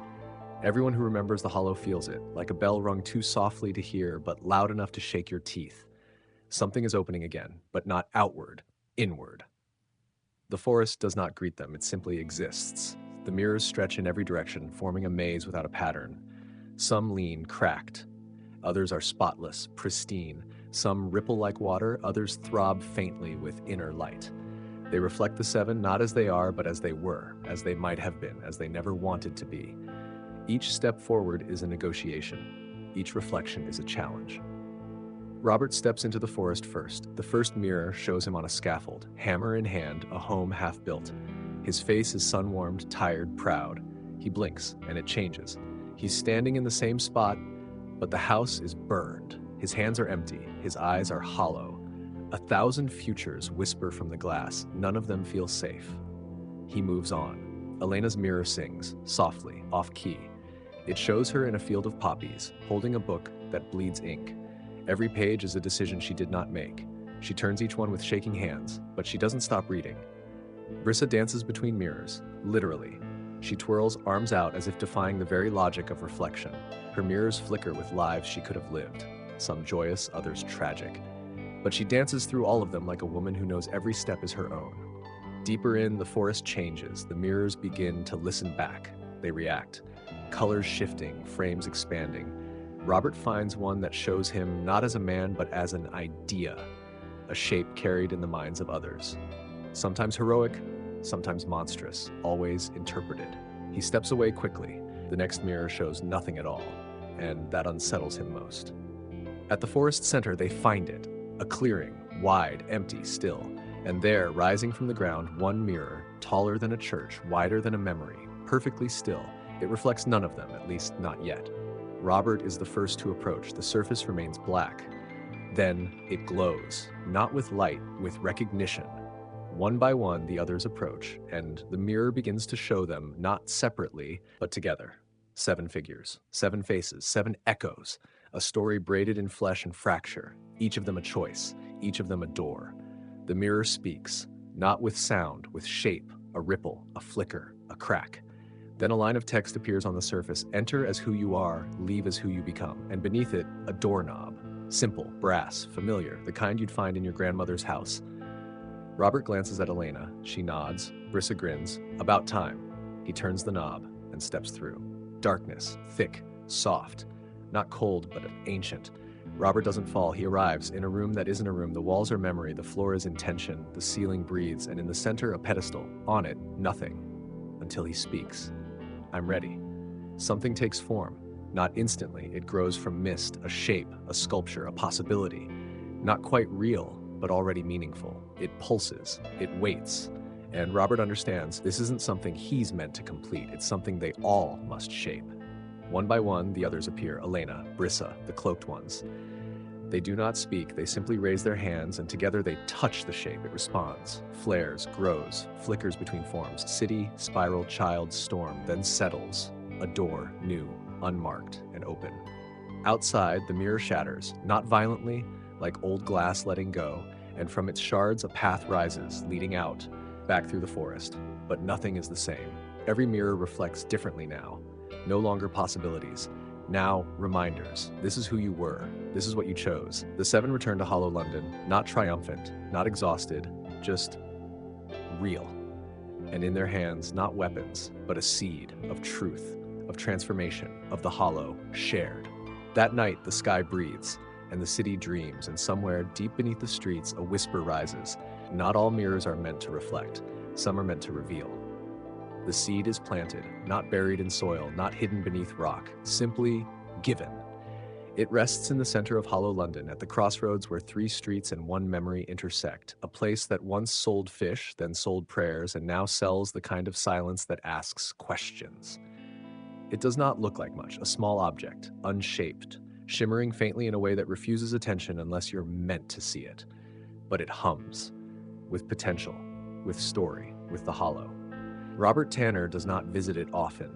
Everyone who remembers the hollow feels it, like a bell rung too softly to hear, but loud enough to shake your teeth. Something is opening again, but not outward, inward. The forest does not greet them, it simply exists. The mirrors stretch in every direction, forming a maze without a pattern. Some lean, cracked. Others are spotless, pristine. Some ripple like water, others throb faintly with inner light. They reflect the seven not as they are, but as they were, as they might have been, as they never wanted to be. Each step forward is a negotiation. Each reflection is a challenge. Robert steps into the forest first. The first mirror shows him on a scaffold, hammer in hand, a home half built. His face is sun-warmed, tired, proud. He blinks, and it changes. He's standing in the same spot, but the house is burned. His hands are empty. His eyes are hollow. 1,000 futures whisper from the glass. None of them feel safe. He moves on. Elena's mirror sings, softly, off-key. It shows her in a field of poppies, holding a book that bleeds ink. Every page is a decision she did not make. She turns each one with shaking hands, but she doesn't stop reading. Brissa dances between mirrors, literally. She twirls arms out as if defying the very logic of reflection. Her mirrors flicker with lives she could have lived, some joyous, others tragic. But she dances through all of them like a woman who knows every step is her own. Deeper in, the forest changes. The mirrors begin to listen back. They react. Colors shifting, frames expanding. Robert finds one that shows him not as a man, but as an idea, a shape carried in the minds of others. Sometimes heroic, sometimes monstrous, always interpreted. He steps away quickly. The next mirror shows nothing at all, and that unsettles him most. At the forest center, they find it, a clearing, wide, empty, still. And there, rising from the ground, one mirror, taller than a church, wider than a memory, perfectly still. It reflects none of them, at least not yet. Robert is the first to approach. The surface remains black. Then it glows, not with light, with recognition. One by one, the others approach, and the mirror begins to show them, not separately, but together. 7 figures, 7 faces, 7 echoes, a story braided in flesh and fracture, each of them a choice, each of them a door. The mirror speaks, not with sound, with shape, a ripple, a flicker, a crack. Then a line of text appears on the surface. Enter as who you are, leave as who you become. And beneath it, a doorknob. Simple, brass, familiar, the kind you'd find in your grandmother's house. Robert glances at Elena. She nods. Brissa grins. About time. He turns the knob and steps through. Darkness, thick, soft. Not cold, but ancient. Robert doesn't fall. He arrives in a room that isn't a room. The walls are memory. The floor is intention. The ceiling breathes. And in the center, a pedestal. On it, nothing. Until he speaks. I'm ready. Something takes form. Not instantly, it grows from mist, a shape, a sculpture, a possibility. Not quite real, but already meaningful. It pulses, it waits. And Robert understands this isn't something he's meant to complete, it's something they all must shape. One by one, the others appear. Elena, Brissa, the cloaked ones. They do not speak, they simply raise their hands, and together they touch the shape. It responds, flares, grows, flickers between forms. City, spiral, child, storm, then settles. A door, new, unmarked, and open. Outside, the mirror shatters, not violently, like old glass letting go, and from its shards a path rises, leading out, back through the forest. But nothing is the same. Every mirror reflects differently now. No longer possibilities. Now, reminders. This is who you were. This is what you chose. The 7 return to Hollow London, not triumphant, not exhausted, just real. And in their hands, not weapons, but a seed of truth, of transformation, of the hollow, shared. That night, the sky breathes, and the city dreams, and somewhere deep beneath the streets, a whisper rises. Not all mirrors are meant to reflect. Some are meant to reveal. The seed is planted, not buried in soil, not hidden beneath rock, simply given. It rests in the center of Hollow London, at the crossroads where 3 streets and 1 memory intersect, a place that once sold fish, then sold prayers, and now sells the kind of silence that asks questions. It does not look like much, a small object, unshaped, shimmering faintly in a way that refuses attention unless you're meant to see it. But it hums, with potential, with story, with the hollow. Robert Tanner does not visit it often,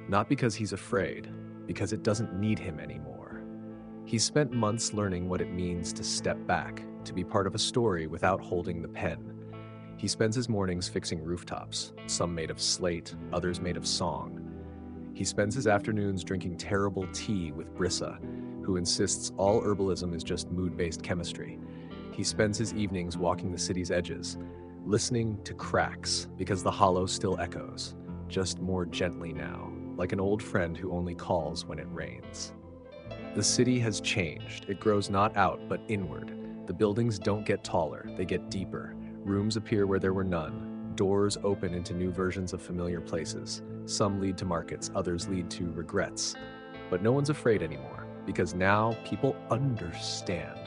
not because he's afraid, because it doesn't need him anymore. He's spent months learning what it means to step back, to be part of a story without holding the pen. He spends his mornings fixing rooftops, some made of slate, others made of song. He spends his afternoons drinking terrible tea with Brissa, who insists all herbalism is just mood-based chemistry. He spends his evenings walking the city's edges, listening to cracks, because the hollow still echoes, just more gently now, like an old friend who only calls when it rains. The city has changed. It grows not out, but inward. The buildings don't get taller, they get deeper. Rooms appear where there were none. Doors open into new versions of familiar places. Some lead to markets, others lead to regrets. But no one's afraid anymore, because now people understand.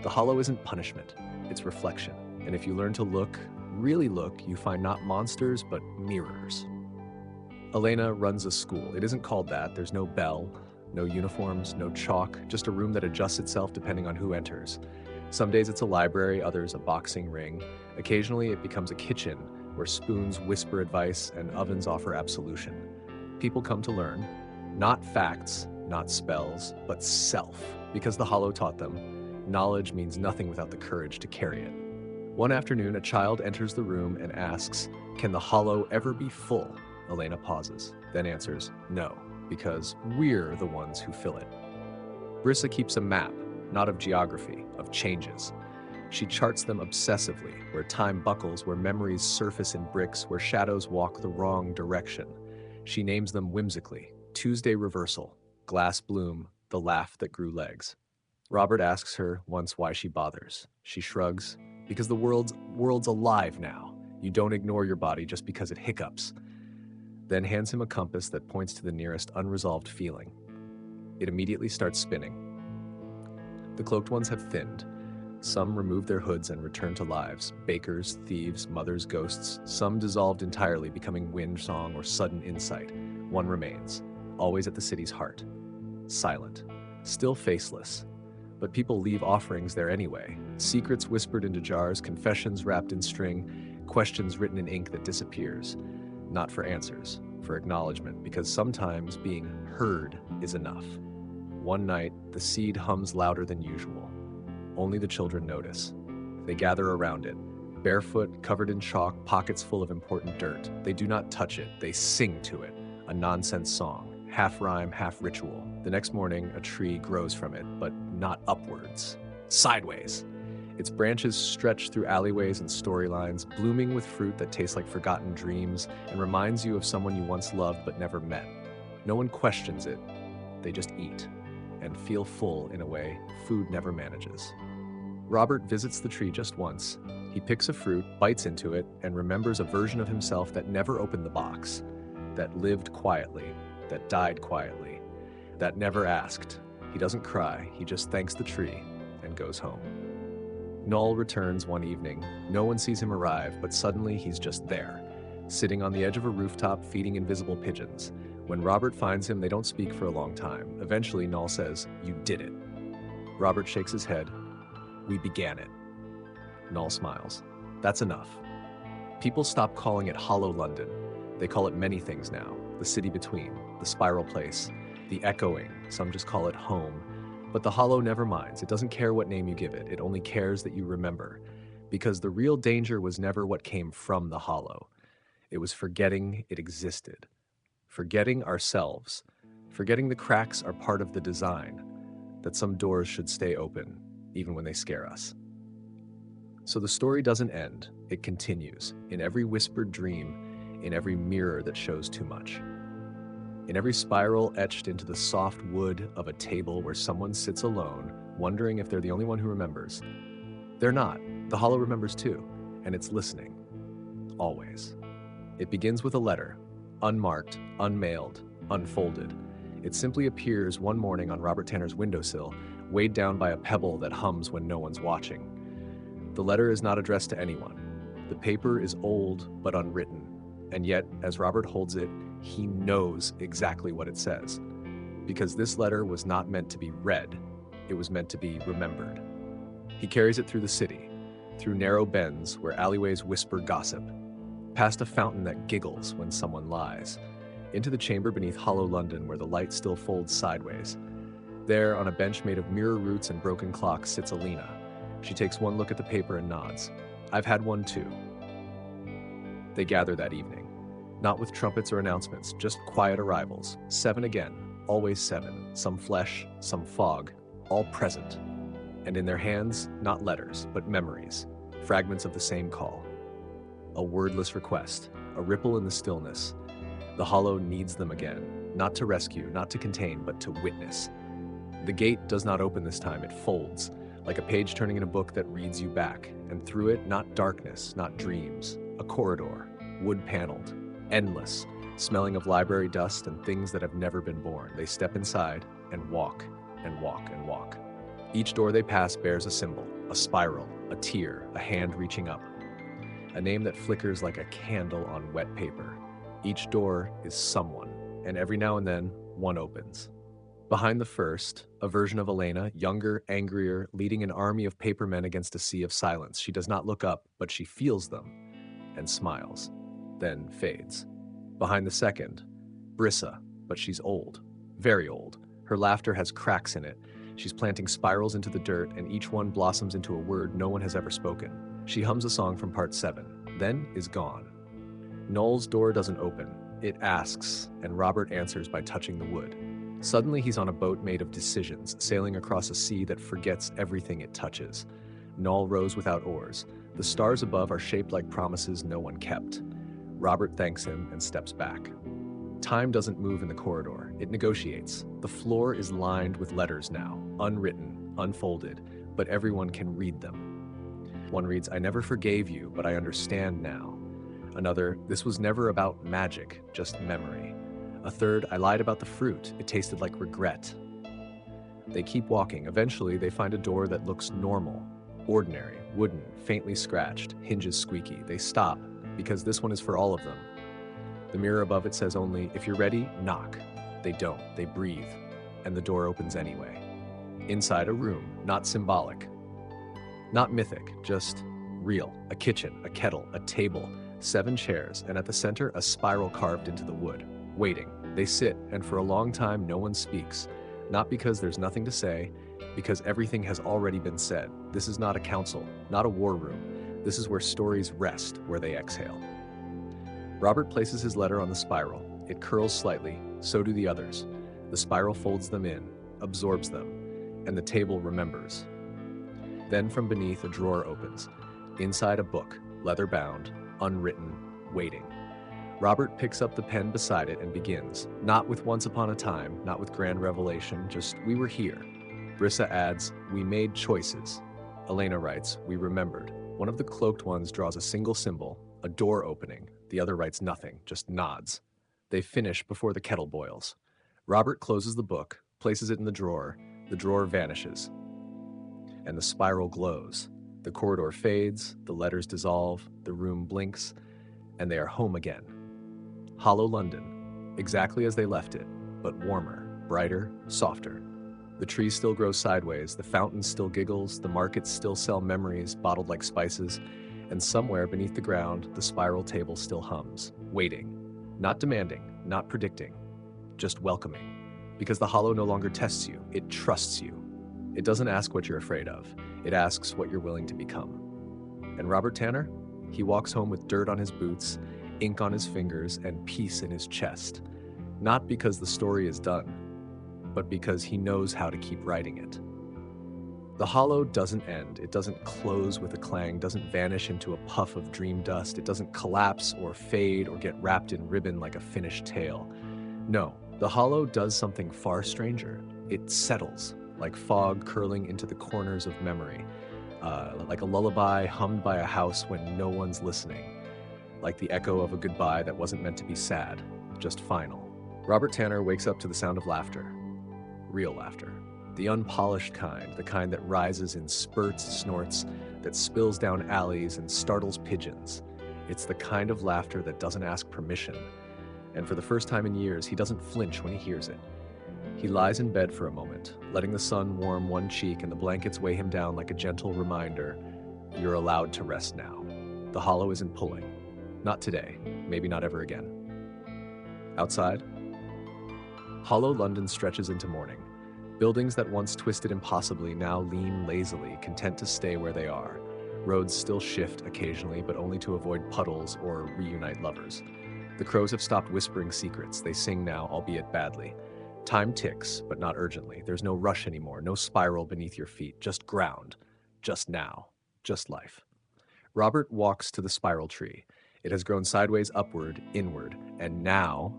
The hollow isn't punishment, it's reflection. And if you learn to look, really look, you find not monsters, but mirrors. Elena runs a school. It isn't called that. There's no bell, no uniforms, no chalk, just a room that adjusts itself depending on who enters. Some days it's a library, others a boxing ring. Occasionally it becomes a kitchen where spoons whisper advice and ovens offer absolution. People come to learn, not facts, not spells, but self, because the hollow taught them. Knowledge means nothing without the courage to carry it. One afternoon, a child enters the room and asks, "Can the hollow ever be full?" Elena pauses, then answers, "No, because we're the ones who fill it." Brissa keeps a map, not of geography, of changes. She charts them obsessively, where time buckles, where memories surface in bricks, where shadows walk the wrong direction. She names them whimsically: Tuesday reversal, glass bloom, the laugh that grew legs. Robert asks her once why she bothers. She shrugs, because the world's alive now. You don't ignore your body just because it hiccups. Then hands him a compass that points to the nearest unresolved feeling. It immediately starts spinning. The cloaked ones have thinned. Some remove their hoods and return to lives. Bakers, thieves, mothers, ghosts. Some dissolved entirely, becoming wind song or sudden insight. One remains, always at the city's heart. Silent, still faceless. But people leave offerings there anyway. Secrets whispered into jars, confessions wrapped in string, questions written in ink that disappears. Not for answers, for acknowledgement, because sometimes being heard is enough. One night, the seed hums louder than usual. Only the children notice. They gather around it, barefoot, covered in chalk, pockets full of important dirt. They do not touch it, they sing to it, a nonsense song, half rhyme, half ritual. The next morning, a tree grows from it, but not upwards, sideways. Its branches stretch through alleyways and storylines, blooming with fruit that tastes like forgotten dreams and reminds you of someone you once loved but never met. No one questions it, they just eat and feel full in a way food never manages. Robert visits the tree just once. He picks a fruit, bites into it, and remembers a version of himself that never opened the box, that lived quietly, that died quietly, that never asked. He doesn't cry, he just thanks the tree and goes home. Null returns one evening. No one sees him arrive, but suddenly he's just there, sitting on the edge of a rooftop feeding invisible pigeons. When Robert finds him, they don't speak for a long time. Eventually, Null says, "You did it." Robert shakes his head. "We began it." Null smiles. "That's enough." People stop calling it Hollow London. They call it many things now. The city between, the spiral place, the echoing, some just call it home. But the hollow never minds. It doesn't care what name you give it. It only cares that you remember. Because the real danger was never what came from the hollow. It was forgetting it existed. Forgetting ourselves. Forgetting the cracks are part of the design. That some doors should stay open, even when they scare us. So the story doesn't end. It continues. In every whispered dream, in every mirror that shows too much. In every spiral etched into the soft wood of a table where someone sits alone, wondering if they're the only one who remembers. They're not. The hollow remembers too, and it's listening. Always. It begins with a letter, unmarked, unmailed, unfolded. It simply appears one morning on Robert Tanner's windowsill, weighed down by a pebble that hums when no one's watching. The letter is not addressed to anyone. The paper is old but unwritten, and yet, as Robert holds it, he knows exactly what it says. Because this letter was not meant to be read, it was meant to be remembered. He carries it through the city, through narrow bends where alleyways whisper gossip, past a fountain that giggles when someone lies, into the chamber beneath Hollow London where the light still folds sideways. There, on a bench made of mirror roots and broken clocks, sits Alina. She takes one look at the paper and nods. "I've had one too." They gather that evening. Not with trumpets or announcements, just quiet arrivals. 7 again, always 7. Some flesh, some fog, all present. And in their hands, not letters, but memories, fragments of the same call. A wordless request, a ripple in the stillness. The hollow needs them again, not to rescue, not to contain, but to witness. The gate does not open this time, it folds. like a page turning in a book that reads you back, and through it, not darkness, not dreams, a corridor, wood-paneled, endless, smelling of library dust and things that have never been born. They step inside and walk and walk and walk. Each door they pass bears a symbol, a spiral, a tear, a hand reaching up, a name that flickers like a candle on wet paper. Each door is someone, and every now and then, one opens. Behind the first, a version of Elena, younger, angrier, leading an army of papermen against a sea of silence. She does not look up, but she feels them and smiles, then fades. Behind the second, Brissa, but she's old, very old. Her laughter has cracks in it. She's planting spirals into the dirt, and each one blossoms into a word no one has ever spoken. She hums a song from part 7, then is gone. Noel's door doesn't open. It asks, and Robert answers by touching the wood. Suddenly he's on a boat made of decisions, sailing across a sea that forgets everything it touches. Noel rows without oars. The stars above are shaped like promises no one kept. Robert thanks him and steps back. Time doesn't move in the corridor. It negotiates. The floor is lined with letters now, unwritten, unfolded, but everyone can read them. One reads, "I never forgave you, but I understand now." Another, "This was never about magic, just memory." A third, "I lied about the fruit. It tasted like regret." They keep walking. Eventually, they find a door that looks normal, ordinary, wooden, faintly scratched, hinges squeaky. They stop, because this one is for all of them. The mirror above it says only, "If you're ready, knock." They don't. They breathe, and the door opens anyway. Inside, a room, not symbolic, not mythic, just real. A kitchen, a kettle, a table, 7 chairs, and at the center, a spiral carved into the wood. Waiting. They sit, and for a long time, no one speaks. Not because there's nothing to say, because everything has already been said. This is not a council, not a war room. This is where stories rest, where they exhale. Robert places his letter on the spiral. It curls slightly, so do the others. The spiral folds them in, absorbs them, and the table remembers. Then from beneath, a drawer opens. Inside, a book, leather-bound, unwritten, waiting. Robert picks up the pen beside it and begins, not with once upon a time, not with grand revelation, just "we were here." Brissa adds, "We made choices." Elena writes, "We remembered." One of the cloaked ones draws a single symbol, a door opening. The other writes nothing, just nods. They finish before the kettle boils. Robert closes the book, places it in the drawer vanishes, and the spiral glows. The corridor fades, the letters dissolve, the room blinks, and they are home again. Hollow London, exactly as they left it, but warmer, brighter, softer. The tree still grows sideways, the fountain still giggles, the markets still sell memories bottled like spices, and somewhere beneath the ground, the spiral table still hums, waiting, not demanding, not predicting, just welcoming. Because the hollow no longer tests you, it trusts you. It doesn't ask what you're afraid of, it asks what you're willing to become. And Robert Tanner? He walks home with dirt on his boots, ink on his fingers, and peace in his chest. Not because the story is done, but because he knows how to keep writing it. The hollow doesn't end. It doesn't close with a clang, doesn't vanish into a puff of dream dust. It doesn't collapse or fade or get wrapped in ribbon like a finished tale. No, the hollow does something far stranger. It settles, like fog curling into the corners of memory, like a lullaby hummed by a house when no one's listening, like the echo of a goodbye that wasn't meant to be sad, just final. Robert Tanner wakes up to the sound of laughter. Real laughter. The unpolished kind, the kind that rises in spurts, snorts, that spills down alleys and startles pigeons. It's the kind of laughter that doesn't ask permission. And for the first time in years, he doesn't flinch when he hears it. He lies in bed for a moment, letting the sun warm one cheek and the blankets weigh him down like a gentle reminder, you're allowed to rest now. The hollow isn't pulling. Not today, maybe not ever again. Outside, hollow London stretches into morning. Buildings that once twisted impossibly now lean lazily, content to stay where they are. Roads still shift occasionally, but only to avoid puddles or reunite lovers. The crows have stopped whispering secrets. They sing now, albeit badly. Time ticks, but not urgently. There's no rush anymore, no spiral beneath your feet, just ground, just now, just life. Robert walks to the spiral tree. It has grown sideways upward, inward, and now,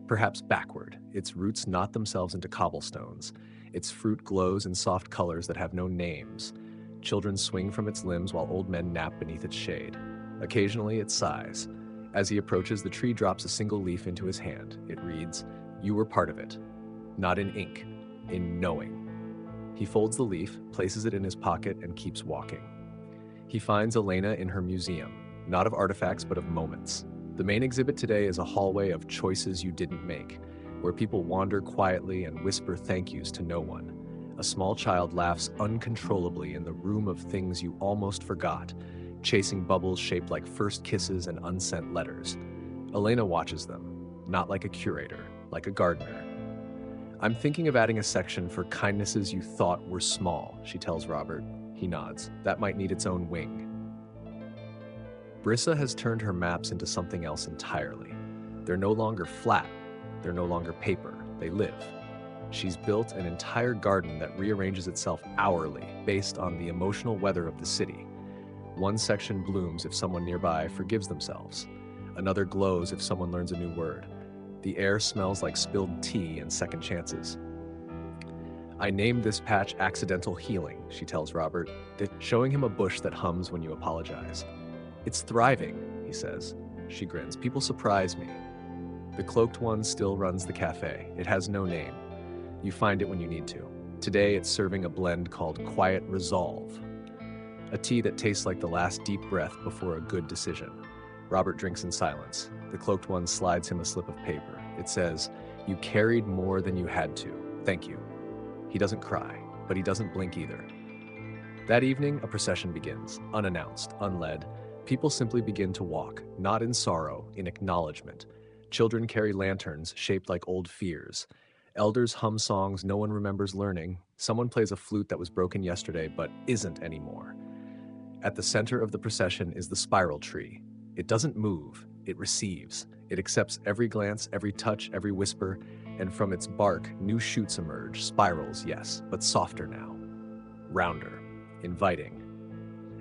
perhaps backward. Its roots knot themselves into cobblestones. Its fruit glows in soft colors that have no names. Children swing from its limbs while old men nap beneath its shade. Occasionally, it sighs. As he approaches, the tree drops a single leaf into his hand. It reads, "You were part of it." Not in ink, in knowing. He folds the leaf, places it in his pocket, and keeps walking. He finds Elena in her museum, not of artifacts but of moments. The main exhibit today is a hallway of choices you didn't make, where people wander quietly and whisper thank yous to no one. A small child laughs uncontrollably in the room of things you almost forgot, chasing bubbles shaped like first kisses and unsent letters. Elena watches them, not like a curator, like a gardener. "I'm thinking of adding a section for kindnesses you thought were small," she tells Robert. He nods. "That might need its own wing." Brissa has turned her maps into something else entirely. They're no longer flat. They're no longer paper. They live. She's built an entire garden that rearranges itself hourly based on the emotional weather of the city. One section blooms if someone nearby forgives themselves. Another glows if someone learns a new word. The air smells like spilled tea and second chances. "I named this patch Accidental Healing," she tells Robert, showing him a bush that hums when you apologize. "It's thriving," he says. She grins. "People surprise me." The cloaked one still runs the cafe. It has no name. You find it when you need to. Today it's serving a blend called Quiet Resolve, a tea that tastes like the last deep breath before a good decision. Robert drinks in silence. The cloaked one slides him a slip of paper. It says, "You carried more than you had to. Thank you." He doesn't cry, but he doesn't blink either. That evening, a procession begins, unannounced, unled. People simply begin to walk, not in sorrow, in acknowledgement. Children carry lanterns shaped like old fears. Elders hum songs no one remembers learning. Someone plays a flute that was broken yesterday but isn't anymore. At the center of the procession is the spiral tree. It doesn't move, it receives. It accepts every glance, every touch, every whisper, and from its bark, new shoots emerge, spirals, yes, but softer now. Rounder, inviting.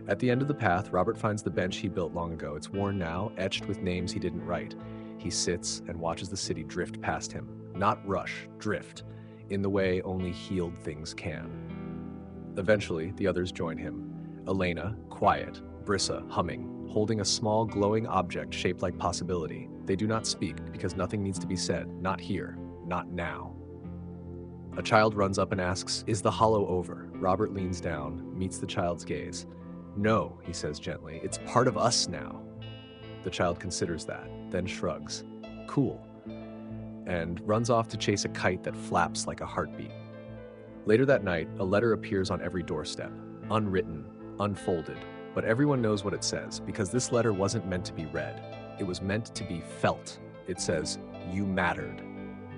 At the end of the path, Robert finds the bench he built long ago. It's worn now, etched with names he didn't write. He sits and watches the city drift past him. Not rush, drift, in the way only healed things can. Eventually, the others join him. Elena, quiet, Brissa, humming, holding a small glowing object shaped like possibility. They do not speak because nothing needs to be said, not here, not now. A child runs up and asks, "Is the hollow over?" Robert leans down, meets the child's gaze. "No," he says gently, "it's part of us now." The child considers that, then shrugs. "Cool," and runs off to chase a kite that flaps like a heartbeat. Later that night, a letter appears on every doorstep, unwritten, unfolded, but everyone knows what it says because this letter wasn't meant to be read. It was meant to be felt. It says, "You mattered."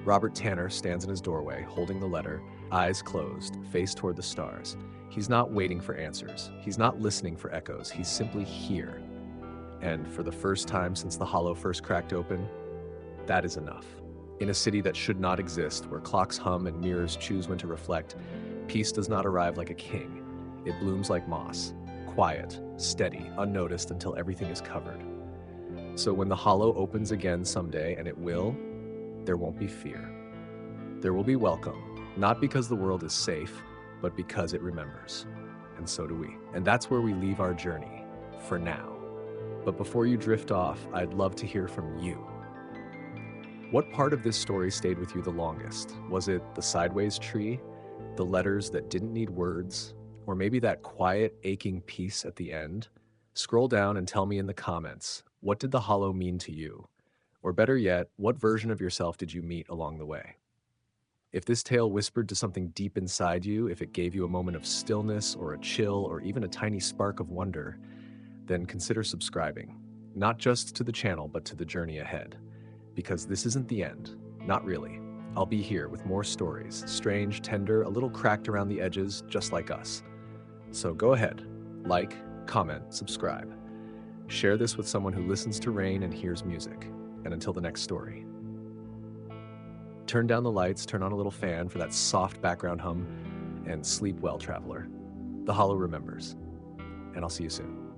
Robert Tanner stands in his doorway, holding the letter, eyes closed, face toward the stars. He's not waiting for answers. He's not listening for echoes. He's simply here. And for the first time since the hollow first cracked open, that is enough. In a city that should not exist, where clocks hum and mirrors choose when to reflect, peace does not arrive like a king. It blooms like moss, quiet, steady, unnoticed until everything is covered. So when the hollow opens again someday, and it will, there won't be fear. There will be welcome, not because the world is safe, but because it remembers. And so do we. And that's where we leave our journey, for now. But before you drift off, I'd love to hear from you. What part of this story stayed with you the longest? Was it the sideways tree, the letters that didn't need words, or maybe that quiet, aching peace at the end? Scroll down and tell me in the comments, what did the hollow mean to you? Or better yet, what version of yourself did you meet along the way? If this tale whispered to something deep inside you, if it gave you a moment of stillness or a chill or even a tiny spark of wonder, then consider subscribing, not just to the channel, but to the journey ahead. Because this isn't the end, not really. I'll be here with more stories, strange, tender, a little cracked around the edges, just like us. So go ahead, like, comment, subscribe. Share this with someone who listens to rain and hears music. And until the next story. Turn down the lights, turn on a little fan for that soft background hum, and sleep well, traveler. The hollow remembers. And I'll see you soon.